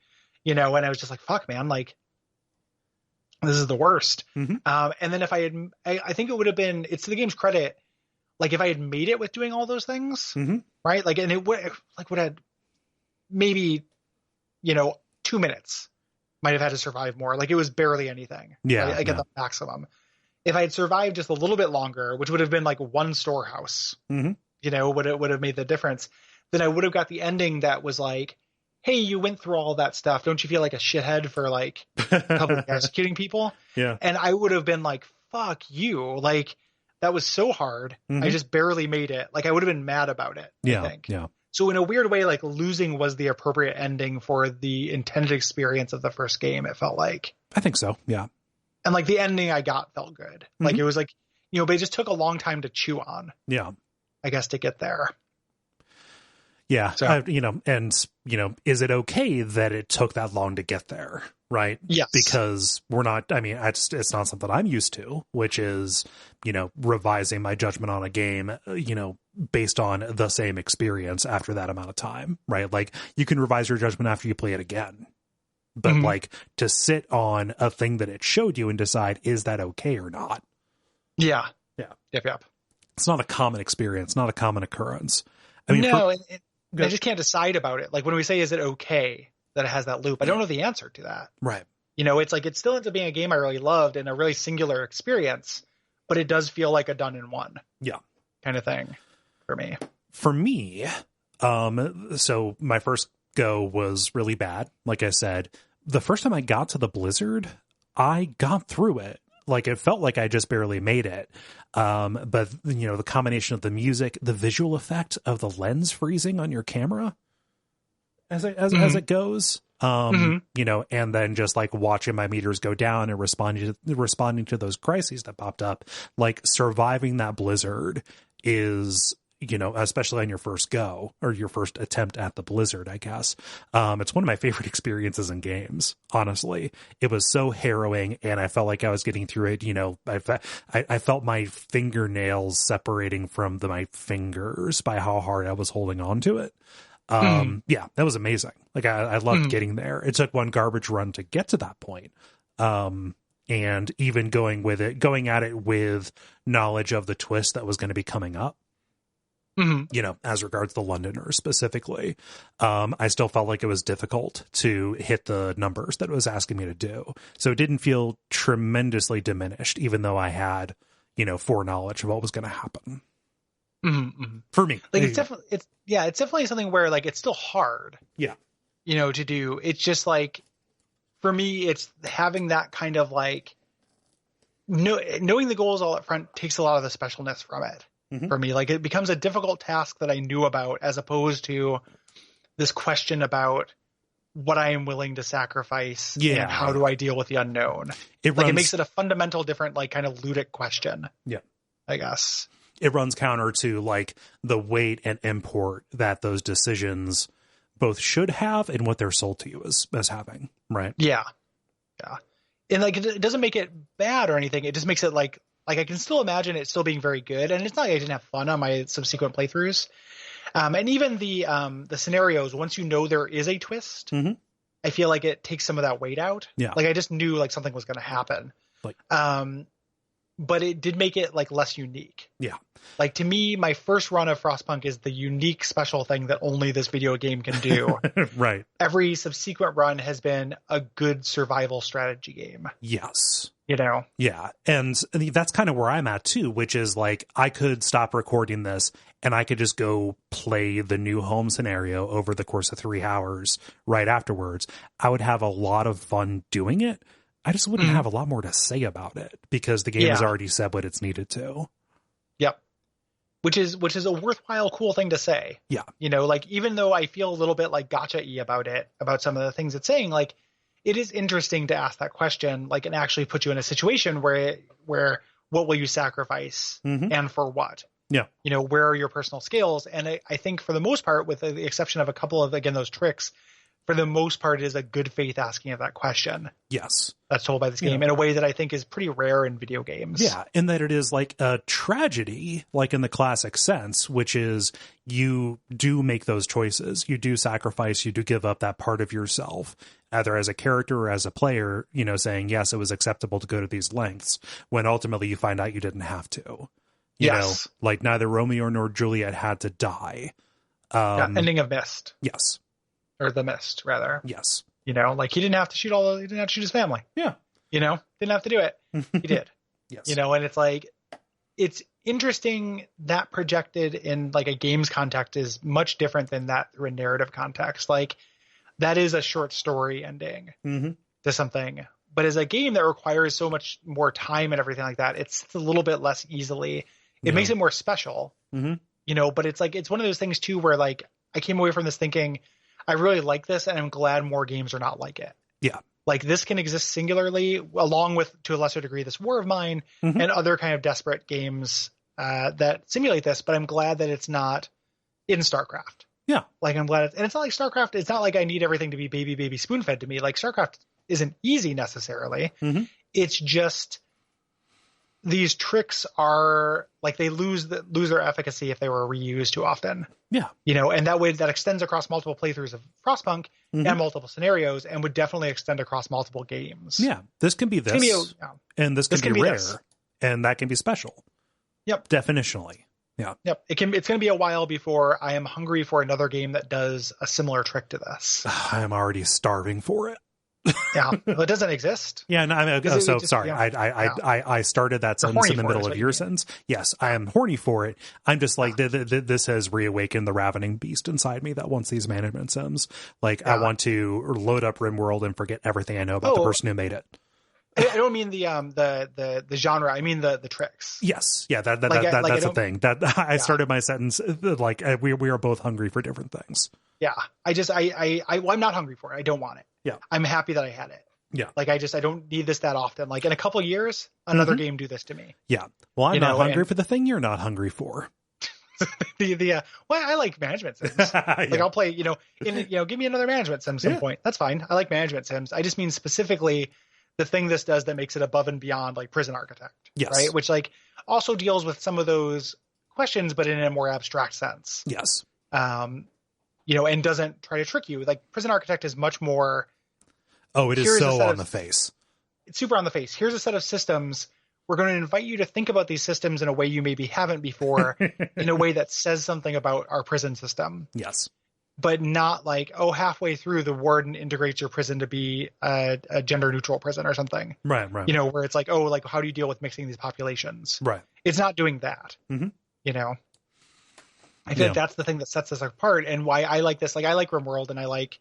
you know, and I was just like, fuck man, like this is the worst. And then if I had, I think it would have been, it's to the game's credit, like if I had made it with doing all those things, right? Like, and it would have maybe, you know, 2 minutes might have had to survive more. Like it was barely anything. I get the maximum. If I had survived just a little bit longer, which would have been like one storehouse, you know, would have made the difference. Then I would have got the ending that was like, hey, you went through all that stuff. Don't you feel like a shithead for like public executing people? Yeah. And I would have been like, fuck you. Like that was so hard. I just barely made it. Like I would have been mad about it. I think. Yeah. So in a weird way, like losing was the appropriate ending for the intended experience of the first game. It felt like. I think so. Yeah. And like the ending I got felt good. Like it was like, you know, but it just took a long time to chew on. Yeah. I guess to get there. Yeah. So, you know, and, you know, is it okay that it took that long to get there? Right. Yes. Because we're not, I mean, it's not something I'm used to, which is, you know, revising my judgment on a game, you know, based on the same experience after that amount of time. Right. Like you can revise your judgment after you play it again. But like to sit on a thing that it showed you and decide, is that okay or not? Yeah. Yeah. Yep. It's not a common experience, not a common occurrence. I mean, no, I just can't decide about it. Like when we say, is it okay that it has that loop? I don't know the answer to that. Right. You know, it's like, it still ends up being a game I really loved and a really singular experience, but it does feel like a done in one. Yeah. Kind of thing for me. For me, so my first go was really bad. Like I said, the first time I got to the blizzard, I got through it. Like it felt like I just barely made it. But you know, the combination of the music, the visual effect of the lens freezing on your camera as it goes, you know, and then just like watching my meters go down and responding to those crises that popped up, like surviving that blizzard is, you know, especially on your first go or your first attempt at the blizzard, I guess. It's one of my favorite experiences in games. Honestly, it was so harrowing and I felt like I was getting through it. You know, I felt my fingernails separating from my fingers by how hard I was holding on to it. Yeah, that was amazing. Like I loved getting there. It took one garbage run to get to that point. And even going at it with knowledge of the twist that was going to be coming up. You know, as regards the Londoners specifically, I still felt like it was difficult to hit the numbers that it was asking me to do. So it didn't feel tremendously diminished, even though I had, you know, foreknowledge of what was going to happen. For me, like it's definitely something where like it's still hard. Yeah, you know, to do. It's just like for me, it's having that kind of like knowing the goals all up front takes a lot of the specialness from it. For me, like it becomes a difficult task that I knew about as opposed to this question about what I am willing to sacrifice and how do I deal with the unknown. It makes it a fundamental different, like kind of ludic question. Yeah, I guess it runs counter to like the weight and import that those decisions both should have and what they're sold to you as having. Right. Yeah. Yeah. And like, it doesn't make it bad or anything. It just makes it like I can still imagine it still being very good. And it's not like I didn't have fun on my subsequent playthroughs. And even the scenarios, once you know there is a twist, I feel like it takes some of that weight out. Yeah. Like I just knew like something was going to happen. Like, but it did make it like less unique. yeah. Like to me, my first run of Frostpunk is the unique special thing that only this video game can do. Right. Every subsequent run has been a good survival strategy game. Yes. You know? Yeah. And that's kind of where I'm at too, which is like, I could stop recording this and I could just go play the new home scenario over the course of 3 hours right afterwards. I would have a lot of fun doing it. I just wouldn't have a lot more to say about it because the game has already said what it's needed to. Yep. Which is a worthwhile, cool thing to say. Yeah. You know, like even though I feel a little bit like gotcha-y about it, about some of the things it's saying, like it is interesting to ask that question, like, and actually put you in a situation where what will you sacrifice and for what? Yeah. You know, where are your personal scales? And I think for the most part, with the exception of a couple of, again, those tricks, for the most part, it is a good faith asking of that question. Yes. That's told by this game in a way that I think is pretty rare in video games. Yeah. And that it is like a tragedy, like in the classic sense, which is you do make those choices. You do sacrifice, you do give up that part of yourself, either as a character or as a player, you know, saying, yes, it was acceptable to go to these lengths when ultimately you find out you didn't have to. You know, like neither Romeo nor Juliet had to die. Ending of Mist. Yes. Or The Mist, rather. Yes. You know, like he didn't have to shoot he didn't have to shoot his family. Yeah. You know, didn't have to do it. He did. Yes. You know, and it's like, it's interesting that projected in like a games context is much different than that through a narrative context. Like that is a short story ending to something. But as a game that requires so much more time and everything like that, it's a little bit less easily. It makes it more special, you know, but it's like, it's one of those things too, where like I came away from this thinking, I really like this and I'm glad more games are not like it. Yeah. Like this can exist singularly along with, to a lesser degree, this War of Mine and other kind of desperate games that simulate this, but I'm glad that it's not in StarCraft. Yeah. Like I'm glad and it's not like StarCraft. It's not like I need everything to be baby spoon fed to me. Like StarCraft isn't easy necessarily. It's just, these tricks are like they lose their efficacy if they were reused too often. Yeah. You know, and that way that extends across multiple playthroughs of Frostpunk and multiple scenarios and would definitely extend across multiple games. Yeah. This can be this. And this can be rare. And that can be special. Yep. Definitionally. Yeah. Yep. It's going to be a while before I am hungry for another game that does a similar trick to this. I am already starving for it. Yeah, well, it doesn't exist. Yeah, no, I mean, so sorry. I started that sentence in the middle of your sentence. Yes, I am horny for it. I'm just like this has reawakened the ravening beast inside me that wants these management sims. Like I want to load up RimWorld and forget everything I know about the person who made it. I don't mean the genre. I mean the tricks. Yes, yeah, that's the thing. That I started my sentence like we are both hungry for different things. Yeah, I'm not hungry for it. I don't want it. Yeah, I'm happy that I had it. Yeah, like I don't need this that often. Like in a couple years, another game do this to me. Yeah, well, I'm not hungry for the thing you're not hungry for. Well, I like management sims. Like I'll play, give me another management sim some point. That's fine. I like management sims. I just mean specifically the thing this does that makes it above and beyond like Prison Architect. Yes. Right. Which like also deals with some of those questions, but in a more abstract sense. Yes. And doesn't try to trick you. Like Prison Architect is much more. Oh, it is so on the face. It's super on the face. Here's a set of systems. We're going to invite you to think about these systems in a way you maybe haven't before, in a way that says something about our prison system. Yes. But not like, halfway through the warden integrates your prison to be a gender neutral prison or something. Right. Where it's like, how do you deal with mixing these populations? Right. It's not doing that. I feel like that's the thing that sets us apart and why I like this. Like I like RimWorld and I like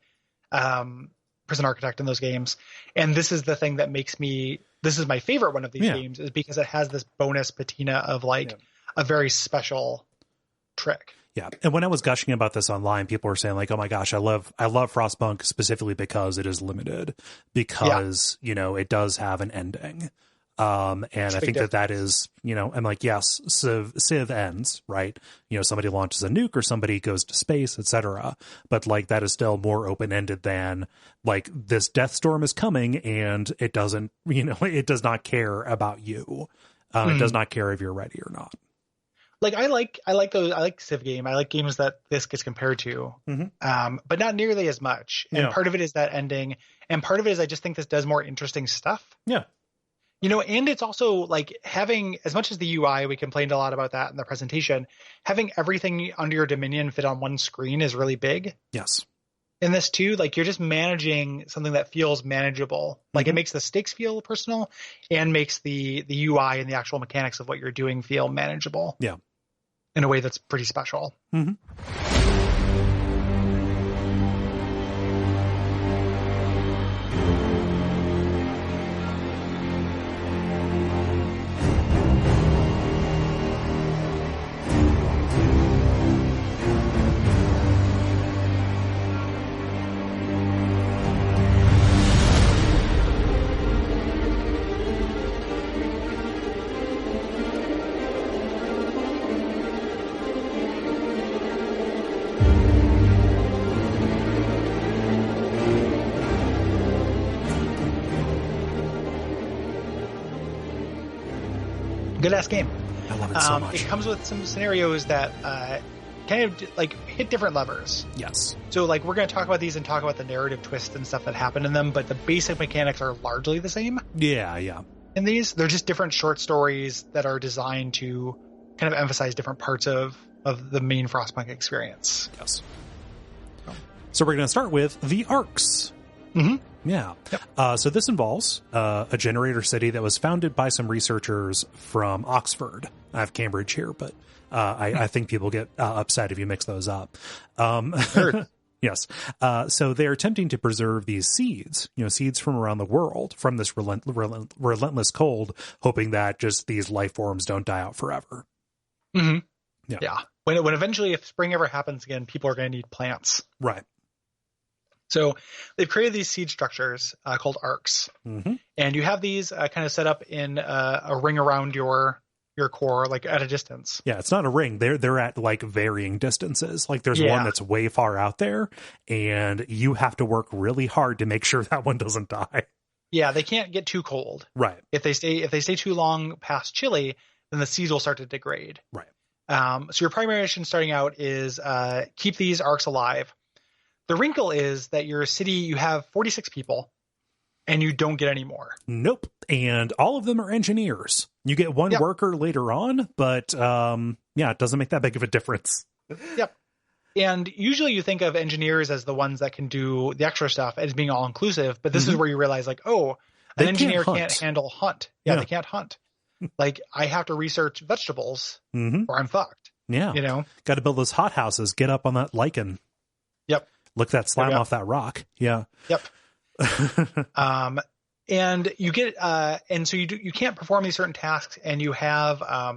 Prison Architect in those games. And this is the thing that makes this is my favorite one of these games is because it has this bonus patina of like a very special trick. Yeah. And when I was gushing about this online, people were saying like, oh my gosh, I love Frostpunk specifically because it is limited, because, it does have an ending. And I think that is, I'm like, yes, Civ ends, right? Somebody launches a nuke or somebody goes to space, etc. But like, that is still more open-ended than like this death storm is coming and it doesn't, it does not care about you. It does not care if you're ready or not. Like I like those. I like Civ game. I like games that this gets compared to, but not nearly as much. And part of it is that ending, and part of it is I just think this does more interesting stuff. Yeah. And it's also like having, as much as the UI, we complained a lot about that in the presentation, having everything under your dominion fit on one screen is really big. Yes. In this too, like you're just managing something that feels manageable. Like it makes the stakes feel personal and makes the UI and the actual mechanics of what you're doing feel manageable. Yeah. In a way that's pretty special. Good ass game. I love it so much. It comes with some scenarios that kind of like hit different levers. Yes. So like we're going to talk about these and talk about the narrative twist and stuff that happened in them, but the basic mechanics are largely the same. Yeah. In these, they're just different short stories that are designed to kind of emphasize different parts of the main Frostpunk experience. Yes. So we're going to start with the arcs. Yeah. Yep. So this involves a generator city that was founded by some researchers from Oxford. I have Cambridge here, but I think people get upset if you mix those up. Yes. So they're attempting to preserve these seeds, seeds from around the world from this relentless cold, hoping that just these life forms don't die out forever. Yeah. When eventually, if spring ever happens again, people are going to need plants. Right. So they've created these seed structures called arcs, and you have these kind of set up in a ring around your core, like at a distance. Yeah, it's not a ring. They're at like varying distances. Like there's one that's way far out there, and you have to work really hard to make sure that one doesn't die. Yeah, they can't get too cold. Right. If they stay too long past chilly, then the seeds will start to degrade. Right. So your primary mission starting out is keep these arcs alive. The wrinkle is that your city, you have 46 people, and you don't get any more. Nope. And all of them are engineers. You get one worker later on, but it doesn't make that big of a difference. Yep. And usually you think of engineers as the ones that can do the extra stuff as being all inclusive, but this is where you realize like, an engineer can't handle hunt. Yeah, they can't hunt. Like I have to research vegetables or I'm fucked. Yeah. Got to build those hothouses, get up on that lichen. Yep. Lick that slime off that rock. Yeah. Yep. And you get, and so you can't perform these certain tasks, and you have a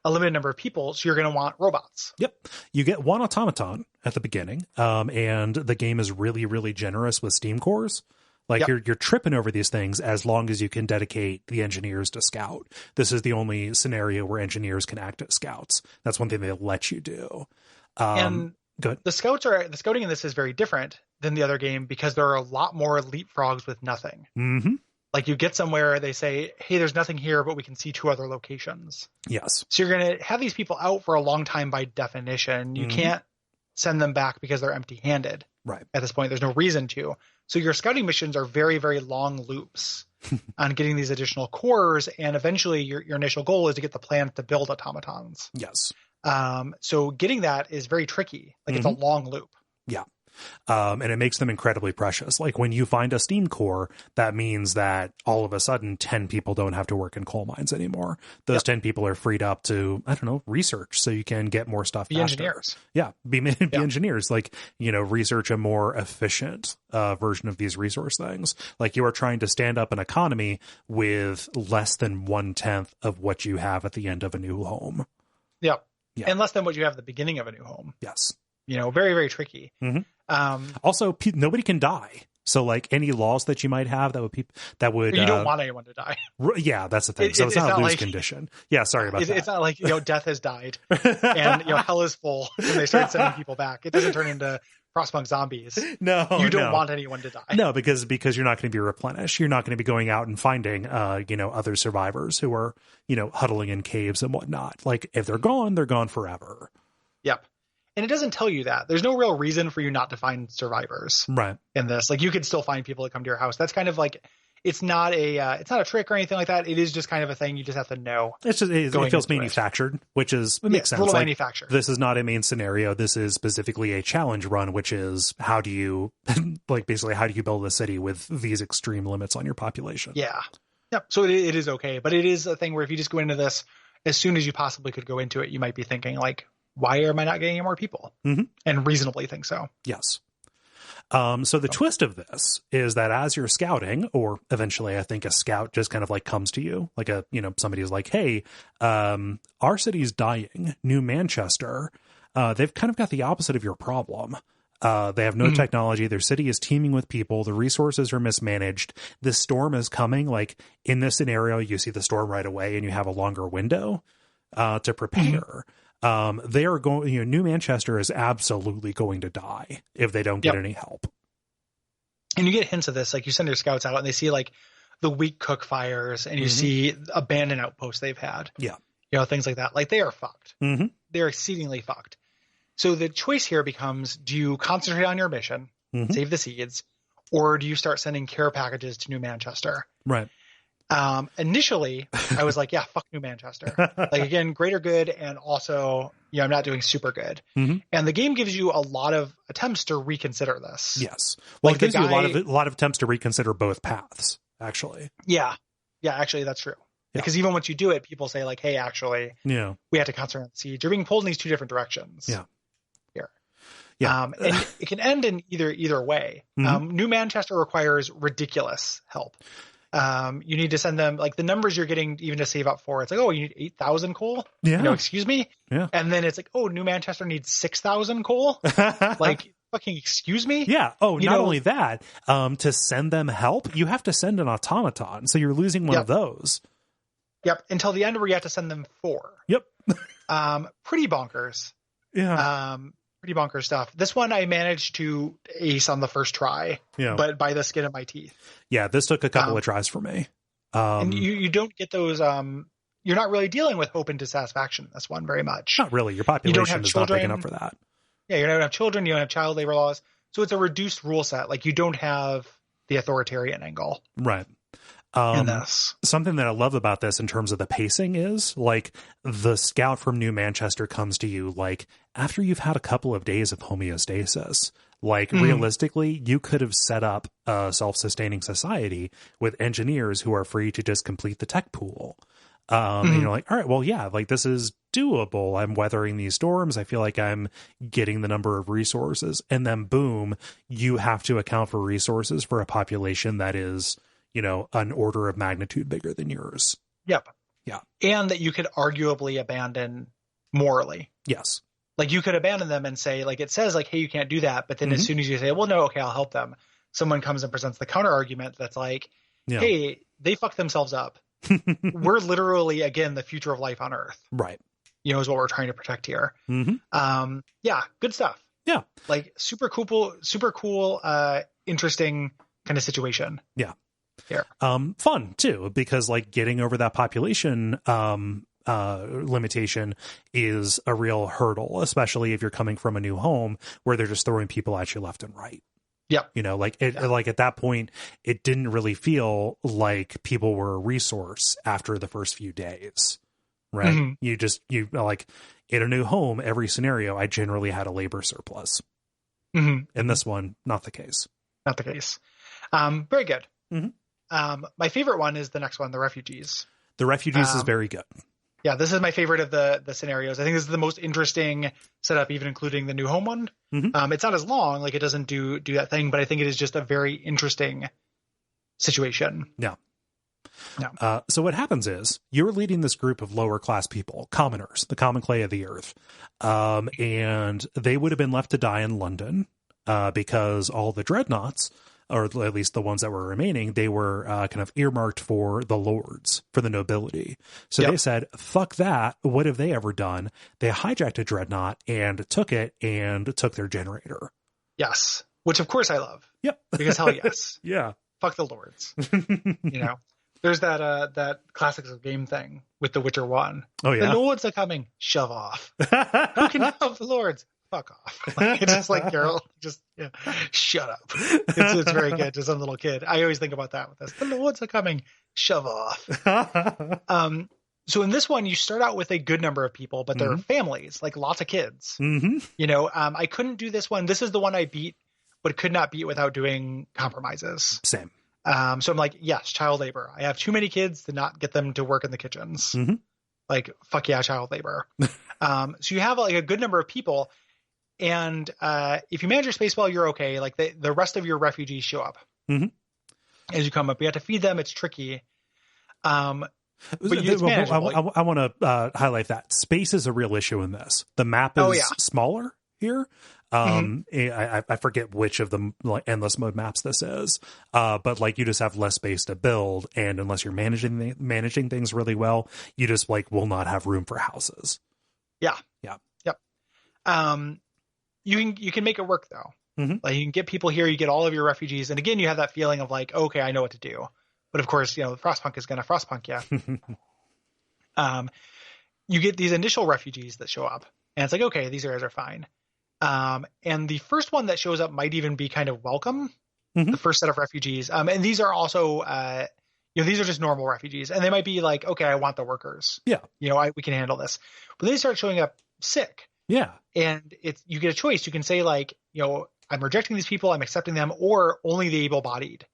limited number of people, so you're going to want robots. Yep. You get one automaton at the beginning, and the game is really, really generous with Steam cores. Like you're tripping over these things as long as you can dedicate the engineers to scout. This is the only scenario where engineers can act as scouts. That's one thing they let you do. And good. The scouting in this is very different than the other game because there are a lot more leapfrogs with nothing. Like you get somewhere, they say, hey, there's nothing here, but we can see 2 other locations. Yes. So you're going to have these people out for a long time by definition. You can't send them back because they're empty handed. Right. At this point, there's no reason to. So your scouting missions are very, very long loops on getting these additional cores. And eventually your initial goal is to get the planet to build automatons. Yes. So getting that is very tricky. Like it's a long loop. Yeah. And it makes them incredibly precious. Like when you find a Steam core, that means that all of a sudden 10 people don't have to work in coal mines anymore. Those 10 people are freed up to, research so you can get more stuff faster. Engineers. Yeah. Be engineers. Like, research a more efficient version of these resource things. Like you are trying to stand up an economy with less than 1/10 of what you have at the end of a new home. Yep. Yeah. And less than what you have at the beginning of a new home. Yes. Very, very tricky. Also, nobody can die. So, like any laws that you might have that would you don't want anyone to die. Yeah, that's the thing. So it's not a lose condition. Yeah, sorry about that. It's not like death has died and hell is full when they start sending people back. It doesn't turn into Frostpunk zombies. No, you don't want anyone to die. No, because you're not going to be replenished. You're not going to be going out and finding, other survivors who are, huddling in caves and whatnot. Like, if they're gone forever. Yep. And it doesn't tell you that. There's no real reason for you not to find survivors. Right. In this. Like, you could still find people that come to your house. That's kind of like, it's not a trick or anything like that. It is just kind of a thing you just have to know. It feels manufactured, which is, it makes sense. A little like, manufactured. This is not a main scenario. This is specifically a challenge run, which is how do you, basically how do you build a city with these extreme limits on your population? Yeah. Yep. So it is okay. But it is a thing where if you just go into this as soon as you possibly could go into it, you might be thinking like, why am I not getting any more people? Mm-hmm. And reasonably think so. Yes. So the twist of this is that as you're scouting, or eventually I think a scout just kind of like comes to you, like somebody is like, hey, our city's dying, New Manchester. They've kind of got the opposite of your problem. They have no technology. Their city is teeming with people. The resources are mismanaged. This storm is coming. Like in this scenario, you see the storm right away and you have a longer window to prepare. They are going, New Manchester is absolutely going to die if they don't get any help. And you get hints of this, like you send your scouts out and they see like the weak cook fires and you see abandoned outposts they've had. Yeah. Things like that. Like they are fucked. Mm-hmm. They're exceedingly fucked. So the choice here becomes, do you concentrate on your mission, save the seeds, or do you start sending care packages to New Manchester? Right. Initially I was like, yeah, fuck New Manchester. Like again, greater good. And also, I'm not doing super good. Mm-hmm. And the game gives you a lot of attempts to reconsider this. Yes. Well, like it gives you a lot of attempts to reconsider both paths, actually. Yeah. Yeah, actually that's true. Yeah. Because even once you do it, people say like, hey, actually, we have to concentrate on the seeds. You're being pulled in these two different directions. Yeah. Here. Yeah. And it can end in either way. Mm-hmm. New Manchester requires ridiculous help. You need to send them like the numbers you're getting even to save up for. It's like, oh, you need 8,000 coal. Yeah. Excuse me. Yeah. And then it's like, oh, New Manchester needs 6,000 coal. Like fucking excuse me. Yeah. Oh, not only that, to send them help, you have to send an automaton. So you're losing one of those. Yep. Until the end where you have to send them 4. Yep. Pretty bonkers. Yeah. Pretty bonkers stuff. This one I managed to ace on the first try, but by the skin of my teeth. Yeah, this took a couple of tries for me. And you don't get those. You're not really dealing with hope and dissatisfaction in this one very much. Not really. Your population is not big enough for that. Yeah, you don't have children. You don't have child labor laws. So it's a reduced rule set. Like you don't have the authoritarian angle. Right. In this. Something that I love about this in terms of the pacing is like the scout from New Manchester comes to you like after you've had a couple of days of homeostasis. Like realistically, you could have set up a self-sustaining society with engineers who are free to just complete the tech pool. And you're like, all right, well, yeah, like this is doable. I'm weathering these storms. I feel like I'm getting the number of resources. And then boom, you have to account for resources for a population that is, an order of magnitude bigger than yours. Yep. Yeah. And that you could arguably abandon morally. Yes. Like you could abandon them and say, like it says like, hey, you can't do that. But then as soon as you say, well, no, okay, I'll help them. Someone comes and presents the counter argument that's like, hey, they fucked themselves up. We're literally, again, the future of life on Earth. Right. Is what we're trying to protect here. Yeah, good stuff. Yeah. Like super cool, interesting kind of situation. Yeah. Here. Fun too, because like getting over that population limitation is a real hurdle, especially if you're coming from a new home where they're just throwing people at you left and right. Yeah. Like at that point, it didn't really feel like people were a resource after the first few days. Right. You like in a new home, every scenario, I generally had a labor surplus. In this one, not the case. Not the case. Very good. My favorite one is the next one, the refugees. The refugees is very good. Yeah, this is my favorite of the scenarios. I think this is the most interesting setup, even including the new home one. It's not as long, like it doesn't do that thing, but I think it is just a very interesting situation. Yeah. So what happens is you're leading this group of lower class people, commoners, the common clay of the earth. And they would have been left to die in London because all the dreadnoughts, or at least the ones that were remaining, they were kind of earmarked for the lords, for the nobility. So they said, fuck that. What have they ever done? They hijacked a dreadnought and took it and took their generator. Yes. Which of course I love. Yep. Because hell yes. Yeah. Fuck the lords. You know. There's that classics of game thing with The Witcher 1. Oh yeah. The lords are coming. Shove off. Who can help the lords? Fuck off. Like, it's just like Geralt, just shut up. It's very good. Just some little kid. I always think about that with this. The lords are coming. Shove off. So in this one, you start out with a good number of people, but there are families, like lots of kids. Mm-hmm. You know, I couldn't do this one. This is the one I beat, but could not beat without doing compromises. Same. So I'm like, yes, child labor. I have too many kids to not get them to work in the kitchens. Mm-hmm. Like, fuck yeah, child labor. So you have like a good number of people. And if you manage your space well, you're okay. Like the rest of your refugees show up as you come up. You have to feed them. It's tricky. But it's manageable. I want to highlight that space is a real issue in this. The map is smaller here. I forget which of the endless mode maps this is, but like you just have less space to build, and unless you're managing things really well, you just like will not have room for houses. Yep. You can make it work though. Like you can get people here, you get all of your refugees, and again you have that feeling of like, okay, I know what to do. But of course, Frostpunk is going to Frostpunk you. You get these initial refugees that show up, and it's like, okay, these guys are fine. And the first one that shows up might even be kind of welcome. The first set of refugees. And these are also, these are just normal refugees, and they might be like, okay, I want the workers. Yeah. We can handle this. But they start showing up sick. Yeah. And you get a choice. You can say like, I'm rejecting these people, I'm accepting them, or only the able-bodied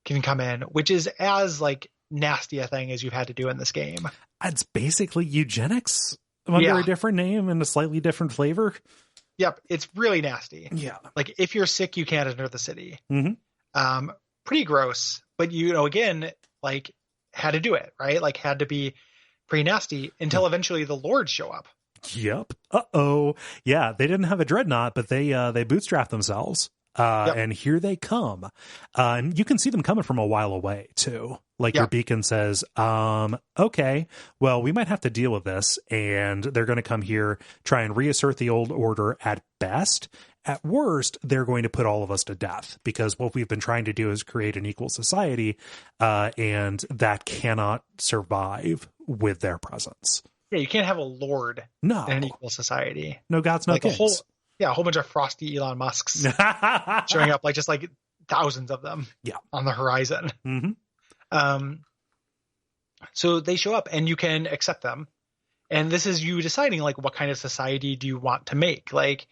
can come in, which is as like nasty a thing as you've had to do in this game. It's basically eugenics under a different name and a slightly different flavor. Yep. It's really nasty. Yeah. Like if you're sick, you can't enter the city. Pretty gross, but again, like had to do it, right? Like had to be pretty nasty until eventually the lords show up. Yep. Uh-oh. Yeah. They didn't have a dreadnought, but they bootstrapped themselves. And here they come. And you can see them coming from a while away too. Like your beacon says, okay, well, we might have to deal with this. And they're going to come here, try and reassert the old order at best. At worst, they're going to put all of us to death, because what we've been trying to do is create an equal society. And that cannot survive with their presence. Yeah. You can't have a lord in an equal society. No gods, no kings. A whole bunch of frosty Elon Musks showing up, just like thousands of them on the horizon. So they show up and you can accept them. And this is you deciding like, what kind of society do you want to make? Like,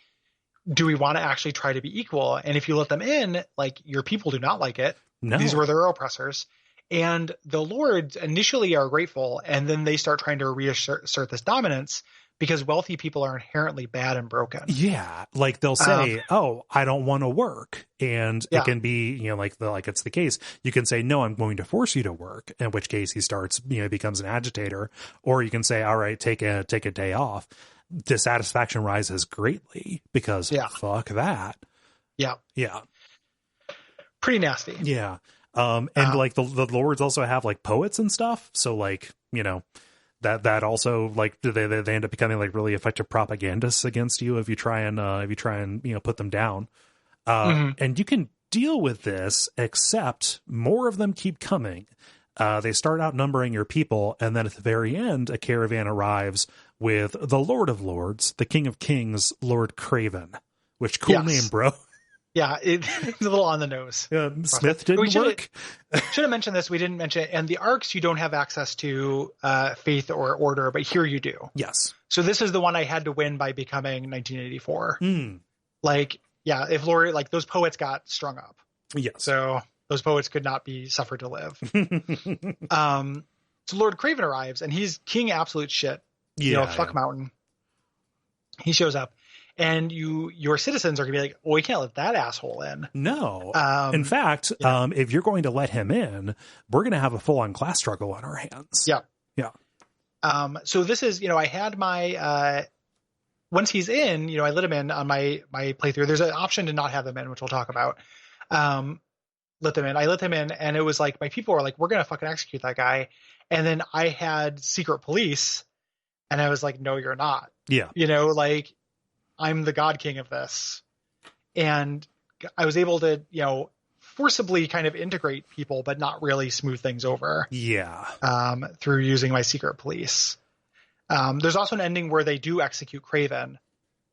do we want to actually try to be equal? And if you let them in, like your people do not like it. No. These were their oppressors. And the lords initially are grateful. And then they start trying to reassert this dominance, because wealthy people are inherently bad and broken. Yeah. Like they'll say, oh, I don't want to work. And it can be, like it's the case. You can say, no, I'm going to force you to work. In which case he starts, becomes an agitator. Or you can say, all right, take a day off. Dissatisfaction rises greatly because fuck that. Yeah. Yeah. Pretty nasty. Yeah. And like the lords also have like poets and stuff. So like, that also like they end up becoming like really effective propagandists against you if you try and put them down. And you can deal with this, except more of them keep coming. They start outnumbering your people, and then at the very end, a caravan arrives with the Lord of Lords, the King of Kings, Lord Craven. Which cool name, bro. Yeah, it's a little on the nose. Smith didn't work. Should have mentioned this. We didn't mention it. And the arcs, you don't have access to faith or order, but here you do. Yes. So this is the one I had to win by becoming 1984. Like, if Lord, like those poets got strung up. Yes. So those poets could not be suffered to live. So Lord Craven arrives, and he's king absolute shit. Fuck Mountain. He shows up. And your citizens are going to be like, well, we can't let that asshole in. No. In fact, if you're going to let him in, we're going to have a full-on class struggle on our hands. Yeah. Yeah. So this is, I had my, once he's in, I let him in on my playthrough. There's an option to not have them in, which we'll talk about. Let them in. I let them in, and it was like, my people were like, we're going to fucking execute that guy. And then I had secret police, and I was like, no, you're not. Yeah. Like, I'm the God King of this. and I was able to, forcibly kind of integrate people, but not really smooth things over. Yeah. Through using my secret police. There's also an ending where they do execute Craven,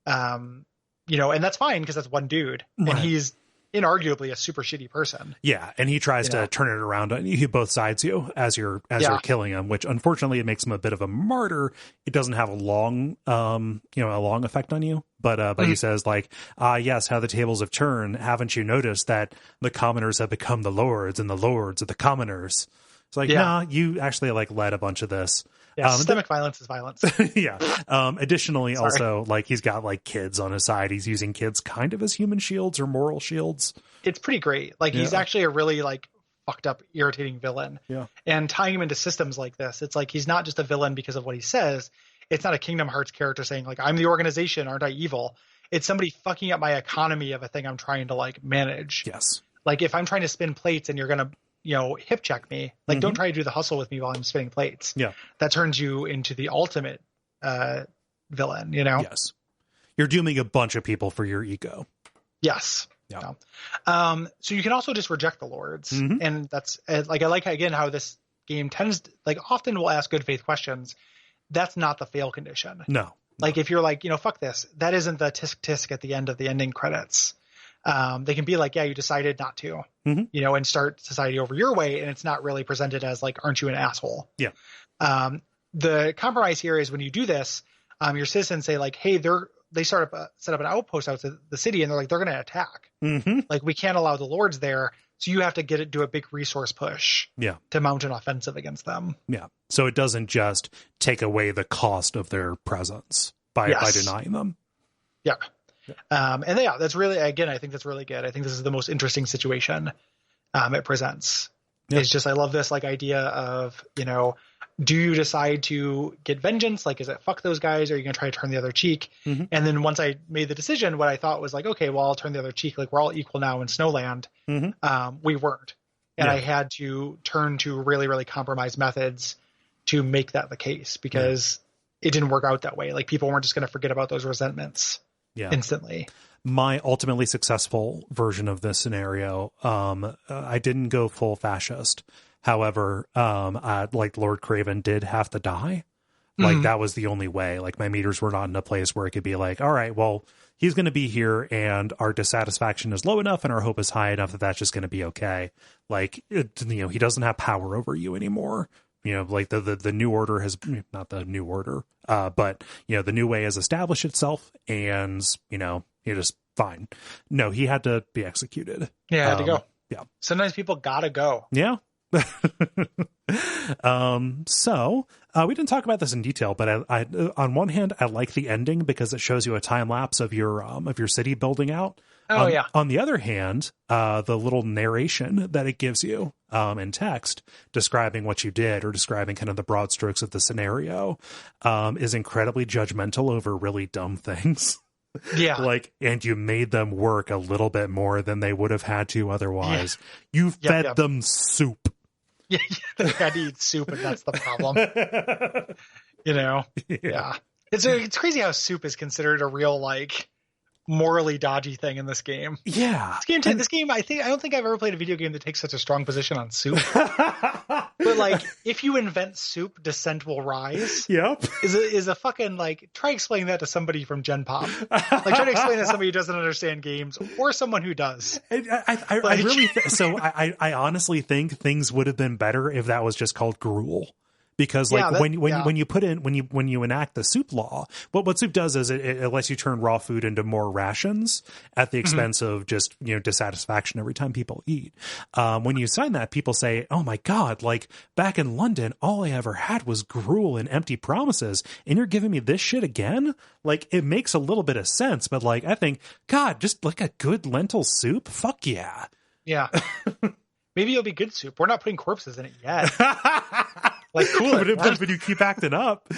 and that's fine because that's one dude, right. And he's inarguably a super shitty person. Yeah, and he tries to turn it around on you, both sides you as you're killing him, which unfortunately it makes him a bit of a martyr. It doesn't have a long effect on you, but he says like, yes, how the tables have turned. Haven't you noticed that the commoners have become the lords and the lords are the commoners? It's like, nah, you actually like led a bunch of this. Yeah, systemic violence is violence. Yeah. Additionally, also, like, he's got, like, kids on his side. He's using kids kind of as human shields or moral shields. It's pretty great. Like, he's actually a really, like, fucked up, irritating villain. Yeah. And tying him into systems like this, it's like he's not just a villain because of what he says. It's not a Kingdom Hearts character saying, like, I'm the organization, aren't I evil? It's somebody fucking up my economy of a thing I'm trying to, like, manage. Yes. Like, if I'm trying to spin plates and you're going to hip check me, like, don't try to do the hustle with me while I'm spinning plates. Yeah. That turns you into the ultimate villain, Yes. You're dooming a bunch of people for your ego. Yes. Yeah. So you can also just reject the lords. And that's like, I like again, how this game tends to, like, often will ask good faith questions. That's not the fail condition. No. Like, if you're like, fuck this, that isn't the tisk tisk at the end of the ending credits. They can be like, yeah, you decided not to, and start society over your way. And it's not really presented as like, aren't you an asshole? Yeah. The compromise here is when you do this, your citizens say like, hey, they set up an outpost out to the city and they're like, they're going to attack. Like, we can't allow the lords there. So you have to do a big resource push to mount an offensive against them. Yeah. So it doesn't just take away the cost of their presence by denying them. Yeah. And yeah, that's really, again, I think that's really good. I think this is the most interesting situation it presents. Yeah. It's just, I love this like idea of, do you decide to get vengeance? Like, is it fuck those guys? Or are you going to try to turn the other cheek? And then once I made the decision, what I thought was like, okay, well, I'll turn the other cheek. Like, we're all equal now in Snowland. We weren't. And I had to turn to really, really compromised methods to make that the case, because it didn't work out that way. Like, people weren't just going to forget about those resentments instantly. My ultimately successful version of this scenario, I didn't go full fascist. However, like Lord Craven did have to die. Like, that was the only way. Like, my meters were not in a place where it could be like, all right, well, he's going to be here and our dissatisfaction is low enough and our hope is high enough that that's just going to be okay. Like, he doesn't have power over you anymore. Like the new order has, not the new order, but, the new way has established itself and, you're just fine. No, he had to be executed. Yeah, had to go. Yeah. Sometimes people gotta go. Yeah. So we didn't talk about this in detail, but I on one hand, I like the ending because it shows you a time lapse of your city building out. On the other hand, the little narration that it gives you in text describing what you did or describing kind of the broad strokes of the scenario is incredibly judgmental over really dumb things. Yeah. Like, and you made them work a little bit more than they would have had to otherwise. Yeah. You fed them soup. Yeah, they had to eat soup, and that's the problem. Yeah. It's crazy how soup is considered a real, like, morally dodgy thing in this game. Yeah. This game, I don't think I've ever played a video game that takes such a strong position on soup. But like, if you invent soup, dissent will rise. Yep. Is a fucking, like, try explaining that to somebody from Gen Pop. Like, try to explain that to somebody who doesn't understand games, or someone who does. I honestly think things would have been better if that was just called gruel. Because like when you enact the soup law, what soup does is it lets you turn raw food into more rations at the expense of just, dissatisfaction every time people eat. When you sign that, people say, oh my God, like back in London, all I ever had was gruel and empty promises. And you're giving me this shit again? Like, it makes a little bit of sense, but like, I think, God, just like a good lentil soup. Fuck yeah. Yeah. Maybe it'll be good soup. We're not putting corpses in it yet. Like, cool. But you keep acting up.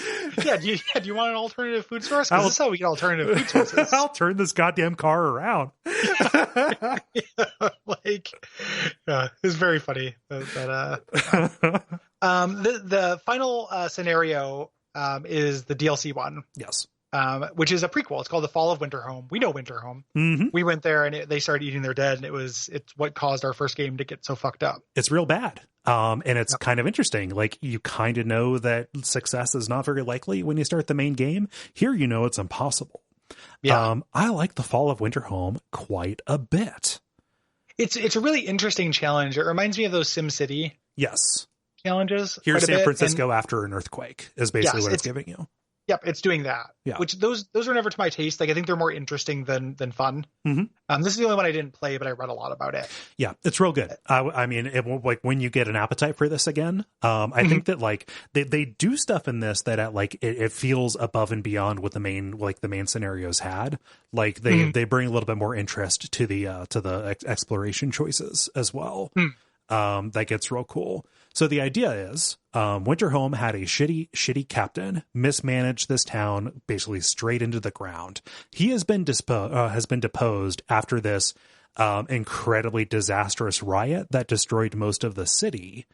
Yeah. Do you want an alternative food source? Because this is how we get alternative food sources. I'll turn this goddamn car around. It's very funny. The final scenario is the DLC one. Yes. which is a prequel. It's called The Fall of Winterhome. We know Winterhome. Mm-hmm. We went there and they started eating their dead, and it's what caused our first game to get so fucked up. It's real bad. And it's kind of interesting. Like, you kind of know that success is not very likely when you start the main game. Here, you know, it's impossible. Yeah. I like The Fall of Winterhome quite a bit. It's a really interesting challenge. It reminds me of those SimCity Yes. challenges. Here's San Francisco after an earthquake is basically what it's giving you. Yep, it's doing that. Yeah. Which those were never to my taste. Like, I think they're more interesting than fun. Mm-hmm. This is the only one I didn't play, but I read a lot about it. Yeah, it's real good. I mean, it won't, like, when you get an appetite for this again, I think that, like, they do stuff in this that it feels above and beyond what the main scenarios had. Like, they bring a little bit more interest to the exploration choices as well. That gets real cool. So the idea is, Winterhome had a shitty captain, mismanaged this town basically straight into the ground. He has been deposed after this incredibly disastrous riot that destroyed most of the city.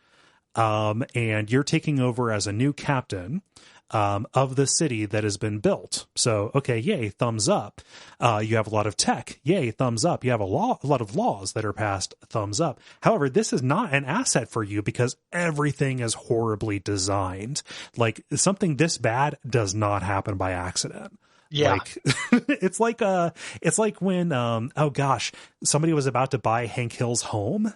And you're taking over as a new captain of the city that has been built. So, okay, yay, thumbs up. You have a lot of tech. Yay, thumbs up. You have a lot of laws that are passed. Thumbs up. However, this is not an asset for you because everything is horribly designed. Something this bad does not happen by accident. Yeah. It's like when, oh gosh, somebody was about to buy Hank Hill's home,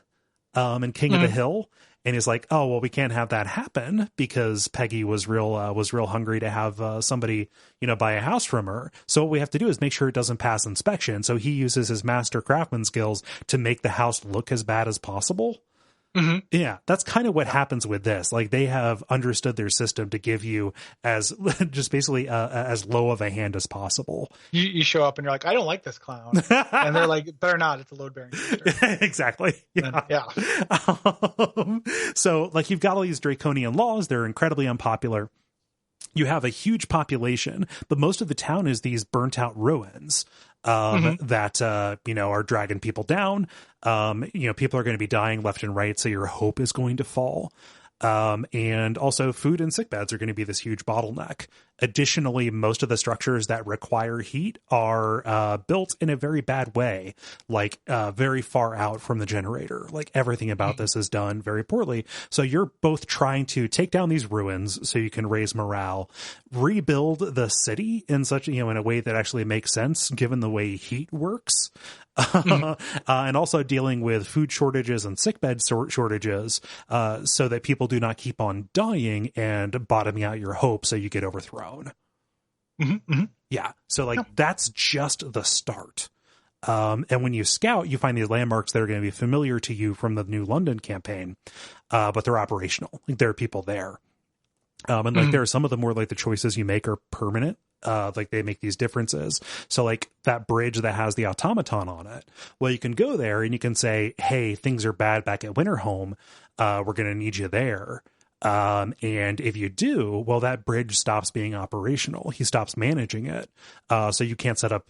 in King of the Hill. And he's like, oh, well, we can't have that happen because Peggy was real hungry to have somebody, buy a house from her. So what we have to do is make sure it doesn't pass inspection. So he uses his master craftsman skills to make the house look as bad as possible. Mm-hmm. Yeah, that's kind of what happens with this. Like, they have understood their system to give you as just basically as low of a hand as possible. You show up and you're like, I don't like this clown. And they're like, better not. It's a load bearing. Exactly. Yeah. Yeah. So, like, you've got all these draconian laws. They're incredibly unpopular. You have a huge population, but most of the town is these burnt out ruins that, are dragging people down. People are going to be dying left and right. So your hope is going to fall. And also food and sick beds are going to be this huge bottleneck. Additionally, most of the structures that require heat are built in a very bad way, like very far out from the generator. Like, everything about this is done very poorly. So you're both trying to take down these ruins so you can raise morale, rebuild the city in such, in a way that actually makes sense given the way heat works. And also dealing with food shortages and sickbed shortages, so that people do not keep on dying and bottoming out your hope so you get overthrown. Yeah. So that's just the start. And when you scout, you find these landmarks that are going to be familiar to you from the New London campaign, but they're operational. Like, there are people there. And there are some of them where the choices you make are permanent. They make these differences. So that bridge that has the automaton on it, well, you can go there and you can say, hey, things are bad back at Winterhome. We're going to need you there. And if you do, well, that bridge stops being operational. He stops managing it. So you can't set up,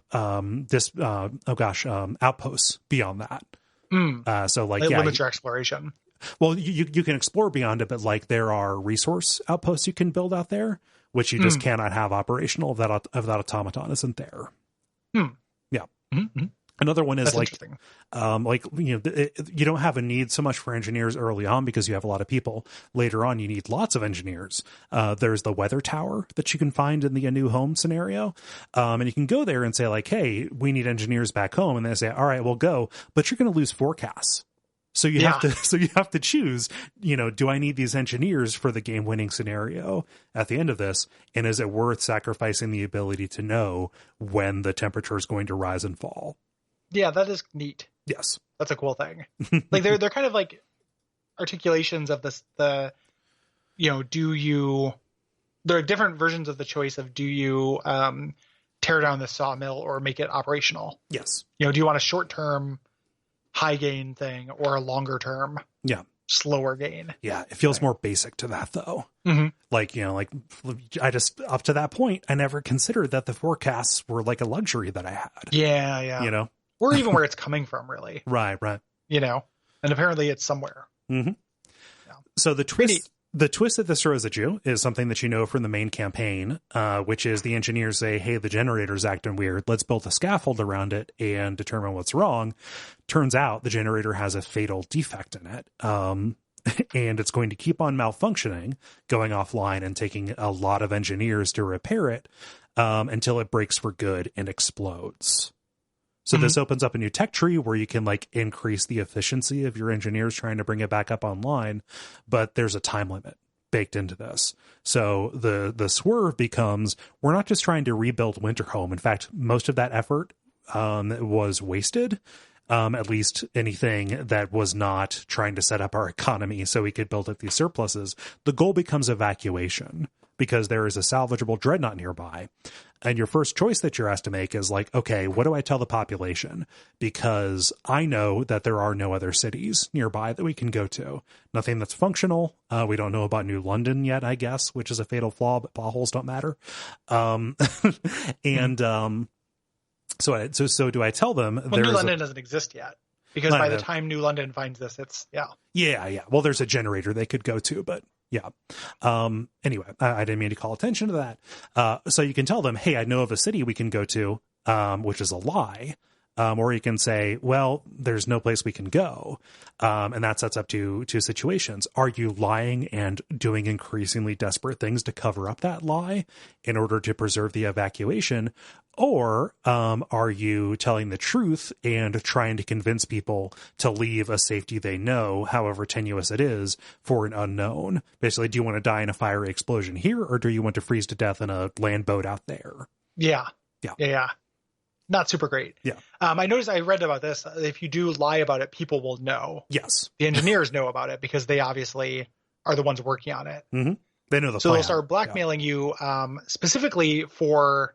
outposts beyond that. It limits your exploration. Well, you can explore beyond it, but there are resource outposts you can build out there, which you just cannot have operational if that automaton isn't there. Yeah. Mm-hmm. Another one is you don't have a need so much for engineers early on because you have a lot of people. Later on, you need lots of engineers. There's the weather tower that you can find in the new home scenario. And you can go there and say hey, we need engineers back home. And they say, all right, we'll go, but you're going to lose forecasts. So you have to choose, do I need these engineers for the game winning scenario at the end of this? And is it worth sacrificing the ability to know when the temperature is going to rise and fall? Yeah, that is neat. Yes. That's a cool thing. They're kind of articulations of this, there are different versions of the choice of, do you tear down the sawmill or make it operational? Yes. Do you want a short-term high gain thing or a longer term slower gain? Yeah, it feels more basic to that though. I just, up to that point, I never considered that the forecasts were a luxury that I had. Yeah. Or even where it's coming from, really. Right. And apparently it's somewhere. Mm-hmm. Yeah. So the twist, The twist that this throws at you is something that you know from the main campaign, which is the engineers say, hey, the generator's acting weird. Let's build a scaffold around it and determine what's wrong. Turns out the generator has a fatal defect in it. And it's going to keep on malfunctioning, going offline and taking a lot of engineers to repair it until it breaks for good and explodes. So this opens up a new tech tree where you can like increase the efficiency of your engineers trying to bring it back up online, but there's a time limit baked into this. So the swerve becomes, we're not just trying to rebuild Winterhome. In fact, most of that effort was wasted. At least anything that was not trying to set up our economy so we could build up these surpluses. The goal becomes evacuation because there is a salvageable dreadnought nearby. And your first choice that you're asked to make is like, okay, what do I tell the population? Because I know that there are no other cities nearby that we can go to. Nothing that's functional. We don't know about New London yet, I guess, which is a fatal flaw, but potholes don't matter. So do I tell them? Well, New London doesn't exist yet because by the time New London finds this, it's yeah. Well, there's a generator they could go to, but yeah. Anyway, I didn't mean to call attention to that. So you can tell them, hey, I know of a city we can go to, which is a lie. Or you can say, well, there's no place we can go. And that sets up two situations. Are you lying and doing increasingly desperate things to cover up that lie in order to preserve the evacuation? Or are you telling the truth and trying to convince people to leave a safety they know, however tenuous it is, for an unknown? Basically, do you want to die in a fiery explosion here, or do you want to freeze to death in a land boat out there? Yeah. Not super great. Yeah. I noticed, I read about this. If you do lie about it, people will know. Yes. The engineers know about it because they obviously are the ones working on it. Mm-hmm. They know the So plan. they'll start blackmailing you specifically for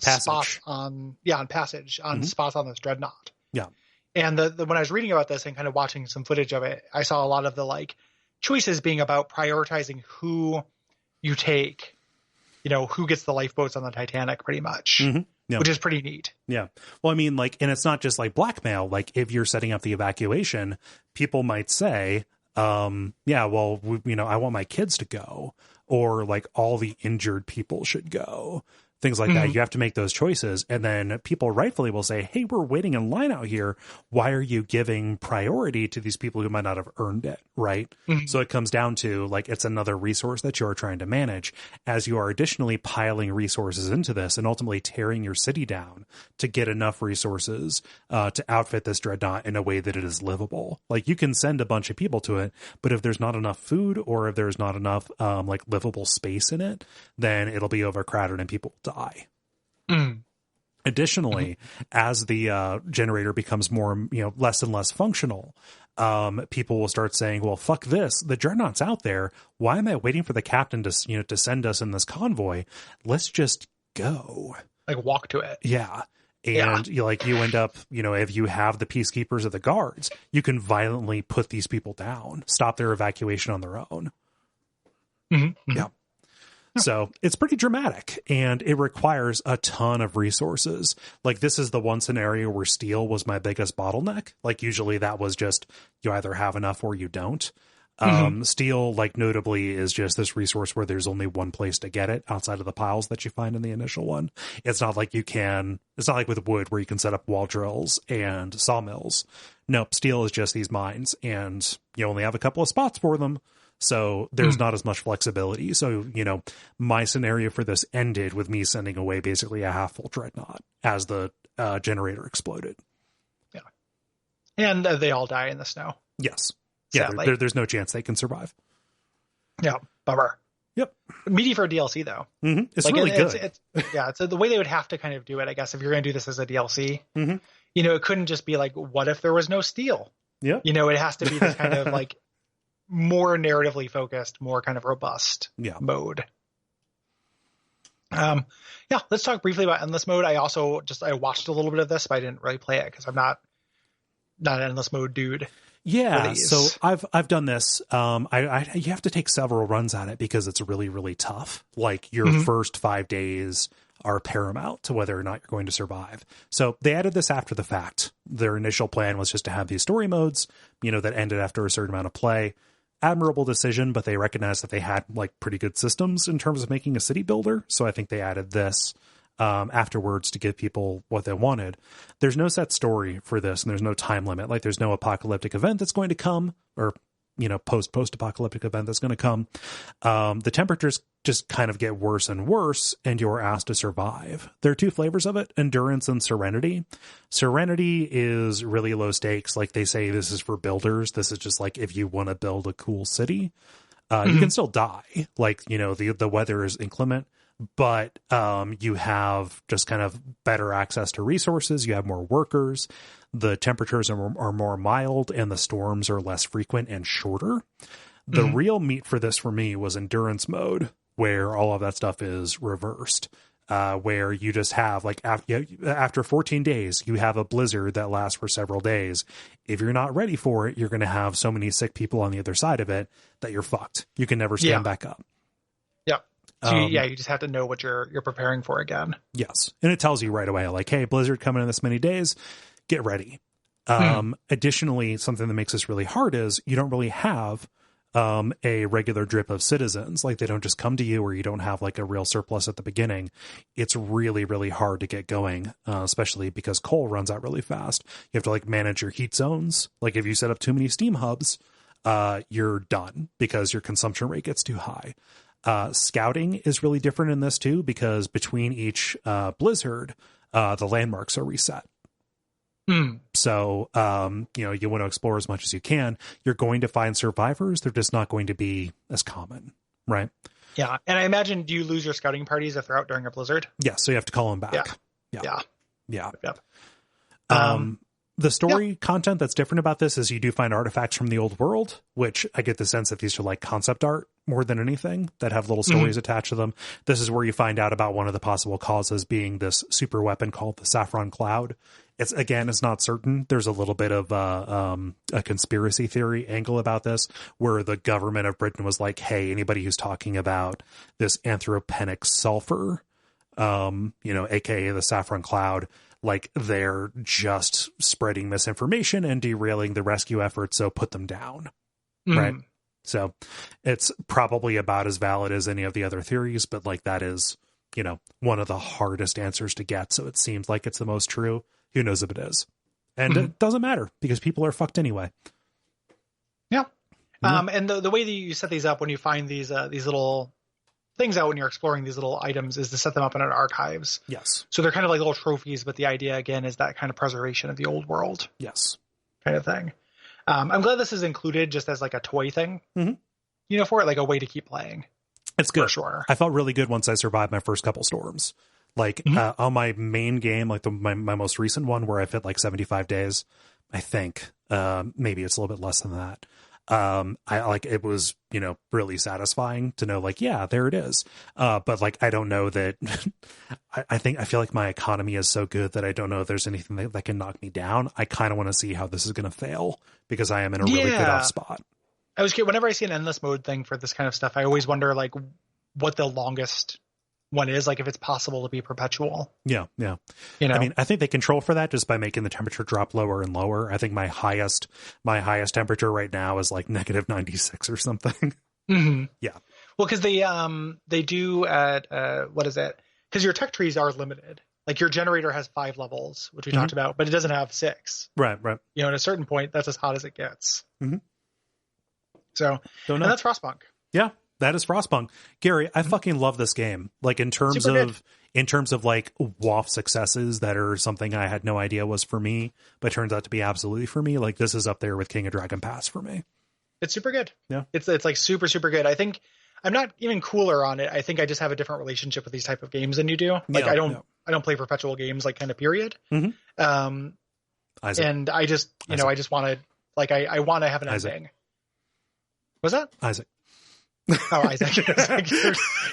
spots on passage, on spots on this dreadnought. Yeah. And when I was reading about this and kind of watching some footage of it, I saw a lot of the like choices being about prioritizing who you take, who gets the lifeboats on the Titanic pretty much. Mm-hmm. Yeah. Which is pretty neat. Yeah. Well, I mean, like, and it's not just like blackmail. Like, if you're setting up the evacuation, people might say, I want my kids to go, or like all the injured people should go. Things like that. You have to make those choices. And then people rightfully will say, hey, we're waiting in line out here. Why are you giving priority to these people who might not have earned it? Right. So it comes down to like, it's another resource that you're trying to manage as you are additionally piling resources into this and ultimately tearing your city down to get enough resources to outfit this dreadnought in a way that it is livable. Like, you can send a bunch of people to it, but if there's not enough food or if there's not enough like livable space in it, then it'll be overcrowded and people will die. Additionally, as the generator becomes more, less and less functional, people will start saying, well, fuck this. The dreadnought's out there. Why am I waiting for the captain to send us in this convoy? Let's just go. Like, walk to it. Yeah. And you end up, if you have the peacekeepers or the guards, you can violently put these people down, stop their evacuation on their own. Yeah. So it's pretty dramatic, and it requires a ton of resources. Like, this is the one scenario where steel was my biggest bottleneck. Like, usually that was just, you either have enough or you don't. Steel, like, notably is just this resource where there's only one place to get it outside of the piles that you find in the initial one. It's not like it's not like with wood where you can set up wall drills and sawmills. Nope. Steel is just these mines, and you only have a couple of spots for them. So there's not as much flexibility. So, my scenario for this ended with me sending away basically a half full dreadnought as the generator exploded. Yeah. And they all die in the snow. Yes. Yeah. There's no chance they can survive. Yeah. Bummer. Yep. Meaty for a DLC though. It's like, really good. It's the way they would have to kind of do it, I guess, if you're going to do this as a DLC. It couldn't just be like, what if there was no steel? Yeah. It has to be this kind of like more narratively focused, more kind of robust mode. Let's talk briefly about endless mode. I watched a little bit of this, but I didn't really play it because I'm not an endless mode dude. Yeah, so I've done this. You have to take several runs at it because it's really, really tough. Like, your first 5 days are paramount to whether or not you're going to survive. So they added this after the fact. Their initial plan was just to have these story modes, that ended after a certain amount of play. admirable decision, but they recognized that they had like pretty good systems in terms of making a city builder. So I think they added this afterwards to give people what they wanted. There's no set story for this, and there's no time limit. Like there's no apocalyptic event that's going to come, or post-apocalyptic event that's going to come. The temperatures just kind of get worse and worse, and you're asked to survive. There are two flavors of it, endurance and serenity. Serenity is really low stakes. Like they say, this is for builders. This is just like if you want to build a cool city. You can still die. Like, the weather is inclement, but you have just kind of better access to resources. You have more workers. The temperatures are more mild, and the storms are less frequent and shorter. The real meat for this for me was endurance mode, where all of that stuff is reversed, where you just have like after 14 days, you have a blizzard that lasts for several days. If you're not ready for it, you're going to have so many sick people on the other side of it that you're fucked. You can never stand back up. Yeah. So you just have to know what you're preparing for again. Yes. And it tells you right away, like, hey, blizzard coming in this many days, get ready. Additionally, something that makes this really hard is you don't really have a regular drip of citizens. Like they don't just come to you, or you don't have like a real surplus at the beginning. It's really, really hard to get going, especially because coal runs out really fast. You have to like manage your heat zones. Like if you set up too many steam hubs, you're done because your consumption rate gets too high. Scouting is really different in this too, because between each blizzard, the landmarks are reset. So, you want to explore as much as you can. You're going to find survivors. They're just not going to be as common, right? Yeah. And I imagine, do you lose your scouting parties if they're out during a blizzard? Yeah. So you have to call them back. Yeah. Yep. The story content that's different about this is you do find artifacts from the old world, which I get the sense that these are like concept art more than anything, that have little stories attached to them. This is where you find out about one of the possible causes being this super weapon called the Saffron Cloud. It's not certain. There's a little bit of a conspiracy theory angle about this, where the government of Britain was like, hey, anybody who's talking about this anthropogenic sulfur, aka the Saffron Cloud, like they're just spreading misinformation and derailing the rescue effort, so put them down. Right. So it's probably about as valid as any of the other theories, but like that is, one of the hardest answers to get. So it seems like it's the most true. Who knows if it is? And it doesn't matter because people are fucked anyway. Yeah. And the way that you set these up when you find these little things out when you're exploring these little items is to set them up in an archives. Yes. So they're kind of like little trophies, but the idea again is that kind of preservation of the old world. Yes. Kind of thing. I'm glad this is included just as like a toy thing, for it, like a way to keep playing. It's good. For sure. I felt really good once I survived my first couple storms. Like on my main game, like my most recent one where I fit like 75 days, I think, maybe it's a little bit less than that. It was, really satisfying to know like, yeah, there it is. But like, I don't know that I feel like my economy is so good that I don't know if there's anything that can knock me down. I kind of want to see how this is going to fail because I am in a really good off spot. I was whenever I see an endless mode thing for this kind of stuff, I always wonder like what the longest one is, like if it's possible to be perpetual. Yeah. I mean, I think they control for that just by making the temperature drop lower and lower. I think my highest temperature right now is like negative 96 or something. Yeah. Well, because they do at what is it? Because your tech trees are limited. Like your generator has 5 levels, which we talked about, but it doesn't have 6. Right. At a certain point, that's as hot as it gets. So, and that's Frostpunk. Yeah. That is Frostpunk. Gary, I fucking love this game. Like in terms of like WoF successes that are something I had no idea was for me, but turns out to be absolutely for me. Like this is up there with King of Dragon Pass for me. It's super good. Yeah. It's like super, super good. I think I'm not even cooler on it. I think I just have a different relationship with these type of games than you do. Like I don't play perpetual games, like kind of period. Isaac. And I just, I just want to, like, I want to have an ending. Was that? Isaac. Oh, Isaac.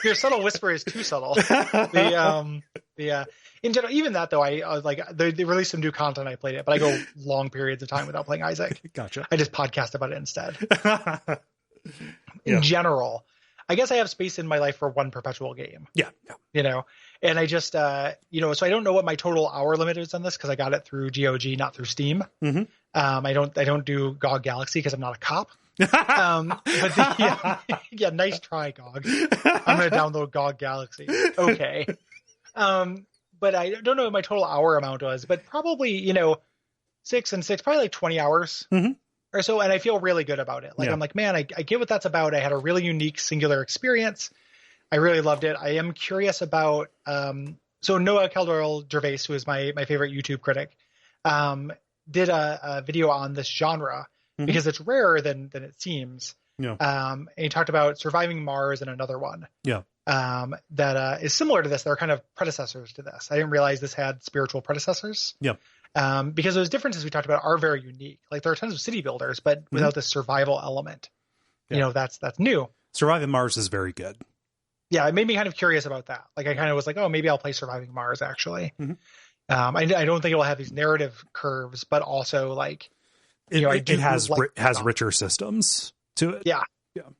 Your subtle whisper is too subtle. In general, even that though, I like they released some new content. I played it, but I go long periods of time without playing Isaac. Gotcha. I just podcast about it instead. In general, I guess I have space in my life for one perpetual game. Yeah. And I just, so I don't know what my total hour limit is on this because I got it through GOG, not through Steam. I don't do GOG Galaxy because I'm not a cop. Yeah, nice try, GOG. I'm going to download GOG Galaxy. Okay. But I don't know what my total hour amount was, but probably, 6 and 6, probably like 20 hours or so. And I feel really good about it. Like, I'm like, man, I get what that's about. I had a really unique, singular experience. I really loved it. I am curious about, so Noah Caldwell-Gervais, who is my favorite YouTube critic, did a video on this genre because it's rarer than it seems. Yeah. And he talked about Surviving Mars and another one. Yeah. That is similar to this. They're kind of predecessors to this. I didn't realize this had spiritual predecessors. Yeah. Because those differences we talked about are very unique. Like there are tons of city builders, but without the survival element, that's new. Surviving Mars is very good. Yeah, it made me kind of curious about that. Like I kind of was like, oh, maybe I'll play Surviving Mars actually. I don't think it will have these narrative curves, but also like, it has richer systems to it. Yeah.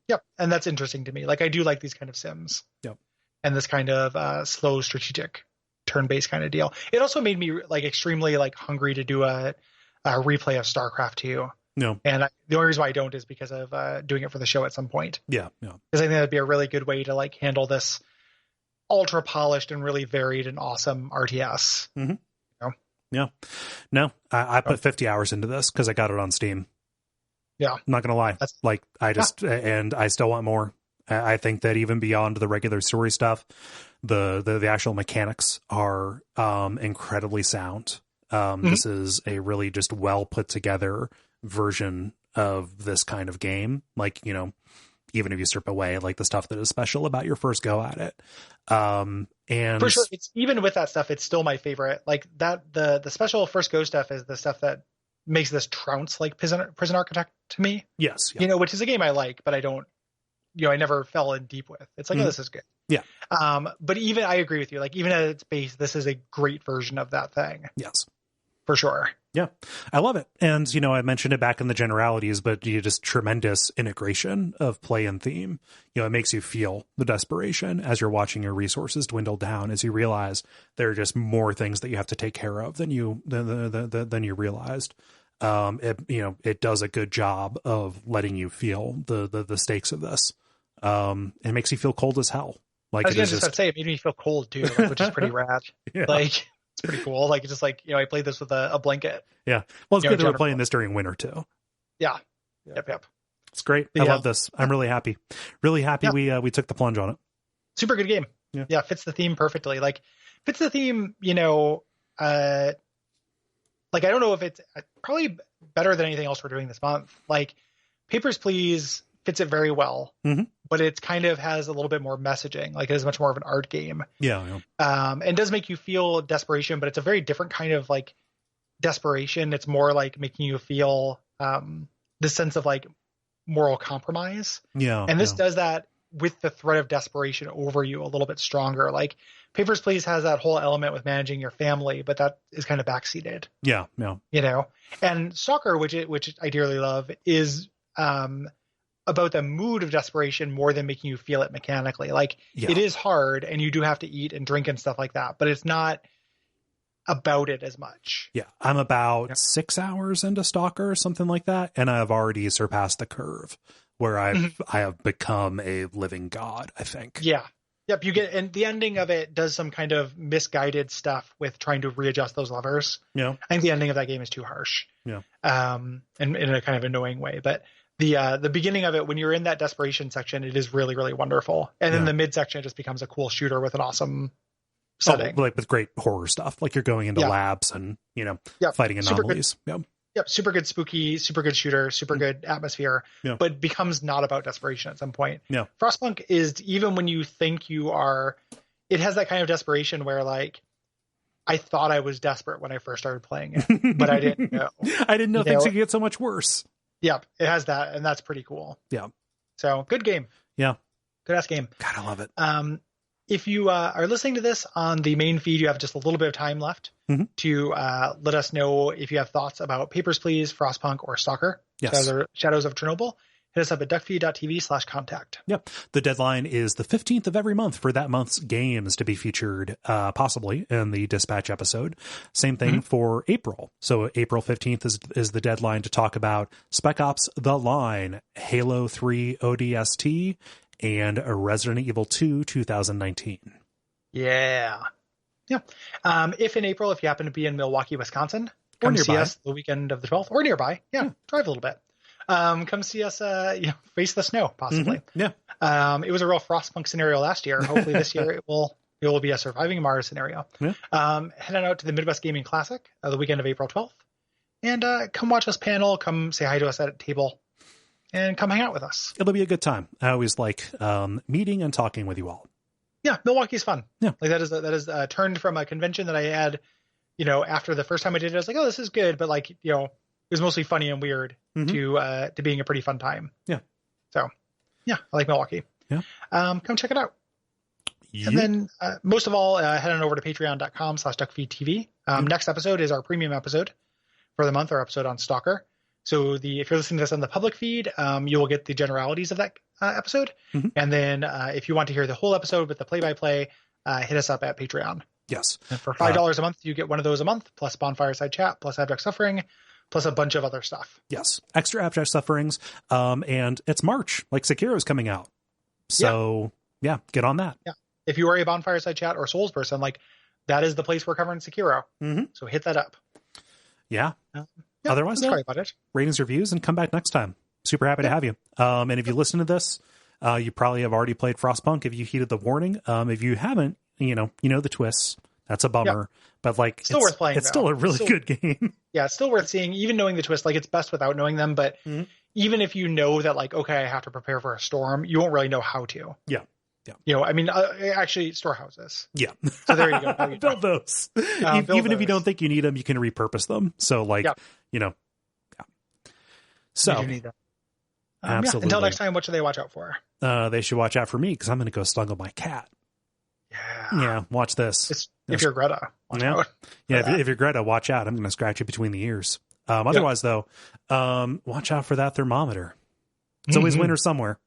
Yep. And that's interesting to me. Like I do like these kind of sims. Yep. And this kind of slow strategic turn-based kind of deal. It also made me like extremely like hungry to do a replay of StarCraft 2. No. And the only reason why I don't is because of doing it for the show at some point. Yeah. Because I think that'd be a really good way to like handle this ultra polished and really varied and awesome RTS. Yeah. No, I put 50 hours into this because I got it on Steam. Yeah. I'm not going to lie. And I still want more. I think that even beyond the regular story stuff, the actual mechanics are incredibly sound. This is a really just well put together version of this kind of game. Like, even if you strip away like the stuff that is special about your first go at it. And for sure, it's even with that stuff, it's still my favorite. Like that, the special first go stuff is the stuff that makes this trounce like Prison Architect to me. Yes. Yeah. Which is a game I like, but I don't, I never fell in deep with. It's like, oh, this is good. Yeah. But even, I agree with you. Like even at its base, this is a great version of that thing. Yes. For sure. Yeah. I love it. And, I mentioned it back in the generalities, but just tremendous integration of play and theme. It makes you feel the desperation as you're watching your resources dwindle down, as you realize there are just more things that you have to take care of than you realized. It does a good job of letting you feel the stakes of this. It makes you feel cold as hell. Like I was just about to say, it made me feel cold too, which is pretty rad. Yeah. Like it's pretty cool. Like it's just like, I played this with a blanket. Yeah. Well, it's good that we're playing this during winter too. Yeah. Yep. It's great. I love this. I'm really happy. Really happy we took the plunge on it. Super good game. Yeah. Fits the theme perfectly. Like fits the theme, like I don't know if it's probably better than anything else we're doing this month. Like Papers, Please fits it very well, but it kind of has a little bit more messaging. Like it is much more of an art game. Yeah. And does make you feel desperation, but it's a very different kind of like desperation. It's more like making you feel this sense of like moral compromise. Yeah. And this does that with the threat of desperation over you a little bit stronger. Like Papers, Please has that whole element with managing your family, but that is kind of backseated. Yeah. And Stalker, which I dearly love, is about the mood of desperation more than making you feel it mechanically. Like it is hard and you do have to eat and drink and stuff like that, but it's not about it as much. Yeah. I'm about 6 hours into Stalker or something like that. And I've already surpassed the curve where I have become a living god, I think. Yeah. Yep. And the ending of it does some kind of misguided stuff with trying to readjust those levers. Yeah. I think the ending of that game is too harsh. Yeah. And in a kind of annoying way, but the beginning of it, when you're in that desperation section, it is really, really wonderful. And then the mid section just becomes a cool shooter with an awesome setting. Like with great horror stuff. Like you're going into labs and, fighting anomalies. Yep. Super good spooky, super good shooter, super good atmosphere, but becomes not about desperation at some point. Yeah. Frostpunk is, even when you think you are, it has that kind of desperation where like, I thought I was desperate when I first started playing it, but I didn't know. I didn't know things could get so much worse. Yep, it has that, and that's pretty cool. Yeah. So, good game. Yeah. Good ass game. God, I love it. If you are listening to this on the main feed, you have just a little bit of time left to let us know if you have thoughts about Papers, Please, Frostpunk, or Stalker, yes. Shadows of Chernobyl. hit us up at duckfeed.tv/contact. Yep. The deadline is the 15th of every month for that month's games to be featured, possibly in the dispatch episode. Same thing for April. So April 15th is the deadline to talk about Spec Ops The Line, Halo 3 ODST, and Resident Evil 2 2019. Yeah. If in April, if you happen to be in Milwaukee, Wisconsin, come see us the weekend of the 12th, or nearby. Drive a little bit. Come see us, face the snow, possibly. Yeah. It was a real Frostpunk scenario last year. Hopefully this year it will be a surviving Mars scenario. Yeah. Head on out to the Midwest Gaming Classic, the weekend of April 12th, and come watch us panel, come say hi to us at a table, and come hang out with us. It'll be a good time. I always like meeting and talking with you all. Yeah, Milwaukee's fun. Yeah. Like that is turned from a convention that I had, after the first time I did it, I was like, oh, this is good. But it was mostly funny and weird to being a pretty fun time. Yeah. So yeah, I like Milwaukee. Yeah. Come check it out. Yep. And then most of all, head on over to patreon.com/duckfeed.tv. Next episode is our premium episode for the month, our episode on Stalker. So if you're listening to this on the public feed, you will get the generalities of that episode. And then if you want to hear the whole episode with the play-by-play, hit us up at Patreon. Yes. And for $5 a month, you get one of those a month, plus Bonfireside Chat, plus Abject Suffering, plus a bunch of other stuff. Yes. Extra Abject Sufferings. And it's March, like Sekiro is coming out. So yeah, get on that. Yeah. If you are a Bonfireside Chat or Souls person, that is the place we're covering Sekiro. So hit that up. Yeah. Otherwise, that's about it. Ratings, reviews, and come back next time. Super happy to have you. And if you listen to this, you probably have already played Frostpunk if you heeded the warning. If you haven't, you know the twists. That's a bummer. But still worth playing. It's still a really good game. Yeah, it's still worth seeing, even knowing the twist. It's best without knowing them. But even if you know that, okay, I have to prepare for a storm, you won't really know how to. Yeah. Actually, storehouses. Yeah. So there you go. Build those. Even if you don't think you need them, you can repurpose them. So, So, you do need them. Absolutely. Until next time, what should they watch out for? They should watch out for me because I'm going to go snuggle my cat. Yeah. Watch this. If you're Greta, watch out. Yeah. If you're Greta, watch out. I'm going to scratch you between the ears. Otherwise, though, watch out for that thermometer. It's always winter somewhere.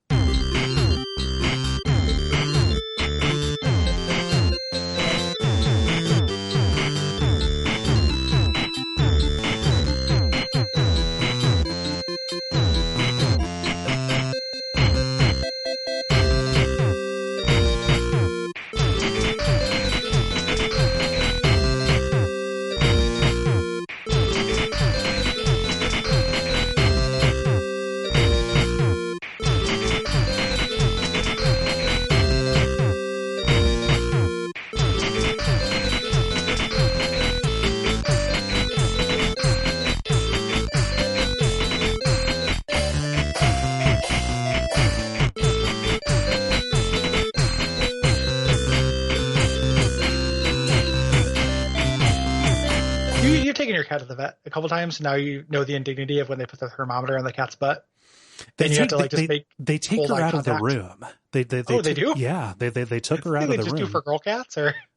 You've taken your cat to the vet a couple times. Now you know the indignity of when they put the thermometer in the cat's butt. They take her out of the room. They do? Yeah, they took her out of the room. They just do for girl cats, or